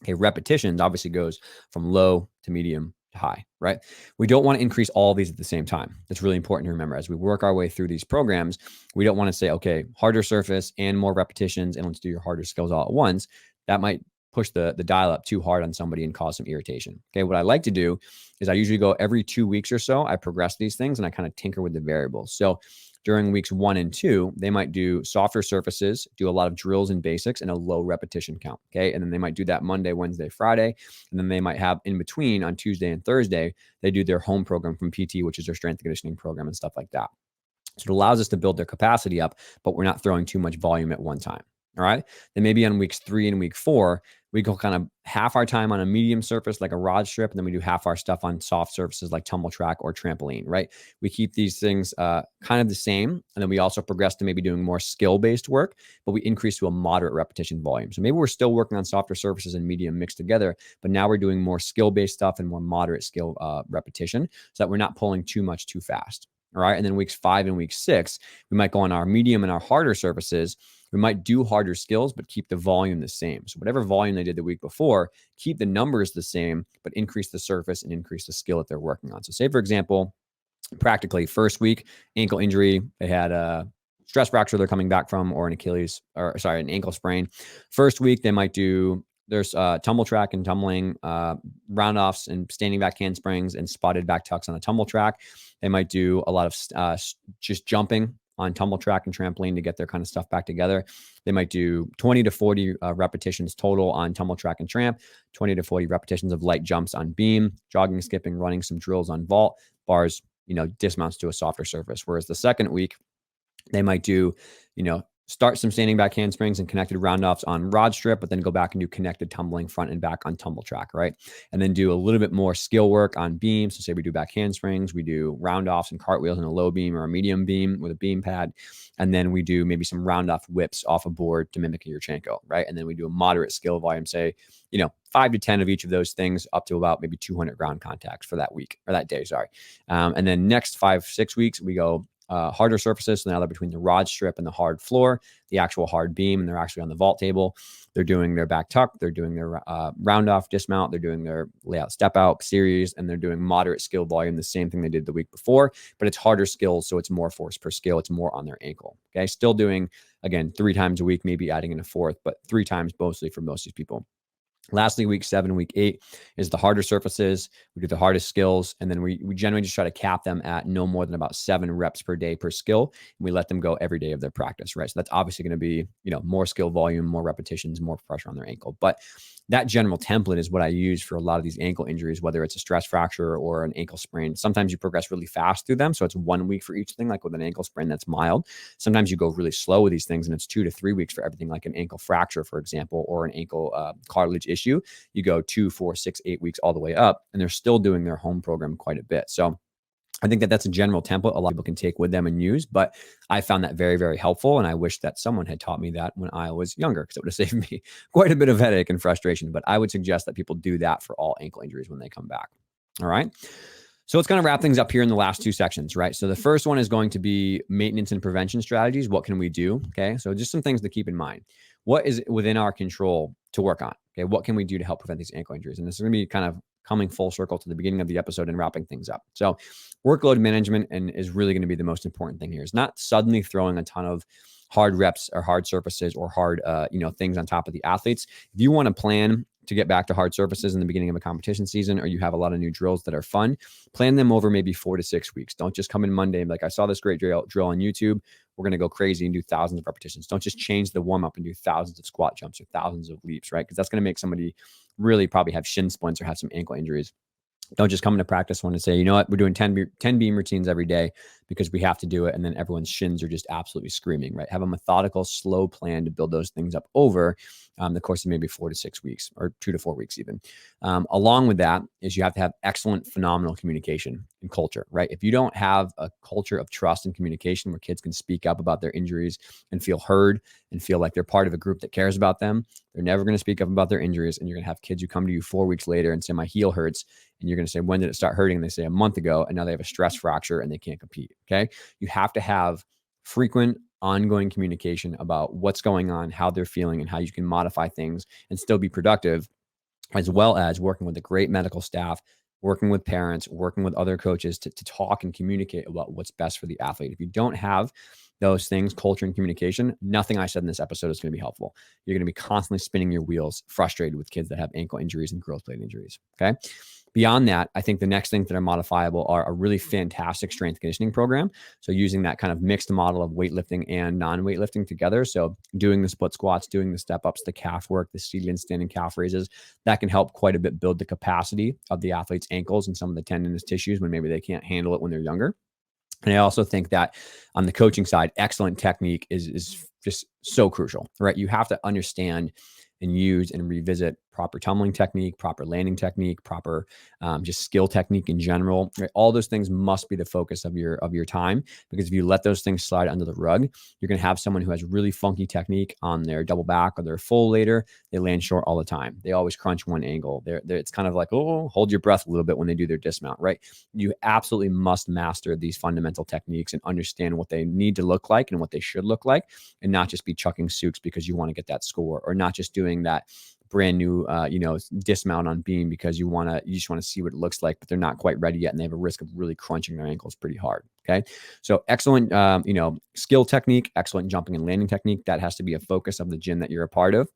Speaker 1: Okay, repetitions obviously goes from low to medium to high, right? We don't want to increase all of these at the same time. That's really important to remember. As we work our way through these programs, we don't want to say, okay, harder surface and more repetitions, and let's do your harder skills all at once. That might push the dial up too hard on somebody and cause some irritation. Okay, what I like to do is I usually go every 2 weeks or so. I progress these things and I kind of tinker with the variables. So during weeks 1 and 2, they might do softer surfaces, do a lot of drills and basics and a low repetition count. Okay. And then they might do that Monday, Wednesday, Friday. And then they might have in between on Tuesday and Thursday, they do their home program from PT, which is their strength and conditioning program and stuff like that. So it allows us to build their capacity up, but we're not throwing too much volume at one time. All right. Then maybe on weeks 3 and week 4, we go kind of half our time on a medium surface like a rod strip, and then we do half our stuff on soft surfaces like tumble track or trampoline, right? We keep these things kind of the same, and then we also progress to maybe doing more skill-based work, but we increase to a moderate repetition volume. So maybe we're still working on softer surfaces and medium mixed together, but now we're doing more skill-based stuff and more moderate skill repetition so that we're not pulling too much too fast. All right. And then weeks 5 and week 6, we might go on our medium and our harder surfaces. We might do harder skills, but keep the volume the same. So whatever volume they did the week before, keep the numbers the same, but increase the surface and increase the skill that they're working on. So say, for example, practically first week, ankle injury, they had a stress fracture they're coming back from, or an Achilles, or sorry, an ankle sprain. First week, they might do there's tumble track and tumbling, round offs and standing back handsprings and spotted back tucks on a tumble track. They might do a lot of just jumping on tumble track and trampoline to get their kind of stuff back together. They might do 20 to 40 repetitions total on tumble track and tramp, 20 to 40 repetitions of light jumps on beam, jogging, skipping, running, some drills on vault, bars, dismounts to a softer surface. Whereas the second week, they might do, start some standing back handsprings and connected round offs on rod strip, but then go back and do connected tumbling front and back on tumble track, right? And then do a little bit more skill work on beams. So say we do back handsprings, we do round offs and cartwheels in a low beam or a medium beam with a beam pad. And then we do maybe some round off whips off a board to mimic a Yurchenko, right? And then we do a moderate skill volume, say, 5 to 10 of each of those things up to about maybe 200 ground contacts for that week or that day, sorry. And then next 5-6 weeks, we go harder surfaces. So now they're between the rod strip and the hard floor, the actual hard beam, and they're actually on the vault table. They're doing their back tuck. They're doing their round off dismount. They're doing their layout step out series, and they're doing moderate skill volume, the same thing they did the week before, but it's harder skills. So it's more force per skill. It's more on their ankle. Okay. Still doing, again, 3 times a week, maybe adding in a 4th, but 3 times mostly for most of these people. Lastly, week 7, week 8 is the harder surfaces. We do the hardest skills. And then we generally just try to cap them at no more than about 7 reps per day per skill. And we let them go every day of their practice, right? So that's obviously going to be, more skill volume, more repetitions, more pressure on their ankle. But that general template is what I use for a lot of these ankle injuries, whether it's a stress fracture or an ankle sprain. Sometimes you progress really fast through them. So it's 1 week for each thing, like with an ankle sprain that's mild. Sometimes you go really slow with these things and it's 2 to 3 weeks for everything, like an ankle fracture, for example, or an ankle cartilage issue. You go 2, 4, 6, 8 weeks all the way up, and they're still doing their home program quite a bit. So I think that that's a general template a lot of people can take with them and use, but I found that very, very helpful. And I wish that someone had taught me that when I was younger, because it would have saved me quite a bit of headache and frustration. But I would suggest that people do that for all ankle injuries when they come back. All right. So let's kind of wrap things up here in the last 2 sections, right? So the first one is going to be maintenance and prevention strategies. What can we do? Okay. So just some things to keep in mind. What is within our control to work on? Okay. What can we do to help prevent these ankle injuries? And this is going to be kind of coming full circle to the beginning of the episode and wrapping things up. So workload management is really going to be the most important thing here. It's not suddenly throwing a ton of hard reps or hard surfaces or hard, things on top of the athletes. If you want to plan to get back to hard surfaces in the beginning of a competition season, or you have a lot of new drills that are fun, plan them over maybe 4 to 6 weeks. Don't just come in Monday and be like, I saw this great drill on YouTube. We're going to go crazy and do thousands of repetitions. Don't just change the warm up and do thousands of squat jumps or thousands of leaps, right? Because that's going to make somebody really probably have shin splints or have some ankle injuries. Don't just come into practice one and say, you know what, we're doing 10 beam routines every day because we have to do it. And then everyone's shins are just absolutely screaming, right? Have a methodical, slow plan to build those things up over the course of maybe 4 to 6 weeks or 2 to 4 weeks even. Along with that is you have to have excellent, phenomenal communication and culture, right? If you don't have a culture of trust and communication where kids can speak up about their injuries and feel heard and feel like they're part of a group that cares about them, they're never going to speak up about their injuries. And you're going to have kids who come to you 4 weeks later and say, my heel hurts. And you're going to say, when did it start hurting? And they say a month ago, and now they have a stress fracture and they can't compete. Okay. You have to have frequent, ongoing communication about what's going on, how they're feeling, and how you can modify things and still be productive, as well as working with a great medical staff, working with parents, working with other coaches to talk and communicate about what's best for the athlete. If you don't have those things, culture and communication, nothing I said in this episode is going to be helpful. You're going to be constantly spinning your wheels, frustrated with kids that have ankle injuries and growth plate injuries. Okay. Beyond that, I think the next things that are modifiable are a really fantastic strength conditioning program. So using that kind of mixed model of weightlifting and non-weightlifting together. So doing the split squats, doing the step ups, the calf work, the seated and standing calf raises, that can help quite a bit build the capacity of the athlete's ankles and some of the tendinous tissues when maybe they can't handle it when they're younger. And I also think that on the coaching side, excellent technique is just so crucial, right? You have to understand and use and revisit proper tumbling technique, proper landing technique, proper just skill technique in general. Right? All those things must be the focus of your time, because if you let those things slide under the rug, you're going to have someone who has really funky technique on their double back or their full later. They land short all the time. They always crunch one angle. It's kind of like, oh, hold your breath a little bit when they do their dismount, right? You absolutely must master these fundamental techniques and understand what they need to look like and what they should look like, and not just be chucking sukes because you want to get that score, or not just doing that brand new, dismount on beam because you just want to see what it looks like, but they're not quite ready yet and they have a risk of really crunching their ankles pretty hard. Okay. So excellent, skill technique, excellent jumping and landing technique. That has to be a focus of the gym that you're a part of.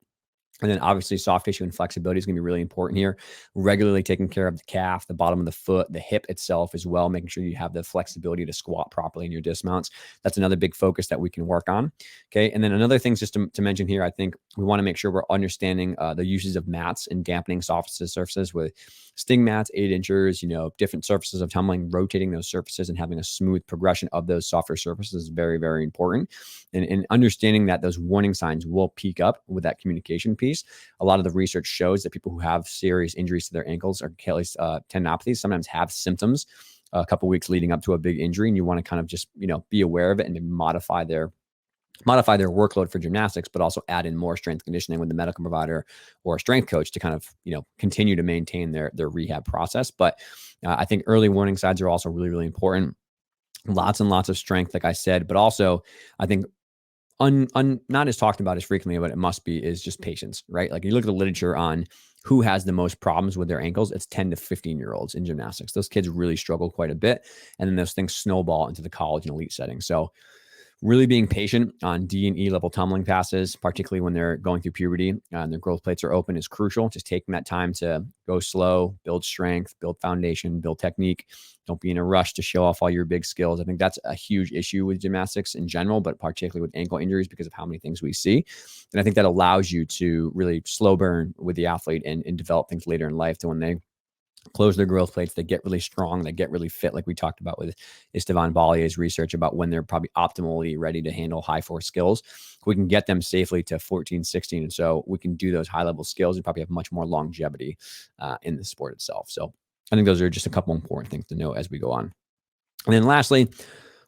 Speaker 1: And then obviously soft tissue and flexibility is going to be really important here. Regularly taking care of the calf, the bottom of the foot, the hip itself as well, making sure you have the flexibility to squat properly in your dismounts. That's another big focus that we can work on. Okay. And then another thing just to mention here, I think we want to make sure we're understanding the uses of mats and dampening soft surfaces with sting mats, 8 inches, different surfaces of tumbling, rotating those surfaces and having a smooth progression of those softer surfaces is very, very important. And understanding that those warning signs will peak up with that communication piece. A lot of the research shows that people who have serious injuries to their ankles or Achilles tendinopathies sometimes have symptoms a couple of weeks leading up to a big injury, and you want to kind of just be aware of it and modify their workload for gymnastics, but also add in more strength conditioning with the medical provider or a strength coach to kind of continue to maintain their rehab process. But I think early warning signs are also really, really important. Lots and lots of strength, like I said, but also I think not as talked about as frequently, but it must be, is just patience, right? Like you look at the literature on who has the most problems with their ankles, it's 10 to 15-year-olds in gymnastics. Those kids really struggle quite a bit. And then those things snowball into the college and elite setting. So really being patient on D and E level tumbling passes, particularly when they're going through puberty and their growth plates are open, is crucial. Just taking that time to go slow, build strength, build foundation, build technique. Don't be in a rush to show off all your big skills. I think that's a huge issue with gymnastics in general, but particularly with ankle injuries because of how many things we see. And I think that allows you to really slow burn with the athlete and develop things later in life to when they close their growth plates, they get really strong, they get really fit, like we talked about with Esteban Ballier's research about when they're probably optimally ready to handle high force skills. We can get them safely to 14, 16. And so we can do those high level skills and probably have much more longevity in the sport itself. So I think those are just a couple important things to know as we go on. And then lastly,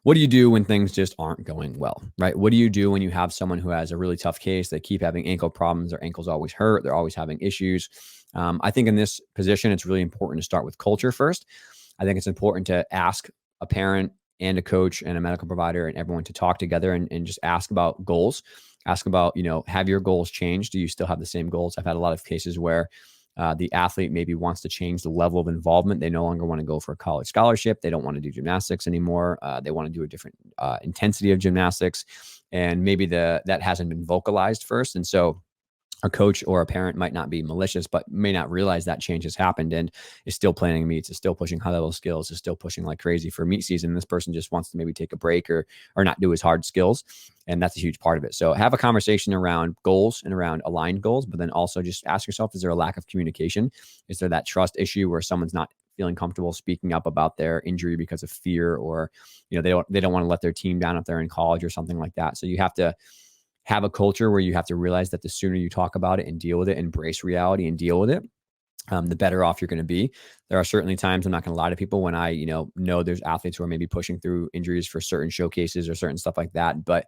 Speaker 1: what do you do when things just aren't going well, right? What do you do when you have someone who has a really tough case? They keep having ankle problems. Their ankles always hurt. They're always having issues. I think in this position, it's really important to start with culture first. I think it's important to ask a parent and a coach and a medical provider and everyone to talk together and just ask about goals. Ask about, have your goals changed? Do you still have the same goals? I've had a lot of cases where the athlete maybe wants to change the level of involvement. They no longer want to go for a college scholarship. They don't want to do gymnastics anymore. They want to do a different intensity of gymnastics. And maybe that hasn't been vocalized first. And so a coach or a parent might not be malicious, but may not realize that change has happened and is still planning meets, is still pushing high level skills, is still pushing like crazy for meet season. This person just wants to maybe take a break or not do as hard skills. And that's a huge part of it. So have a conversation around goals and around aligned goals, but then also just ask yourself, is there a lack of communication? Is there that trust issue where someone's not feeling comfortable speaking up about their injury because of fear, or, they don't want to let their team down if they're in college or something like that. So you have to have a culture where you have to realize that the sooner you talk about it and deal with it, embrace reality and deal with it, the better off you're going to be. There are certainly times, I'm not going to lie to people, when I, know there's athletes who are maybe pushing through injuries for certain showcases or certain stuff like that. But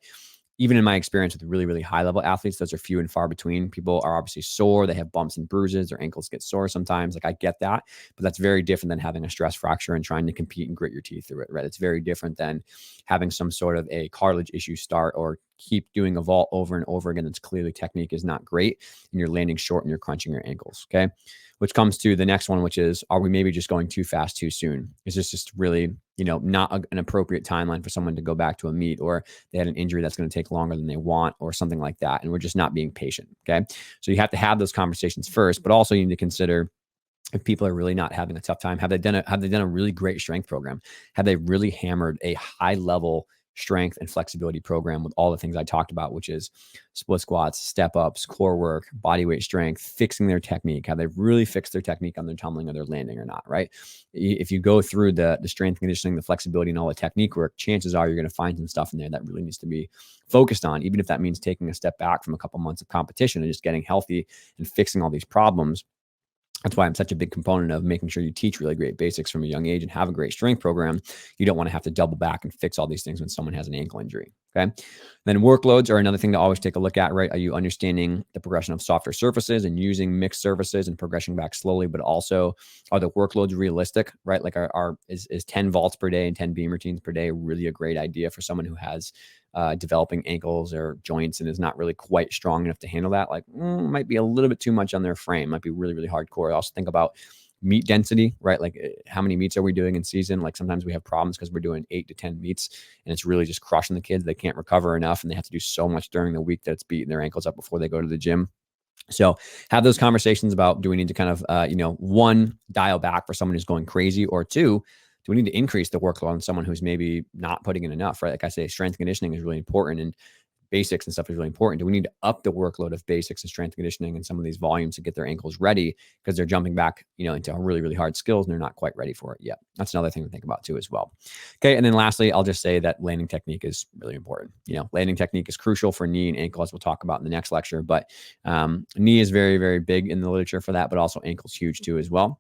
Speaker 1: even in my experience with really, really high level athletes, those are few and far between. People are obviously sore. They have bumps and bruises. Their ankles get sore sometimes. Like, I get that, but that's very different than having a stress fracture and trying to compete and grit your teeth through it, right? It's very different than having some sort of a cartilage issue start, or keep doing a vault over and over again. That's clearly technique is not great and you're landing short and you're crunching your ankles. Okay. Which comes to the next one, which is, are we maybe just going too fast too soon? Is this just really, not an appropriate timeline for someone to go back to a meet, or they had an injury that's going to take longer than they want, or something like that, and we're just not being patient? Okay. So you have to have those conversations first, but also you need to consider, if people are really not having a tough time, have they done a really great strength program? Have they really hammered a high level strength and flexibility program with all the things I talked about, which is split squats, step ups, core work, body weight strength, fixing their technique? Have they really fixed their technique on their tumbling or their landing or not, right? If you go through the strength conditioning, the flexibility, and all the technique work, chances are you're going to find some stuff in there that really needs to be focused on, even if that means taking a step back from a couple months of competition and just getting healthy and fixing all these problems. That's why I'm such a big component of making sure you teach really great basics from a young age and have a great strength program. You don't want to have to double back and fix all these things when someone has an ankle injury. Okay. Then workloads are another thing to always take a look at, right? Are you understanding the progression of softer surfaces and using mixed surfaces and progressing back slowly, but also are the workloads realistic, right? Like is 10 vaults per day and 10 beam routines per day really a great idea for someone who has developing ankles or joints and is not really quite strong enough to handle that? Like, might be a little bit too much on their frame, might be really, really hardcore. I also think about meet density, right? Like, how many meets are we doing in season? Like, sometimes we have problems because we're doing 8 to 10 meets and it's really just crushing the kids. They can't recover enough and they have to do so much during the week that it's beating their ankles up before they go to the gym. So have those conversations about, do we need to kind of, one, dial back for someone who's going crazy, or two, do we need to increase the workload on someone who's maybe not putting in enough, right? Like I say, strength conditioning is really important and basics and stuff is really important. Do we need to up the workload of basics and strength conditioning and some of these volumes to get their ankles ready, because they're jumping back, into really, really hard skills and they're not quite ready for it yet? That's another thing to think about too as well. Okay. And then lastly, I'll just say that landing technique is really important. Landing technique is crucial for knee and ankle, as we'll talk about in the next lecture, but knee is very, very big in the literature for that, but also ankle's huge too as well.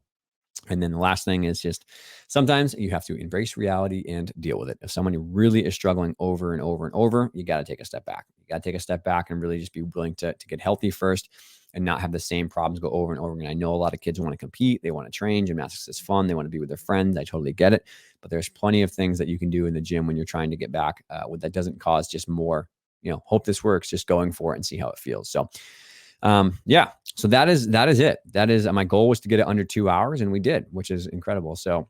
Speaker 1: And then the last thing is just, sometimes you have to embrace reality and deal with it. If someone really is struggling over and over and over, you got to take a step back. You got to take a step back and really just be willing to get healthy first and not have the same problems go over and over again. I know a lot of kids want to compete. They want to train. Gymnastics is fun. They want to be with their friends. I totally get it. But there's plenty of things that you can do in the gym when you're trying to get back that doesn't cause just more, hope this works, just going for it and see how it feels. So so that is it. That is, my goal was to get it under 2 hours, and we did, which is incredible. So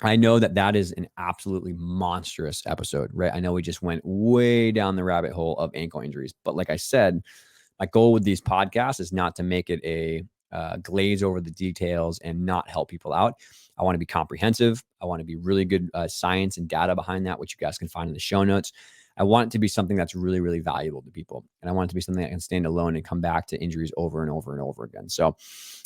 Speaker 1: I know that is an absolutely monstrous episode, right? I know we just went way down the rabbit hole of ankle injuries, but like I said, my goal with these podcasts is not to make it a glaze over the details and not help people out. I want to be comprehensive. I want to be really good science and data behind that, which you guys can find in the show notes. I want it to be something that's really, really valuable to people. And I want it to be something that can stand alone and come back to injuries over and over and over again. So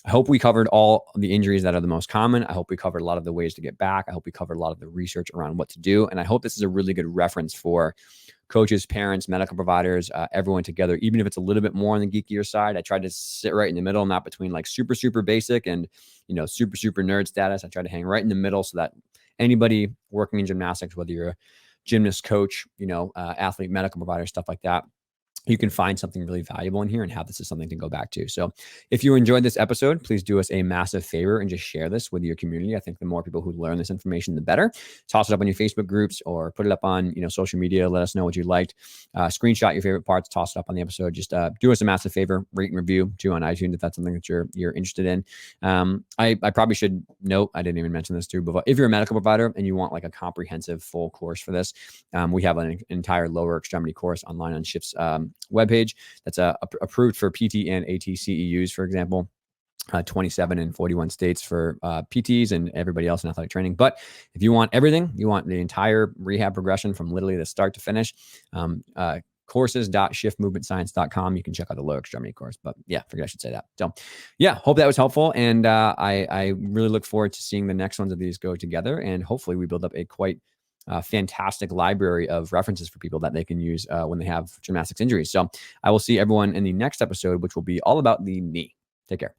Speaker 1: I hope we covered all the injuries that are the most common. I hope we covered a lot of the ways to get back. I hope we covered a lot of the research around what to do. And I hope this is a really good reference for coaches, parents, medical providers, everyone together, even if it's a little bit more on the geekier side. I tried to sit right in the middle, not between like super, super basic and, super, super nerd status. I tried to hang right in the middle so that anybody working in gymnastics, whether you're a gymnast coach, athlete, medical provider, stuff like that, you can find something really valuable in here and have this as something to go back to. So if you enjoyed this episode, please do us a massive favor and just share this with your community. I think the more people who learn this information, the better. Toss it up on your Facebook groups or put it up on, social media. Let us know what you liked. Screenshot your favorite parts, toss it up on the episode. Just do us a massive favor, rate and review too on iTunes if that's something that you're interested in. I probably should note, I didn't even mention this too, but if you're a medical provider and you want like a comprehensive full course for this, we have an entire lower extremity course online on Shift's webpage that's approved for PT and AT CEUs, for example. 27 and 41 states for PTs and everybody else in athletic training. But if you want everything, you want the entire rehab progression from literally the start to finish, courses.shiftmovementscience.com. You can check out the lower extremity course. But yeah, I figured I should say that. So yeah, hope that was helpful. And I really look forward to seeing the next ones of these go together. And hopefully we build up a quite fantastic library of references for people that they can use when they have gymnastics injuries. So I will see everyone in the next episode, which will be all about the knee. Take care.